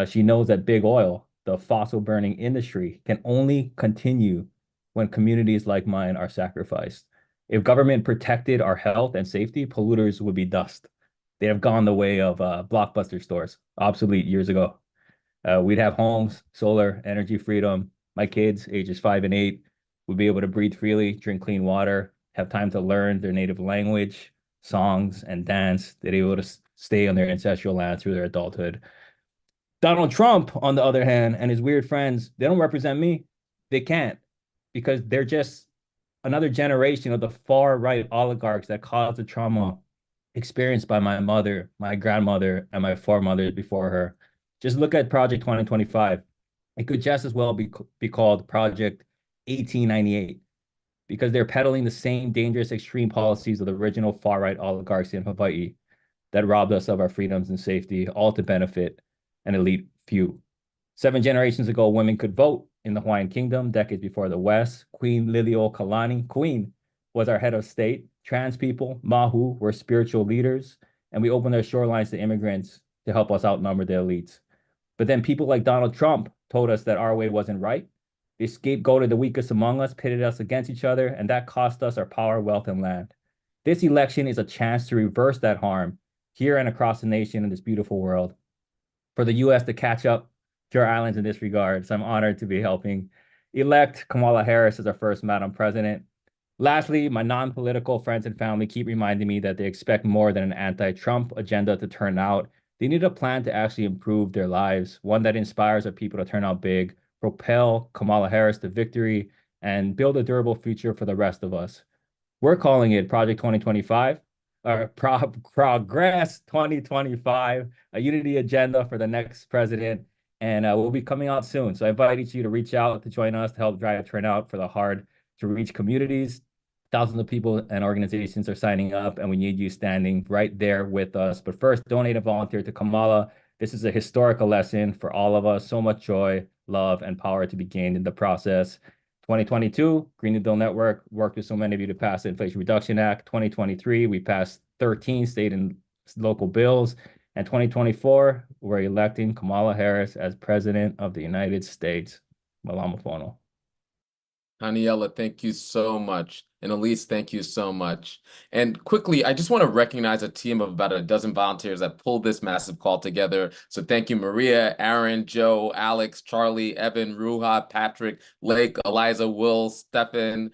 She knows that big oil, the fossil burning industry, can only continue when communities like mine are sacrificed. If government protected our health and safety, polluters would be dust. They have gone the way of blockbuster stores, obsolete years ago. We'd have homes, solar, energy freedom. My kids, ages 5 and 8, would be able to breathe freely, drink clean water, have time to learn their native language, songs, and dance. They'd be able to stay on their ancestral land through their adulthood. Donald Trump, on the other hand, and his weird friends, they don't represent me. They can't, because they're just another generation of the far-right oligarchs that caused the trauma experienced by my mother, my grandmother, and my foremothers before her. Just look at Project 2025. It could just as well be called Project 1898, because they're peddling the same dangerous extreme policies of the original far-right oligarchs in Hawaii that robbed us of our freedoms and safety, all to benefit an elite few. 7 generations ago, women could vote in the Hawaiian Kingdom, decades before the West. Queen Liliuokalani, Queen, was our head of state. Trans people, Mahu, were spiritual leaders. and we opened our shorelines to immigrants to help us outnumber the elites. But then people like Donald Trump told us that our way wasn't right. They scapegoated the weakest among us, pitted us against each other, and that cost us our power, wealth, and land. This election is a chance to reverse that harm here and across the nation in this beautiful world. For the U.S. to catch up to our islands in this regard, so I'm honored to be helping elect Kamala Harris as our first Madam President. Lastly, my non-political friends and family keep reminding me that they expect more than an anti-Trump agenda to turn out. They need a plan to actually improve their lives, one that inspires our people to turn out big, propel Kamala Harris to victory, and build a durable future for the rest of us. We're calling it Project 2025, or Progress 2025, a unity agenda for the next president, and we'll be coming out soon. So I invite each of you to reach out to join us to help drive turnout for the hard-to-reach communities. Thousands of people and organizations are signing up, and we need you standing right there with us. But first, donate and volunteer to Kamala. This is a historical lesson for all of us. So much joy, love, and power to be gained in the process. 2022, Green New Deal Network worked with so many of you to pass the Inflation Reduction Act. 2023, we passed 13 state and local bills. And 2024, we're electing Kamala Harris as President of the United States. Malama Fono. Haniela, thank you so much. And Elise, thank you so much. And quickly, I just want to recognize a team of about a dozen volunteers that pulled this massive call together. So thank you, Maria, Aaron, Joe, Alex, Charlie, Evan, Ruha, Patrick, Lake, Eliza, Will, Stefan,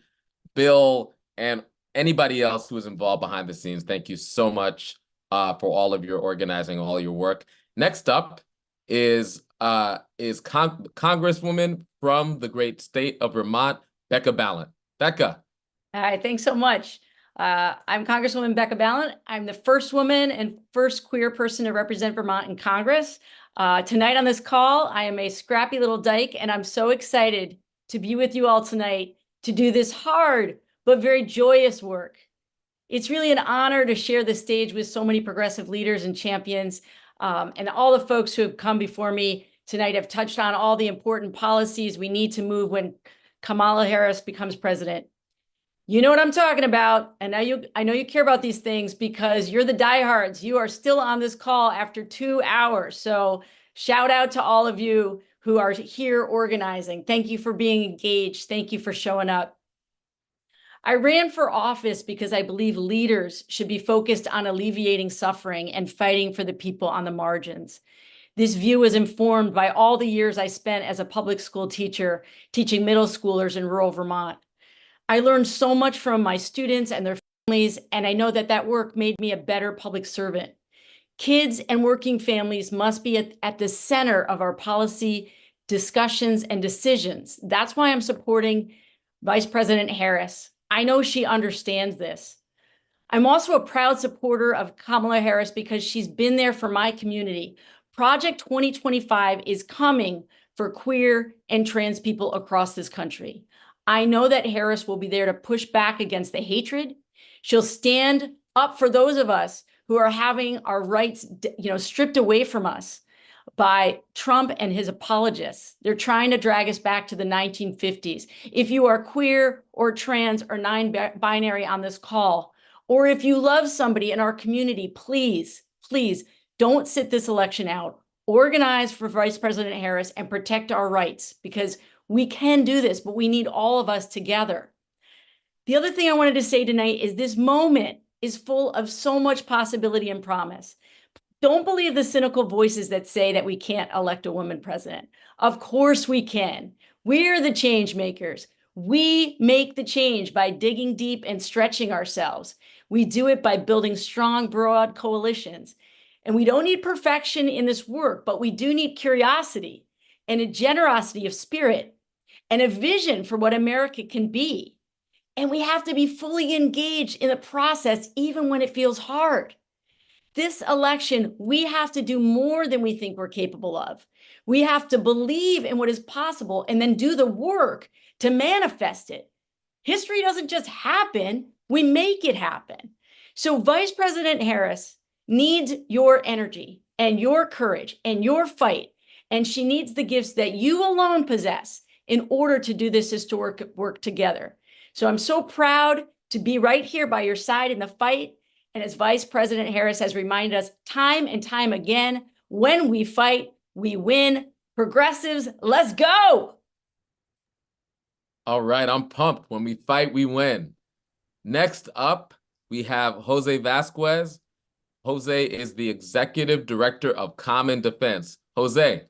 Bill, and anybody else who was involved behind the scenes. Thank you so much for all of your organizing, all your work. Next up is Congresswoman from the great state of Vermont, Becca Balint. Becca. Hi, thanks so much. I'm Congresswoman Becca Balint. I'm the first woman and first queer person to represent Vermont in Congress. Tonight on this call, I am a scrappy little dyke, and I'm so excited to be with you all tonight to do this hard but very joyous work. It's really an honor to share the stage with so many progressive leaders and champions, and all the folks who have come before me tonight have touched on all the important policies we need to move when Kamala Harris becomes president. You know what I'm talking about, and I know you care about these things because you're the diehards. You are still on this call after 2 hours, so shout out to all of you who are here organizing. Thank you for being engaged. Thank you for showing up. I ran for office because I believe leaders should be focused on alleviating suffering and fighting for the people on the margins. This view was informed by all the years I spent as a public school teacher teaching middle schoolers in rural Vermont. I learned so much from my students and their families, and I know that that work made me a better public servant. Kids and working families must be at the center of our policy discussions and decisions. That's why I'm supporting Vice President Harris. I know she understands this. I'm also a proud supporter of Kamala Harris because she's been there for my community. Project 2025 is coming for queer and trans people across this country. I know that Harris will be there to push back against the hatred. She'll stand up for those of us who are having our rights, stripped away from us by Trump and his apologists. They're trying to drag us back to the 1950s. If you are queer or trans or non-binary on this call, or if you love somebody in our community, please, please don't sit this election out. Organize for Vice President Harris and protect our rights, because we can do this, but we need all of us together. The other thing I wanted to say tonight is this moment is full of so much possibility and promise. Don't believe the cynical voices that say that we can't elect a woman president. Of course we can. We're the change makers. We make the change by digging deep and stretching ourselves. We do it by building strong, broad coalitions. And we don't need perfection in this work, but we do need curiosity and a generosity of spirit and a vision for what America can be. And we have to be fully engaged in the process, even when it feels hard. This election, we have to do more than we think we're capable of. We have to believe in what is possible and then do the work to manifest it. History doesn't just happen, we make it happen. So Vice President Harris needs your energy and your courage and your fight, and she needs the gifts that you alone possess in order to do this historic work together. So I'm so proud to be right here by your side in the fight, And as Vice President Harris has reminded us time and time again, when we fight, we win. Progressives, let's go. All right, I'm pumped. When we fight, we win. Next up, we have Jose Vasquez. Jose is the Executive Director of Common Defense. Jose.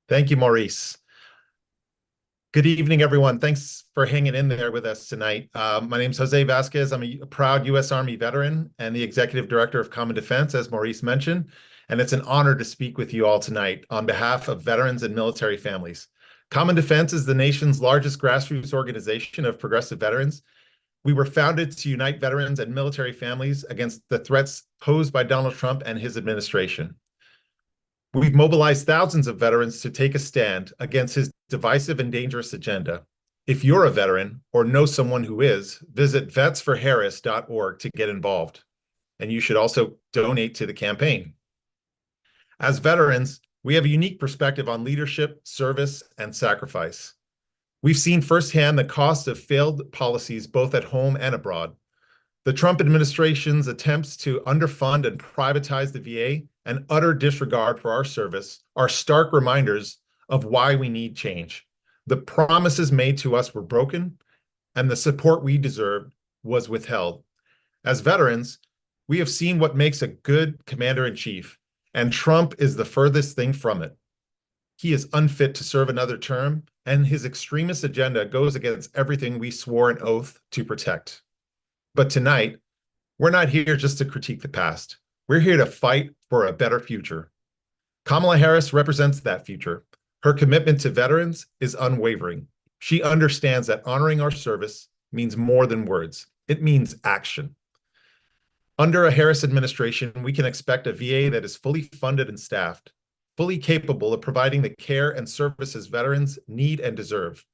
Thank you, Maurice. Good evening, everyone. Thanks for hanging in there with us tonight. My name is Jose Vasquez. I'm a proud U.S. Army veteran and the Executive Director of Common Defense, as Maurice mentioned, and it's an honor to speak with you all tonight on behalf of veterans and military families. Common Defense is the nation's largest grassroots organization of progressive veterans. We were founded to unite veterans and military families against the threats posed by Donald Trump and his administration. We've mobilized thousands of veterans to take a stand against his divisive and dangerous agenda. If you're a veteran or know someone who is, visit vetsforharris.org to get involved. And you should also donate to the campaign. As veterans, we have a unique perspective on leadership, service, and sacrifice. We've seen firsthand the cost of failed policies both at home and abroad. The Trump administration's attempts to underfund and privatize the VA and utter disregard for our service are stark reminders of why we need change. The promises made to us were broken, and the support we deserved was withheld. As veterans, we have seen what makes a good commander-in-chief, and Trump is the furthest thing from it. He is unfit to serve another term, and his extremist agenda goes against everything we swore an oath to protect. But tonight, we're not here just to critique the past. We're here to fight for a better future. Kamala Harris represents that future. Her commitment to veterans is unwavering. She understands that honoring our service means more than words. It means action. Under a Harris administration, we can expect a VA that is fully funded and staffed, fully capable of providing the care and services veterans need and deserve.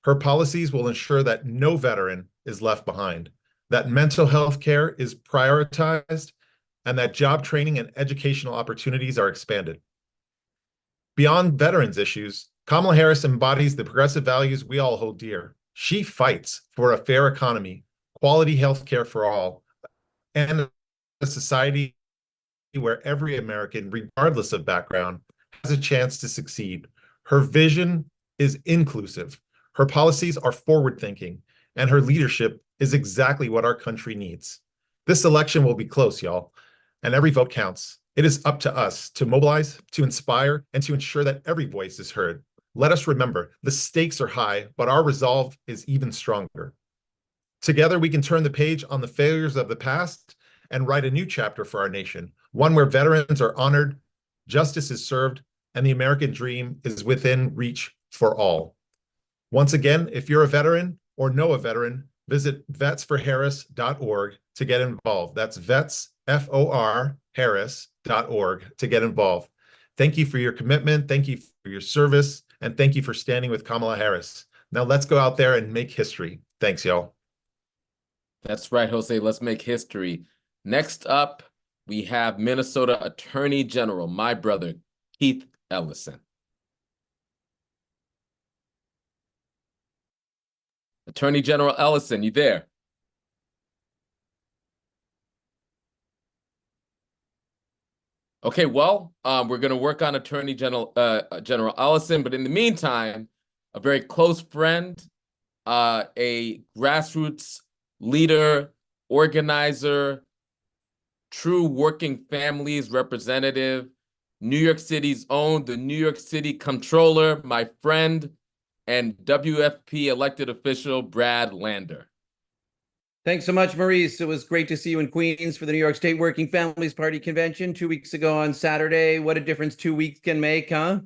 Her policies will ensure that no veteran is left behind, that mental health care is prioritized, and that job training and educational opportunities are expanded. Beyond veterans issues, Kamala Harris embodies the progressive values we all hold dear. She fights for a fair economy, quality health care for all, and a society where every American, regardless of background, has a chance to succeed. Her vision is inclusive. Her policies are forward-thinking, and her leadership is exactly what our country needs. This election will be close, y'all, and every vote counts. It is up to us to mobilize, to inspire, and to ensure that every voice is heard. Let us remember, the stakes are high, but our resolve is even stronger. Together, we can turn the page on the failures of the past and write a new chapter for our nation, one where veterans are honored, justice is served, and the American dream is within reach for all. Once again, if you're a veteran or know a veteran, visit vetsforharris.org to get involved. That's vets, F-O-R, harris.org to get involved. Thank you for your commitment. Thank you for your service. And thank you for standing with Kamala Harris. Now let's go out there and make history. Thanks, y'all. That's right, Jose. Let's make history. Next up, we have Minnesota Attorney General, my brother, Keith Ellison. Attorney General Ellison, you there? Okay, well, we're going to work on Attorney General Ellison, but in the meantime, a very close friend, a grassroots leader, organizer, true working families representative, New York City's own, the New York City Comptroller, my friend, and WFP elected official, Brad Lander. Thanks so much, Maurice. It was great to see you in Queens for the New York State Working Families Party Convention 2 weeks ago on Saturday. What a difference 2 weeks can make, huh?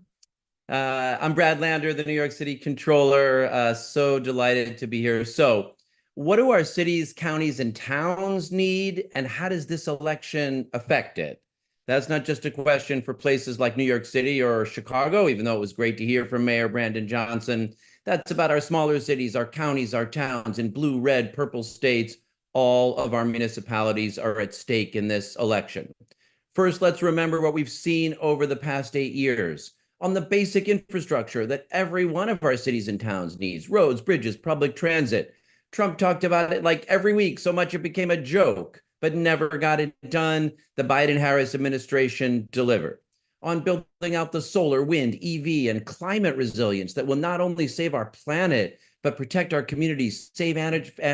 I'm Brad Lander, the New York City Comptroller. So delighted to be here. So what do our cities, counties, and towns need, and how does this election affect it? That's not just a question for places like New York City or Chicago, even though it was great to hear from Mayor Brandon Johnson. That's about our smaller cities, our counties, our towns in blue, red, purple states. All of our municipalities are at stake in this election. First, let's remember what we've seen over the past 8 years on the basic infrastructure that every one of our cities and towns needs: roads, bridges, public transit. Trump talked about it like every week, so much it became a joke. but never got it done. The Biden-Harris administration delivered on building out the solar, wind, EV, and climate resilience that will not only save our planet, but protect our communities, save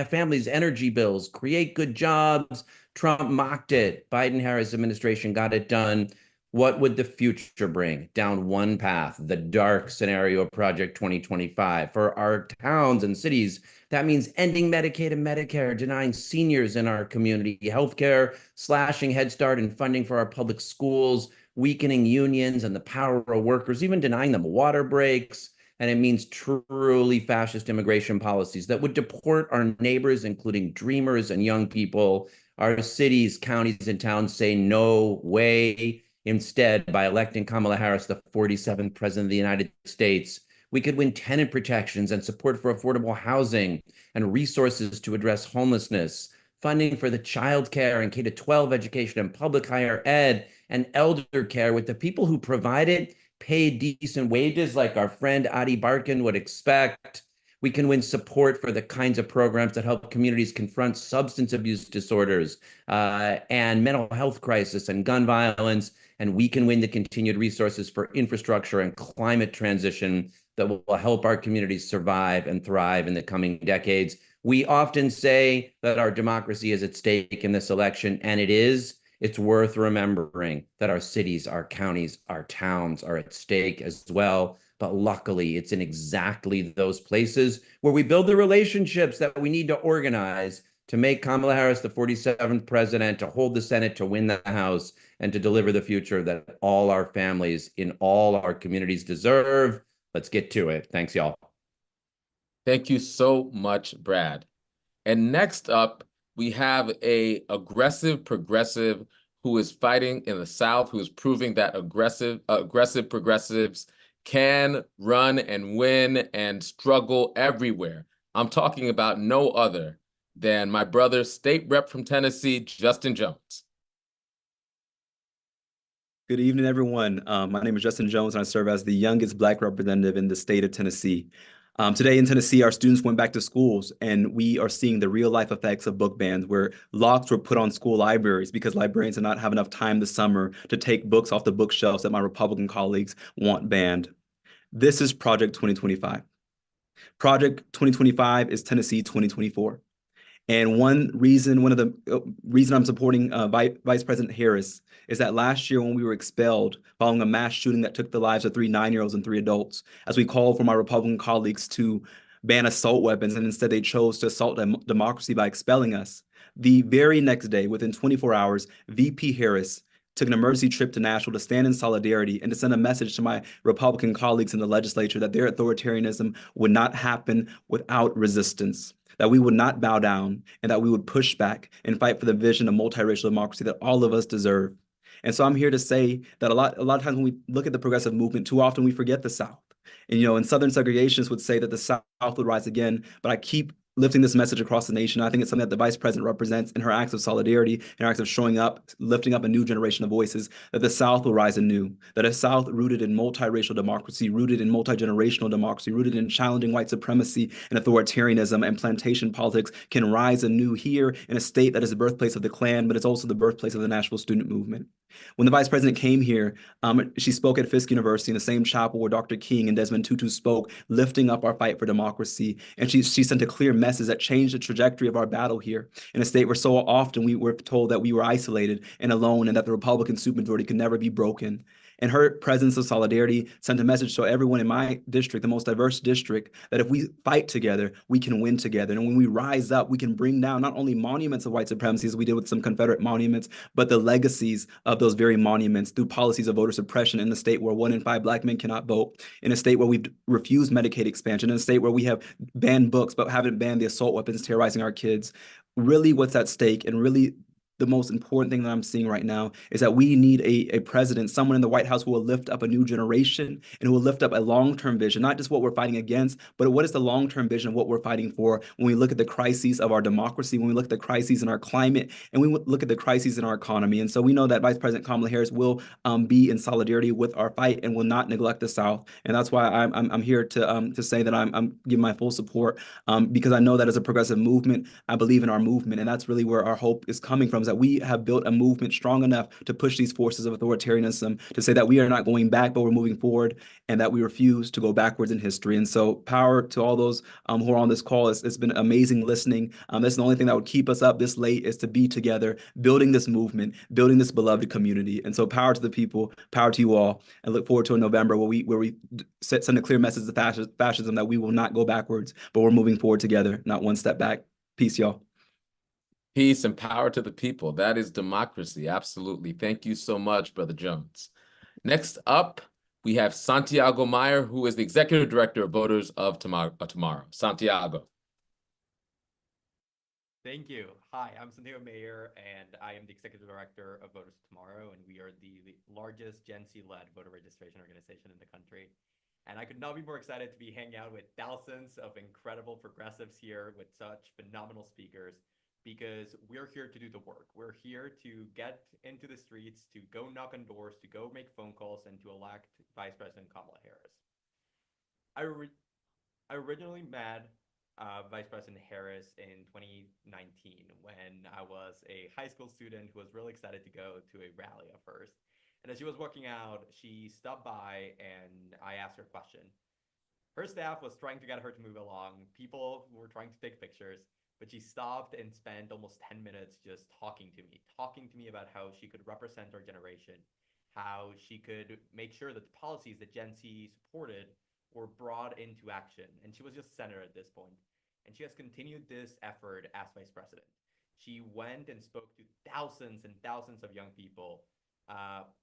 families' energy bills, create good jobs. Trump mocked it. Biden-Harris administration got it done. What would the future bring? Down one path, the dark scenario of Project 2025. For our towns and cities, that means ending Medicaid and Medicare, denying seniors in our community healthcare, slashing Head Start and funding for our public schools, weakening unions and the power of workers, even denying them water breaks. And it means truly fascist immigration policies that would deport our neighbors, including dreamers and young people. Our cities, counties, and towns say no way. Instead, by electing Kamala Harris, the 47th president of the United States, we could win tenant protections and support for affordable housing and resources to address homelessness, funding for the child care and K-12 education and public higher ed and elder care with the people who provide it paid decent wages like our friend Adi Barkan would expect. We can win support for the kinds of programs that help communities confront substance abuse disorders and mental health crisis and gun violence. And we can win the continued resources for infrastructure and climate transition that will help our communities survive and thrive in the coming decades. We often say that our democracy is at stake in this election, and it is. It's worth remembering that our cities, our counties, our towns are at stake as well. But luckily, it's in exactly those places where we build the relationships that we need to organize to make Kamala Harris the 47th president, to hold the Senate, to win the House, and to deliver the future that all our families in all our communities deserve. Let's get to it. Thanks, y'all. Thank you so much, Brad. And next up, we have a aggressive progressive who is fighting in the South, who is proving that aggressive progressives can run and win and struggle everywhere. I'm talking about no other than my brother, State Rep from Tennessee, Justin Jones. Good evening, everyone. My name is Justin Jones, and I serve as the youngest Black representative in the state of Tennessee. Today in Tennessee, our students went back to schools, and we are seeing the real-life effects of book bans, where locks were put on school libraries because librarians did not have enough time this summer to take books off the bookshelves that my Republican colleagues want banned. This is Project 2025. Project 2025 is Tennessee 2024. And one of the reason I'm supporting Vice President Harris is that last year when we were expelled following a mass shooting that took the lives of 3 9-year-olds and 3 adults, as we called for my Republican colleagues to ban assault weapons, and instead they chose to assault democracy by expelling us. The very next day, within 24 hours, VP Harris took an emergency trip to Nashville to stand in solidarity and to send a message to my Republican colleagues in the legislature that their authoritarianism would not happen without resistance, that we would not bow down, and that we would push back and fight for the vision of multiracial democracy that all of us deserve. And so I'm here to say that a lot of times when we look at the progressive movement, too often we forget the South. And, Southern segregationists would say that the South would rise again, but I keep lifting this message across the nation. I think it's something that the Vice President represents in her acts of solidarity, in her acts of showing up, lifting up a new generation of voices, that the South will rise anew, that a South rooted in multiracial democracy, rooted in multi-generational democracy, rooted in challenging white supremacy and authoritarianism and plantation politics can rise anew here in a state that is the birthplace of the Klan, but it's also the birthplace of the National Student Movement. When the Vice President came here, she spoke at Fisk University in the same chapel where Dr. King and Desmond Tutu spoke, lifting up our fight for democracy. And she sent a clear message that changed the trajectory of our battle here in a state where so often we were told that we were isolated and alone and that the Republican supermajority could never be broken. And her presence of solidarity sent a message to everyone in my district, the most diverse district, that if we fight together, we can win together. And when we rise up, we can bring down not only monuments of white supremacy, as we did with some Confederate monuments, but the legacies of those very monuments through policies of voter suppression in a state where 1 in 5 Black men cannot vote, in a state where we've refused Medicaid expansion, in a state where we have banned books but haven't banned the assault weapons terrorizing our kids. Really what's at stake, and really the most important thing that I'm seeing right now, is that we need a president, someone in the White House who will lift up a new generation and who will lift up a long-term vision, not just what we're fighting against, but what is the long-term vision of what we're fighting for when we look at the crises of our democracy, when we look at the crises in our climate, and we look at the crises in our economy. And so we know that Vice President Kamala Harris will be in solidarity with our fight and will not neglect the South. And that's why I'm here to say that I'm giving my full support, because I know that as a progressive movement, I believe in our movement, and that's really where our hope is coming from. programs, that we have built a movement strong enough to push these forces of authoritarianism, to say that we are not going back, but we're moving forward, and that we refuse to go backwards in history. And so power to all those who are on this call. It's been amazing listening. That's the only thing that would keep us up this late, is to be together, building this movement, building this beloved community. And so power to the people, power to you all, and look forward to a November where we send a clear message to fascism that we will not go backwards, but we're moving forward together, not one step back. Peace, y'all. Peace and power to the people. That is democracy. Absolutely. Thank you so much, Brother Jones. Next up, we have Santiago Meyer, who is the Executive Director of Voters of Tomorrow. Santiago. Thank you. Hi, I'm Santiago Meyer, and I am the Executive Director of Voters of Tomorrow, and we are the largest Gen Z-led voter registration organization in the country. And I could not be more excited to be hanging out with thousands of incredible progressives here with such phenomenal speakers, because we're here to do the work. We're here to get into the streets, to go knock on doors, to go make phone calls, and to elect Vice President Kamala Harris. I originally met Vice President Harris in 2019 when I was a high school student who was really excited to go to a rally at first. And as she was walking out, she stopped by and I asked her a question. Her staff was trying to get her to move along. People were trying to take pictures, but she stopped and spent almost 10 minutes just talking to me about how she could represent our generation, how she could make sure that the policies that Gen Z supported were brought into action. And she was just centered at this point. And she has continued this effort as vice president. She went and spoke to thousands and thousands of young people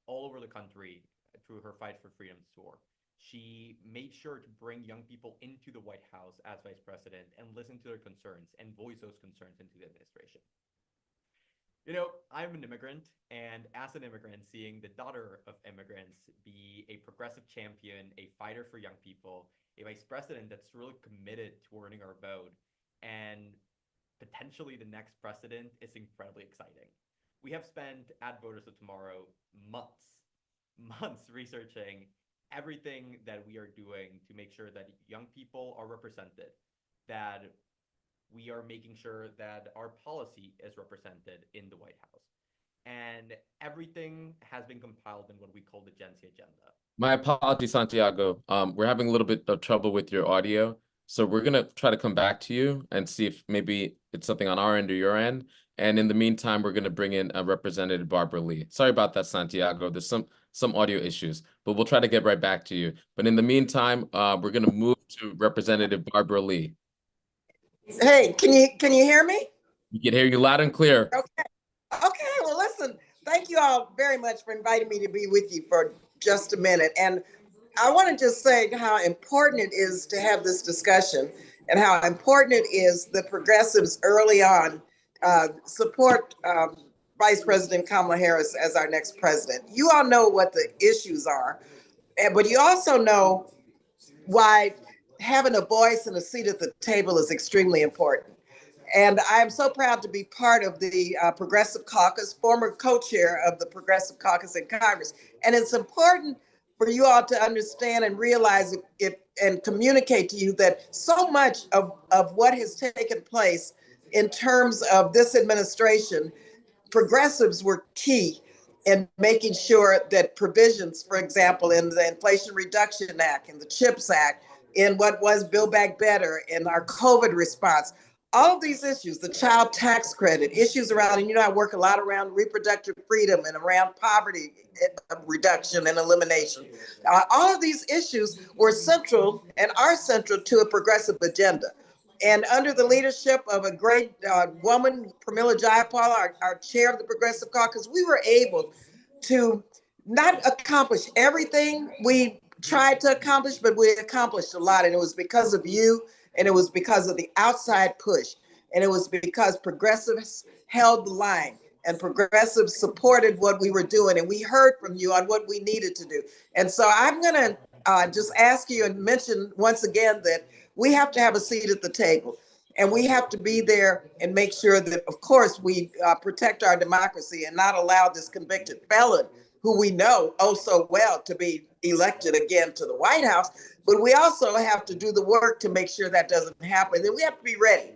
all over the country through her Fight for Freedom tour. She made sure to bring young people into the White House as vice president and listen to their concerns and voice those concerns into the administration. You know, I'm an immigrant, and as an immigrant, seeing the daughter of immigrants be a progressive champion, a fighter for young people, a vice president that's really committed to earning our vote, and potentially the next president is incredibly exciting. We have spent at Voters of Tomorrow months researching everything that we are doing to make sure that young people are represented, that we are making sure that our policy is represented in the White House. And everything has been compiled in what we call the Gen Z agenda. My apologies, Santiago. We're having a little bit of trouble with your audio. So we're going to try to come back to you and see if maybe it's something on our end or your end. And in the meantime, we're going to bring in Representative Barbara Lee. Sorry about that, Santiago. There's some audio issues, but we'll try to get right back to you. But in the meantime, we're going to move to Representative Barbara Lee. Hey, can you hear me? We can hear you loud and clear. Okay, well, listen, thank you all very much for inviting me to be with you for just a minute. And I want to just say how important it is to have this discussion and how important it is the progressives early on support Vice President Kamala Harris as our next president. You all know what the issues are, but you also know why having a voice and a seat at the table is extremely important. And I'm so proud to be part of the Progressive Caucus, former co-chair of the Progressive Caucus in Congress. And it's important for you all to understand and realize it and communicate to you that so much of what has taken place in terms of this administration, progressives were key in making sure that provisions, for example, in the Inflation Reduction Act, in the CHIPS Act, in what was Build Back Better, in our COVID response, all of these issues, the child tax credit, issues around, and you know, I work a lot around reproductive freedom and around poverty reduction and elimination. All of these issues were central and are central to a progressive agenda. And under the leadership of a great woman, Pramila Jayapal, our chair of the Progressive Caucus, we were able to not accomplish everything we tried to accomplish, but we accomplished a lot. And it was because of you, and it was because of the outside push. And it was because progressives held the line and progressives supported what we were doing. And we heard from you on what we needed to do. And so I'm going to just ask you and mention once again that we have to have a seat at the table. And we have to be there and make sure that, of course, we protect our democracy and not allow this convicted felon, who we know oh so well, to be elected again to the White House. But we also have to do the work to make sure that doesn't happen. And we have to be ready.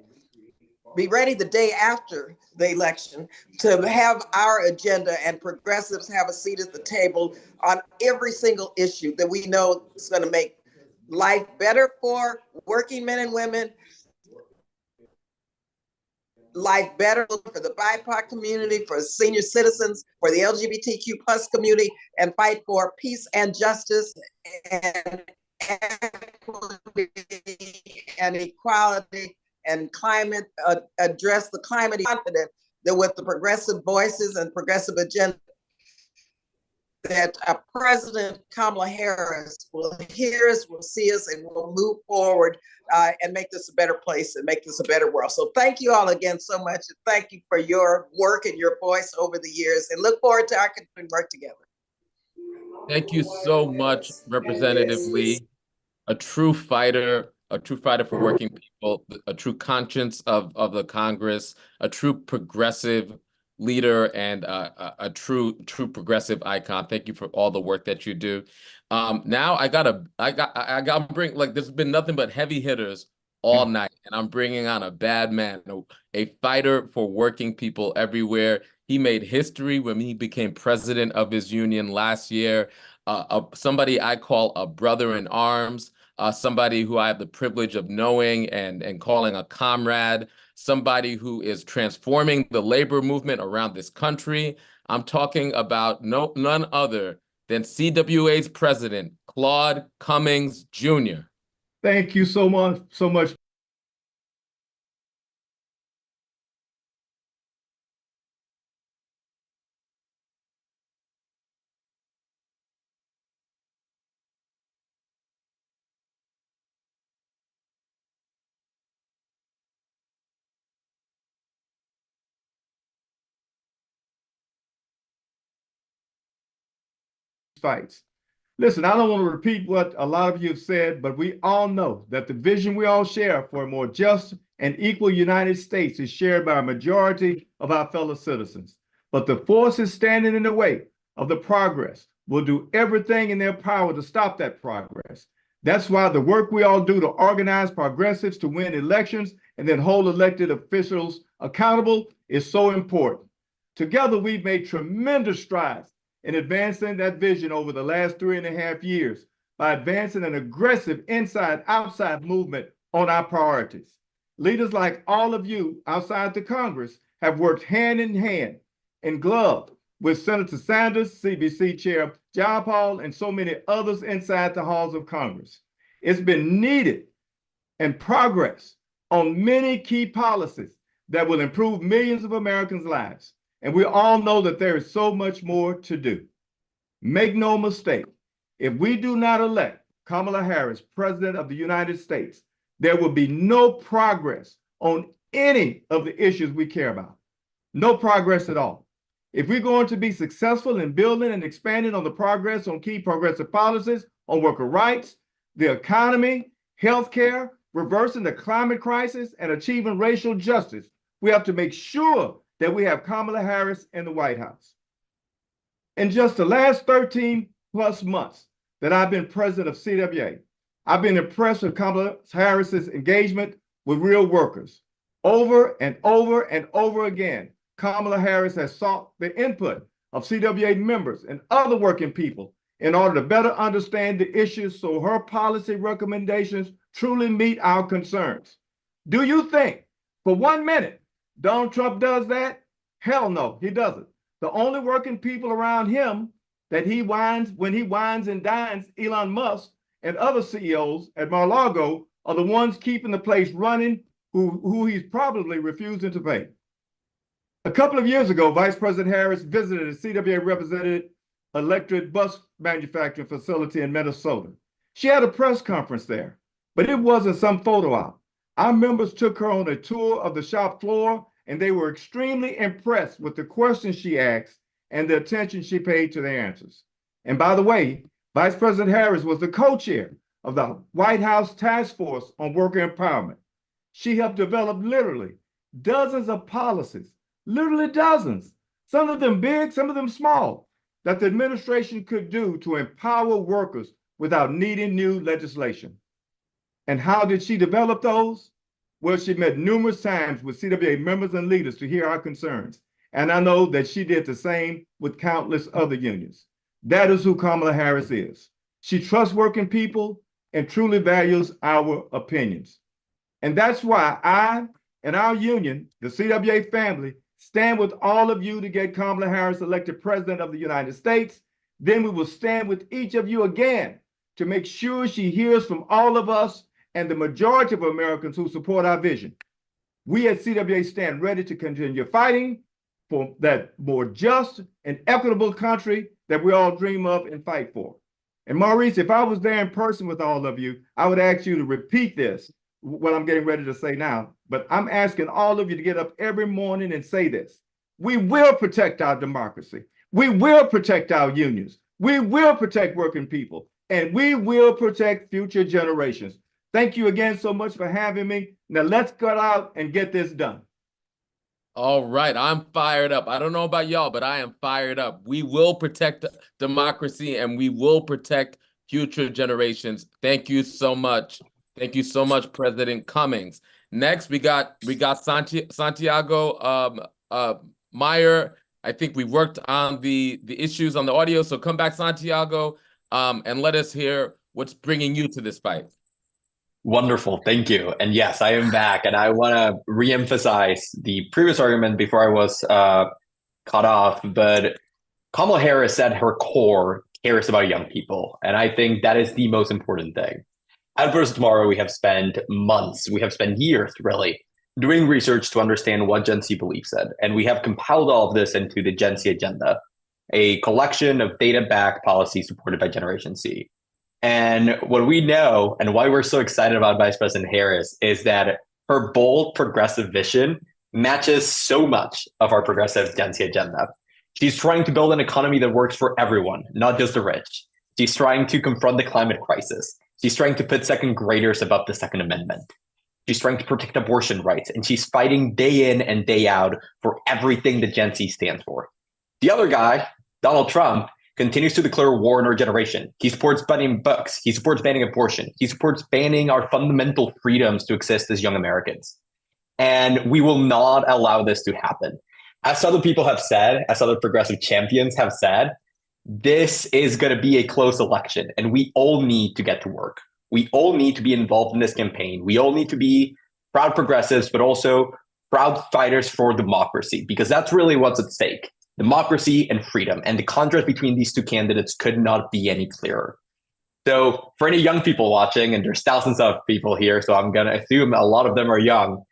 be ready the day after the election to have our agenda and progressives have a seat at the table on every single issue that we know is going to make life better for working men and women, life better for the BIPOC community, for senior citizens, for the LGBTQ plus community, and fight for peace and justice and equity and equality and climate, address the climate. Confident that with the progressive voices and progressive agenda, that President Kamala Harris will hear us, will see us, and will move forward and make this a better place and make this a better world. So thank you all again so much. And thank you for your work and your voice over the years, and look forward to our continuing work together. Thank you so much, Representative Lee, a true fighter for working people, a true conscience of the Congress, a true progressive leader, and a true progressive icon. Thank you for all the work that you do. Now I gotta bring, like, there's been nothing but heavy hitters all night, and I'm bringing on a bad man, a fighter for working people everywhere. He made history when he became president of his union last year. Somebody I call a brother in arms, somebody who I have the privilege of knowing and calling a comrade, somebody who is transforming the labor movement around this country. I'm talking about none other than CWA's president, Claude Cummings Jr. Thank you so much. Fights. Listen, I don't want to repeat what a lot of you have said, but we all know that the vision we all share for a more just and equal United States is shared by a majority of our fellow citizens. But the forces standing in the way of the progress will do everything in their power to stop that progress. That's why the work we all do to organize progressives to win elections and then hold elected officials accountable is so important. Together, we've made tremendous strides in advancing that vision over the last 3.5 years by advancing an aggressive inside-outside movement on our priorities. Leaders like all of you outside the Congress have worked hand in hand and glove with Senator Sanders, CBC Chair John Paul, and so many others inside the halls of Congress. It's been needed and progress on many key policies that will improve millions of Americans' lives. And we all know that there is so much more to do. Make no mistake, if we do not elect Kamala Harris, President of the United States, there will be no progress on any of the issues we care about. No progress at all. If we're going to be successful in building and expanding on the progress on key progressive policies on worker rights, the economy, healthcare, reversing the climate crisis, and achieving racial justice, we have to make sure that we have Kamala Harris in the White House. In just the last 13 plus months that I've been president of CWA, I've been impressed with Kamala Harris's engagement with real workers. Over and over and over again, Kamala Harris has sought the input of CWA members and other working people in order to better understand the issues so her policy recommendations truly meet our concerns. Do you think for 1 minute Donald Trump does that? Hell no, he doesn't. The only working people around him that he whines when he whines and dines Elon Musk and other CEOs at Mar-a-Lago are the ones keeping the place running who he's probably refusing to pay. A couple of years ago, Vice President Harris visited a CWA-represented electric bus manufacturing facility in Minnesota. She had a press conference there, but it wasn't some photo op. Our members took her on a tour of the shop floor, and they were extremely impressed with the questions she asked and the attention she paid to their answers. And by the way, Vice President Harris was the co-chair of the White House Task Force on Worker Empowerment. She helped develop literally dozens of policies, literally dozens, some of them big, some of them small, that the administration could do to empower workers without needing new legislation. And how did she develop those? where she met numerous times with CWA members and leaders to hear our concerns. And I know that she did the same with countless other unions. That is who Kamala Harris is. She trusts working people and truly values our opinions. And that's why I and our union, the CWA family, stand with all of you to get Kamala Harris elected President of the United States. Then we will stand with each of you again to make sure she hears from all of us and the majority of Americans who support our vision. We at CWA stand ready to continue fighting for that more just and equitable country that we all dream of and fight for. And Maurice, if I was there in person with all of you, I would ask you to repeat this, what I'm getting ready to say now. But I'm asking all of you to get up every morning and say this. We will protect our democracy. We will protect our unions. We will protect working people. And we will protect future generations. Thank you again so much for having me. Now let's go out and get this done. All right, I'm fired up. I don't know about y'all, but I am fired up. We will protect democracy and we will protect future generations. Thank you so much. Thank you so much, President Cummings. Next, we got Santiago Meyer. I think we worked on the issues on the audio, so come back, Santiago, and let us hear what's bringing you to this fight. Wonderful. Thank you. And yes, I am back. And I want to reemphasize the previous argument before I was cut off. But Kamala Harris at her core cares about young people. And I think that is the most important thing. At Versus Tomorrow, we have spent months, we have spent years, really, doing research to understand what Gen Z believes in. And we have compiled all of this into the Gen Z Agenda, a collection of data-backed policies supported by Generation Z. And what we know and why we're so excited about Vice President Harris is that her bold progressive vision matches so much of our progressive Gen Z agenda. She's trying to build an economy that works for everyone, not just the rich. She's trying to confront the climate crisis. She's trying to put second graders above the Second Amendment. She's trying to protect abortion rights, and she's fighting day in and day out for everything that Gen Z stands for. The other guy, Donald Trump, continues to declare war on our generation. He supports banning books. He supports banning abortion. He supports banning our fundamental freedoms to exist as young Americans. And we will not allow this to happen. As other people have said, as other progressive champions have said, this is going to be a close election, and we all need to get to work. We all need to be involved in this campaign. We all need to be proud progressives, but also proud fighters for democracy, because that's really what's at stake. Democracy and freedom. And the contrast between these two candidates could not be any clearer. So for any young people watching, and there's thousands of people here, so I'm going to assume a lot of them are young,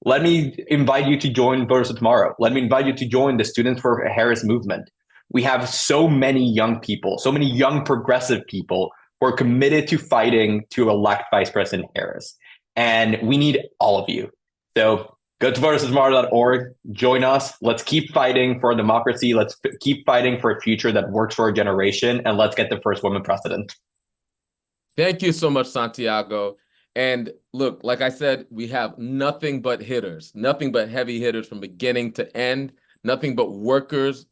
let me invite you to join Voters of Tomorrow. Let me invite you to join the Students for Harris movement. We have so many young people, so many young progressive people who are committed to fighting to elect Vice President Harris. And we need all of you. So go to votersoftomorrow.org, join us. Let's keep fighting for democracy. Let's keep fighting for a future that works for our generation. And let's get the first woman president. Thank you so much, Santiago. And look, like I said, we have nothing but hitters, nothing but heavy hitters from beginning to end, nothing but workers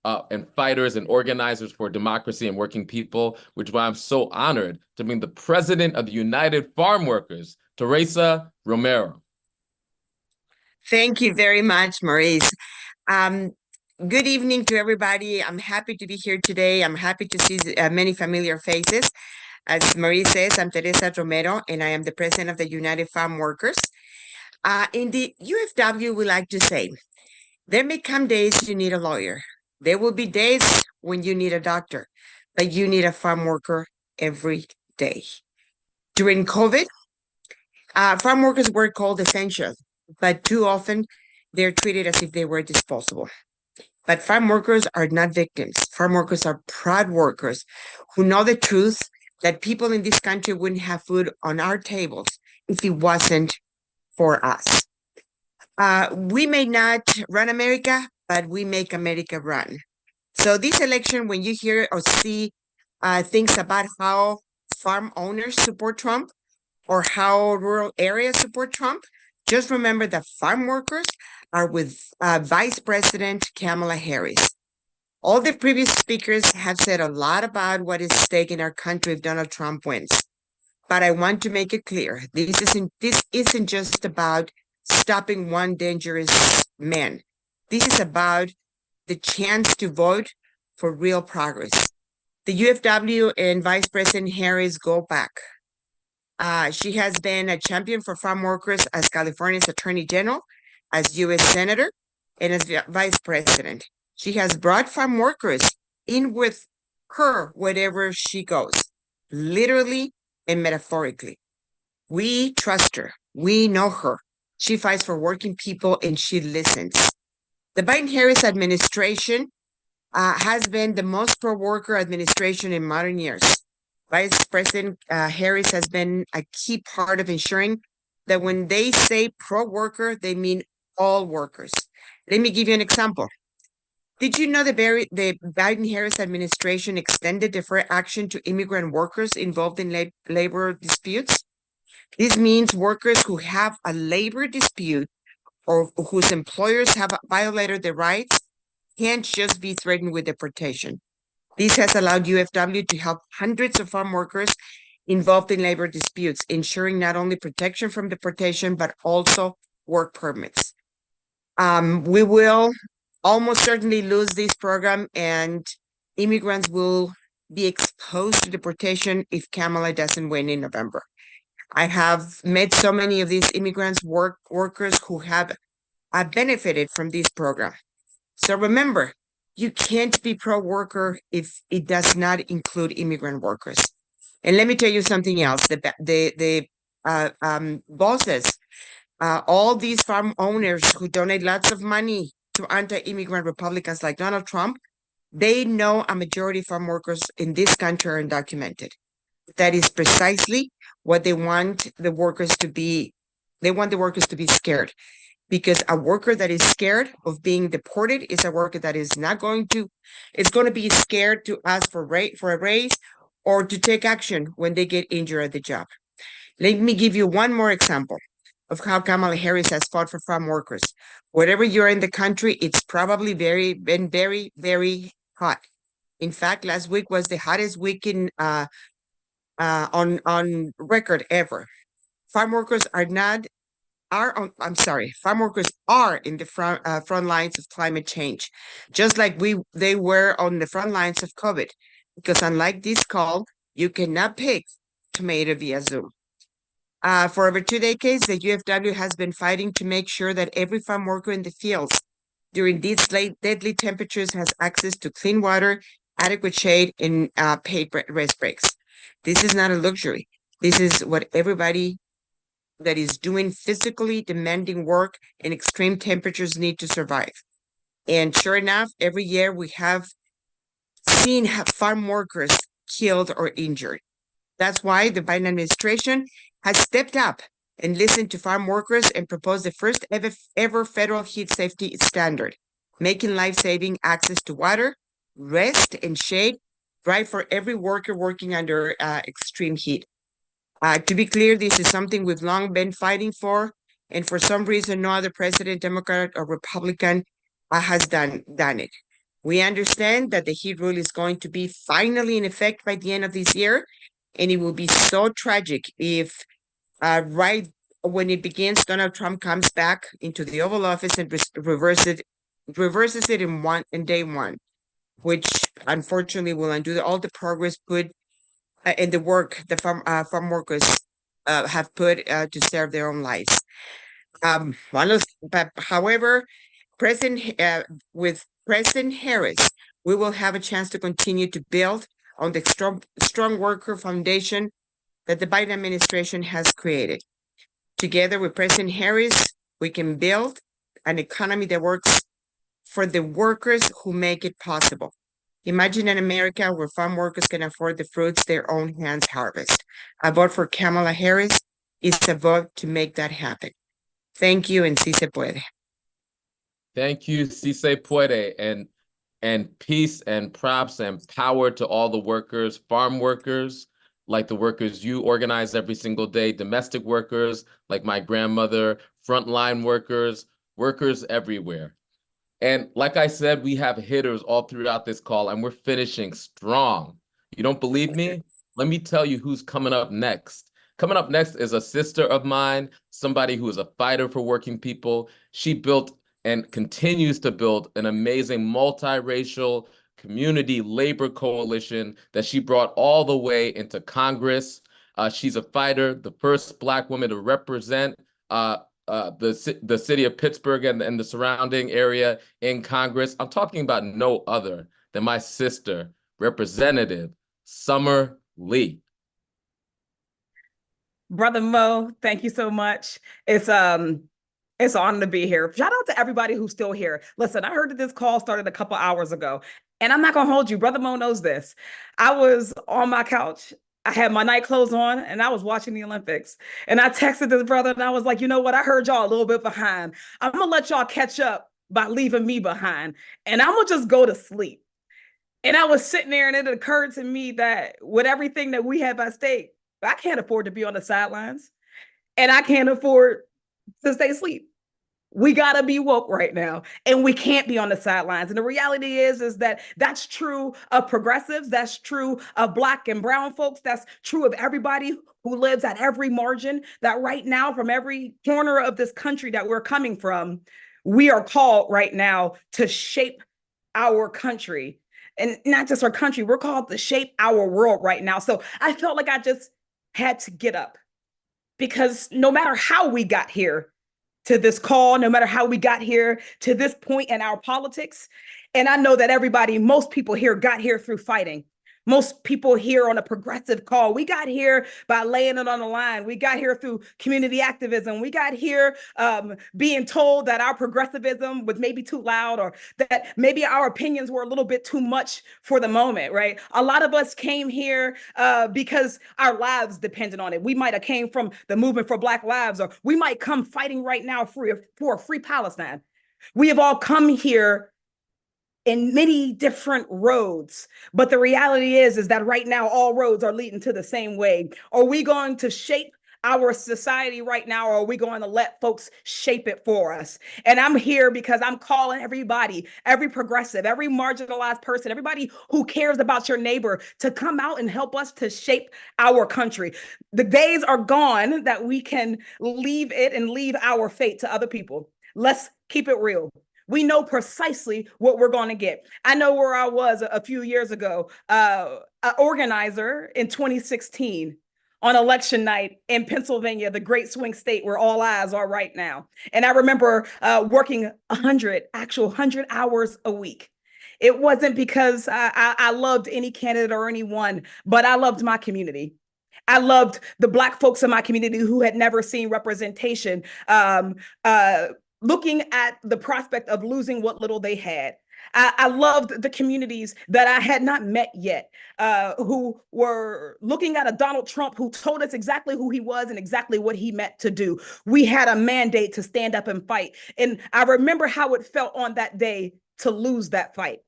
and fighters and organizers for democracy and working people, which is why I'm so honored to bring the president of the United Farm Workers, Teresa Romero. Thank you very much, Maurice. Good evening to everybody. I'm happy to be here today. I'm happy to see many familiar faces. As Maurice says, I'm Teresa Romero, and I am the president of the United Farm Workers. In the UFW, we like to say, there may come days you need a lawyer. There will be days when you need a doctor, but you need a farm worker every day. During COVID, farm workers were called essential, but too often they're treated as if they were disposable. But farm workers are not victims. Farm workers are proud workers who know the truth that people in this country wouldn't have food on our tables if it wasn't for us. We may not run America, but we make America run. So this election, when you hear or see things about how farm owners support Trump or how rural areas support Trump, just remember that farm workers are with Vice President Kamala Harris. All the previous speakers have said a lot about what is at stake in our country if Donald Trump wins. But I want to make it clear, this isn't just about stopping one dangerous man. This is about the chance to vote for real progress. The UFW and Vice President Harris go back. She has been a champion for farm workers as California's Attorney General, as U.S. Senator, and as Vice President. She has brought farm workers in with her wherever she goes, literally and metaphorically. We trust her. We know her. She fights for working people and she listens. The Biden-Harris administration has been the most pro-worker administration in modern years. Vice President Harris has been a key part of ensuring that when they say pro-worker, they mean all workers. Let me give you an example. Did you know the Biden-Harris administration extended deferred action to immigrant workers involved in labor disputes? This means workers who have a labor dispute or whose employers have violated their rights can't just be threatened with deportation. This has allowed UFW to help hundreds of farm workers involved in labor disputes, ensuring not only protection from deportation, but also work permits. We will almost certainly lose this program, and immigrants will be exposed to deportation if Kamala doesn't win in November. I have met so many of these immigrants workers who have benefited from this program. So remember, you can't be pro-worker if it does not include immigrant workers. And let me tell you something else. The bosses, all these farm owners who donate lots of money to anti-immigrant Republicans like Donald Trump, they know a majority of farm workers in this country are undocumented. That is precisely what they want the workers to be. They want the workers to be scared, because a worker that is scared of being deported is a worker that is not going to, it's going to be scared to ask for a raise or to take action when they get injured at the job. Let me give you one more example of how Kamala Harris has fought for farm workers. Wherever you're in the country, it's probably been very, very hot. In fact, last week was the hottest week on record ever. Farm workers farm workers are in the front lines of climate change, just like they were on the front lines of COVID, because unlike this call, you cannot pick tomato via Zoom. For over 2 decades, the UFW has been fighting to make sure that every farm worker in the fields during these deadly temperatures has access to clean water, adequate shade, and paid rest breaks. This is not a luxury. This is what everybody that is doing physically demanding work in extreme temperatures need to survive. And sure enough, every year we have seen farm workers killed or injured. That's why the Biden administration has stepped up and listened to farm workers and proposed the first ever federal heat safety standard, making life-saving access to water, rest, and shade right for every worker working under extreme heat. To be clear, this is something we've long been fighting for, and for some reason, no other president, Democrat or Republican, has done it. We understand that the heat rule is going to be finally in effect by the end of this year, and it will be so tragic if right when it begins, Donald Trump comes back into the Oval Office and reverses it in day one, which unfortunately will undo all the progress put in the work the farm workers have put to serve their own lives. However, with President Harris, we will have a chance to continue to build on the strong worker foundation that the Biden administration has created. Together with President Harris, we can build an economy that works for the workers who make it possible. Imagine an America where farm workers can afford the fruits their own hands harvest. A vote for Kamala Harris is a vote to make that happen. Thank you, and si se puede. Thank you, si se puede, and peace and props and power to all the workers, farm workers, like the workers you organize every single day, domestic workers, like my grandmother, frontline workers, workers everywhere. And like I said, we have hitters all throughout this call, and we're finishing strong. You don't believe me? Let me tell you who's coming up next. Coming up next is a sister of mine, somebody who is a fighter for working people. She built and continues to build an amazing multiracial community labor coalition that she brought all the way into Congress. She's a fighter, the first Black woman to represent the city of Pittsburgh and the surrounding area in Congress. I'm talking about no other than my sister, Representative Summer Lee. Brother Mo, thank you so much. It's an honor to be here. Shout out to everybody who's still here. Listen, I heard that this call started a couple hours ago, and I'm not gonna hold you. Brother Mo knows this. I was on my couch. I had my night clothes on and I was watching the Olympics. And I texted this brother and I was like, you know what? I heard y'all a little bit behind. I'm gonna let y'all catch up by leaving me behind. And I'm gonna just go to sleep. And I was sitting there and it occurred to me that with everything that we have at stake, I can't afford to be on the sidelines and I can't afford to stay asleep. We got to be woke right now and we can't be on the sidelines. And the reality is that that's true of progressives. That's true of Black and brown folks. That's true of everybody who lives at every margin, that right now from every corner of this country that we're coming from, we are called right now to shape our country. And not just our country, we're called to shape our world right now. So I felt like I just had to get up because no matter how we got here to this call, no matter how we got here to this point in our politics, and I know that everybody, most people here got here through fighting. Most people here on a progressive call, we got here by laying it on the line. We got here through community activism. We got here being told that our progressivism was maybe too loud or that maybe our opinions were a little bit too much for the moment, right? A lot of us came here because our lives depended on it. We might have came from the movement for Black lives, or we might come fighting right now for a free Palestine. We have all come here in many different roads. But the reality is that right now, all roads are leading to the same way. Are we going to shape our society right now, or are we going to let folks shape it for us? And I'm here because I'm calling everybody, every progressive, every marginalized person, everybody who cares about your neighbor to come out and help us to shape our country. The days are gone that we can leave it and leave our fate to other people. Let's keep it real. We know precisely what we're going to get. I know where I was a few years ago, an organizer in 2016 on election night in Pennsylvania, the great swing state where all eyes are right now. And I remember working 100 hours a week. It wasn't because I loved any candidate or anyone, but I loved my community. I loved the Black folks in my community who had never seen representation, looking at the prospect of losing what little they had. I loved the communities that I had not met yet, who were looking at a Donald Trump who told us exactly who he was and exactly what he meant to do. We had a mandate to stand up and fight. And I remember how it felt on that day to lose that fight.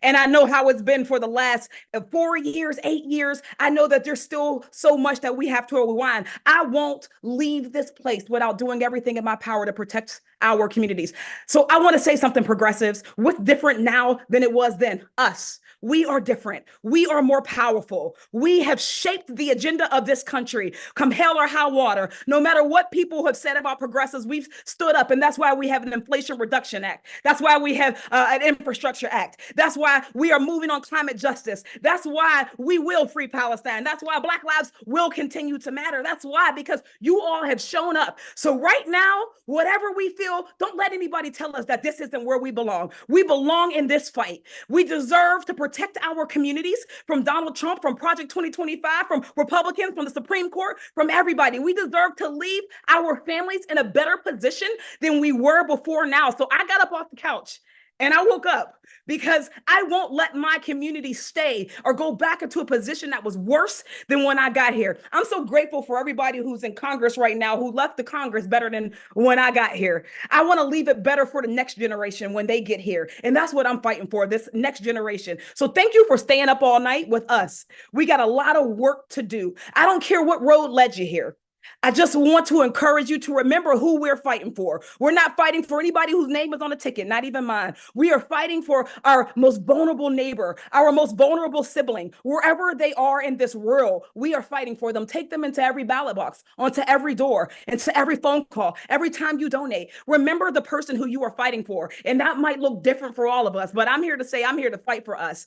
And I know how it's been for the last 4 years, 8 years. I know that there's still so much that we have to rewind. I won't leave this place without doing everything in my power to protect our communities. So I want to say something, progressives. What's different now than it was then? Us. We are different. We are more powerful. We have shaped the agenda of this country, come hell or high water. No matter what people have said about progressives, we've stood up. And that's why we have an Inflation Reduction Act. That's why we have an Infrastructure Act. That's why we are moving on climate justice. That's why we will free Palestine. That's why Black lives will continue to matter. That's why, because you all have shown up. So right now, whatever we feel, don't let anybody tell us that this isn't where we belong. We belong in this fight. We deserve to protect our communities from Donald Trump, from Project 2025, from Republicans, from the Supreme Court, from everybody. We deserve to leave our families in a better position than we were before now. So I got up off the couch and I woke up because I won't let my community stay or go back into a position that was worse than when I got here. I'm so grateful for everybody who's in Congress right now who left the Congress better than when I got here. I want to leave it better for the next generation when they get here. And that's what I'm fighting for, this next generation. So thank you for staying up all night with us. We got a lot of work to do. I don't care what road led you here. I just want to encourage you to remember who we're fighting for. We're not fighting for anybody whose name is on a ticket, not even mine. We are fighting for our most vulnerable neighbor, our most vulnerable sibling, wherever they are in this world. We are fighting for them. Take them into every ballot box, onto every door, into every phone call, every time you donate. Remember the person who you are fighting for. And that might look different for all of us, but I'm here to say I'm here to fight for us.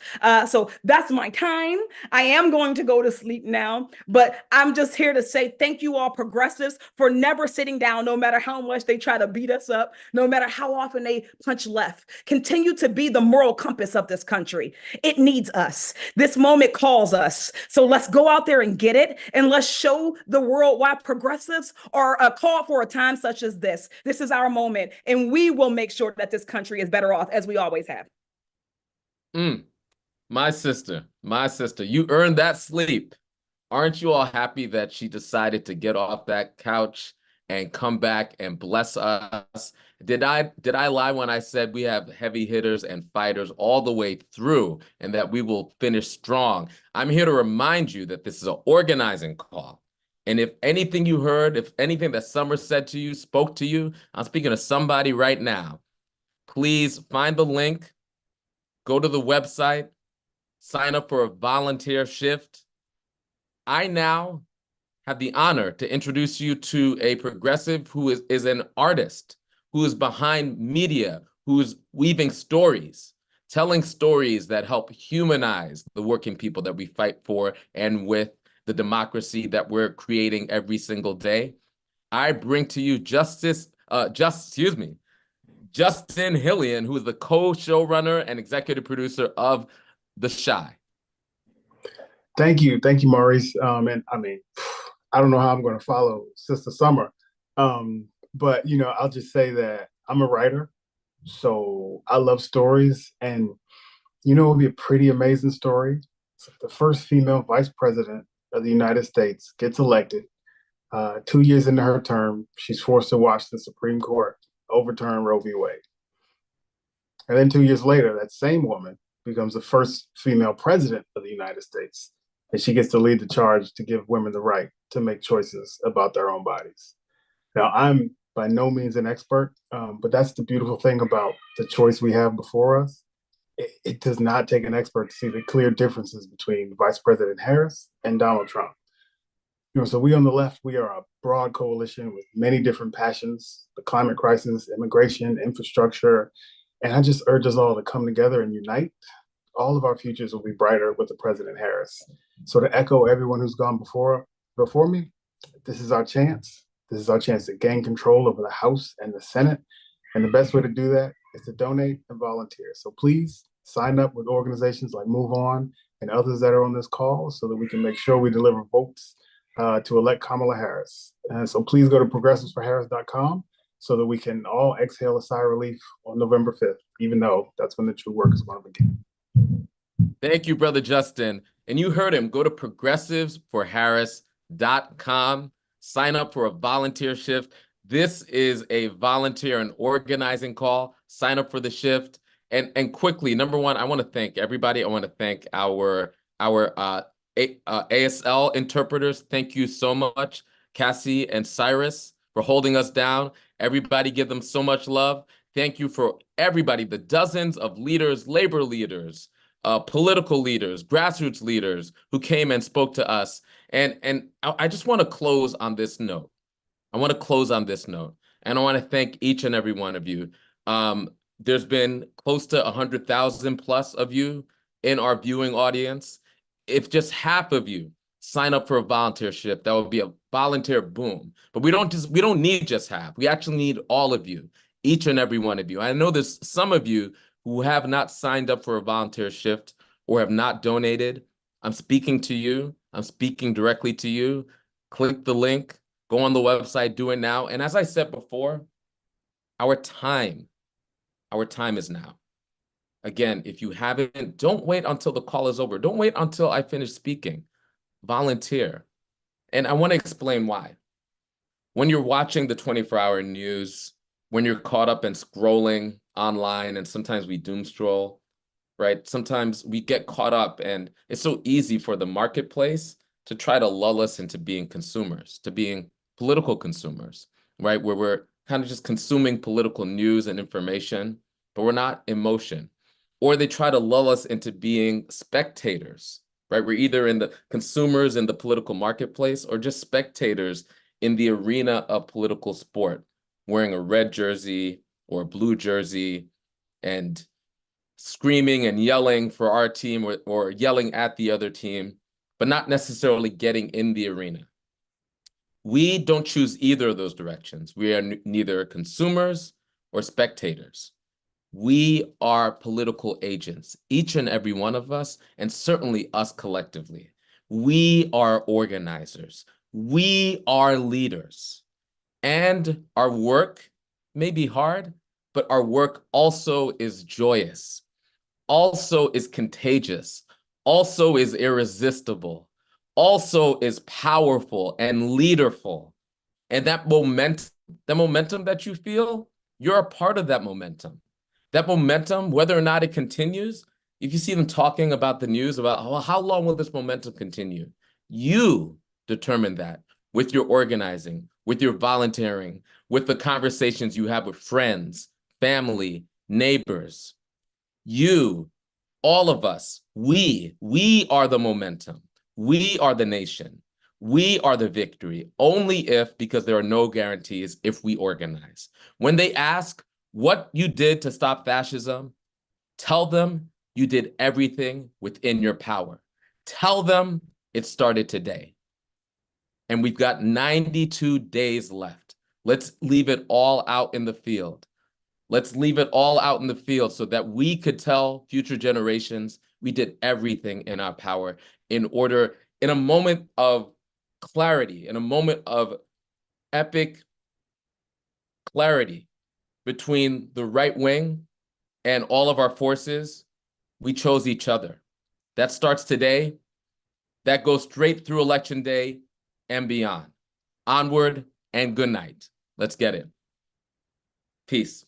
So that's my time. I am going to go to sleep now, but I'm just here to say thank you all, progressives, for never sitting down, no matter how much they try to beat us up, no matter how often they punch left. Continue to be the moral compass of this country. It needs us. This moment calls us. So let's go out there and get it, and let's show the world why progressives are called for a time such as this. This is our moment, and we will make sure that this country is better off, as we always have. My sister, you earned that sleep. Aren't you all happy that she decided to get off that couch and come back and bless us? Did I lie when I said we have heavy hitters and fighters all the way through and that we will finish strong? I'm here to remind you that this is an organizing call. And if anything you heard, if anything that Summer said to you, spoke to you, I'm speaking to somebody right now. Please find the link, go to the website, sign up for a volunteer shift. I now have the honor to introduce you to a progressive who is an artist, who is behind media, who is weaving stories, telling stories that help humanize the working people that we fight for and with the democracy that we're creating every single day. I bring to you Justin Hillian, who is the co-showrunner and executive producer of The Chi. Thank you, Maurice. And I mean, I don't know how I'm going to follow Sister Summer, but I'll just say that I'm a writer, so I love stories, and it would be a pretty amazing story. So the first female vice president of the United States gets elected. 2 years into her term, she's forced to watch the Supreme Court overturn Roe v. Wade. And then 2 years later, that same woman becomes the first female president of the United States. And she gets to lead the charge to give women the right to make choices about their own bodies. Now, I'm by no means an expert, but that's the beautiful thing about the choice we have before us. It does not take an expert to see the clear differences between Vice President Harris and Donald Trump. So we on the left, we are a broad coalition with many different passions: the climate crisis, immigration, infrastructure. And I just urge us all to come together and unite. All of our futures will be brighter with the President Harris. So to echo everyone who's gone before me, this is our chance. This is our chance to gain control over the House and the Senate. And the best way to do that is to donate and volunteer. So please sign up with organizations like Move On and others that are on this call so that we can make sure we deliver votes to elect Kamala Harris. And so please go to progressivesforharris.com so that we can all exhale a sigh of relief on November 5th, even though that's when the true work is going to begin. Thank you, Brother Justin. And you heard him. Go to progressivesforharris.com. Sign up for a volunteer shift. This is a volunteer and organizing call. Sign up for the shift. And quickly, number one, I want to thank everybody. I want to thank our ASL interpreters. Thank you so much, Cassie and Cyrus, for holding us down. Everybody give them so much love. Thank you for everybody, the dozens of leaders, labor leaders, political leaders, grassroots leaders who came and spoke to us. And I just want to close on this note. And I want to thank each and every one of you. There's been close to 100,000 plus of you in our viewing audience. If just half of you sign up for a volunteership, that would be a volunteer boom. But we don't need just half. We actually need all of you, each and every one of you. I know there's some of you who have not signed up for a volunteer shift or have not donated. I'm speaking to you. I'm speaking directly to you. Click the link, go on the website, do it now. And as I said before, our time is now. Again, if you haven't, don't wait until the call is over. Don't wait until I finish speaking. Volunteer. And I want to explain why. When you're watching the 24-hour news, when you're caught up in scrolling online, and sometimes we doom scroll, right? Sometimes we get caught up, and it's so easy for the marketplace to try to lull us into being consumers, to being political consumers, right? Where we're kind of just consuming political news and information, but we're not emotion. Or they try to lull us into being spectators, right? We're either in the consumers in the political marketplace or just spectators in the arena of political sport, wearing a red jersey or a blue jersey and screaming and yelling for our team or yelling at the other team, but not necessarily getting in the arena. We don't choose either of those directions. We are neither consumers or spectators. We are political agents, each and every one of us, and certainly us collectively. We are organizers. We are leaders. And our work may be hard, but our work also is joyous, also is contagious, also is irresistible, also is powerful and leaderful. And that momentum that you feel, you're a part of that momentum. That momentum, whether or not it continues, if you see them talking about the news about, oh, how long will this momentum continue? You determine that with your organizing, with your volunteering, with the conversations you have with friends, family, neighbors. You, all of us, we are the momentum. We are the nation. We are the victory, only if, because there are no guarantees, if we organize. When they ask what you did to stop fascism, tell them you did everything within your power. Tell them it started today. And we've got 92 days left. Let's leave it all out in the field. Let's leave it all out in the field so that we could tell future generations we did everything in our power in order, in a moment of clarity, in a moment of epic clarity between the right wing and all of our forces, we chose each other. That starts today. That goes straight through Election Day and beyond. Onward and good night. Let's get it. Peace.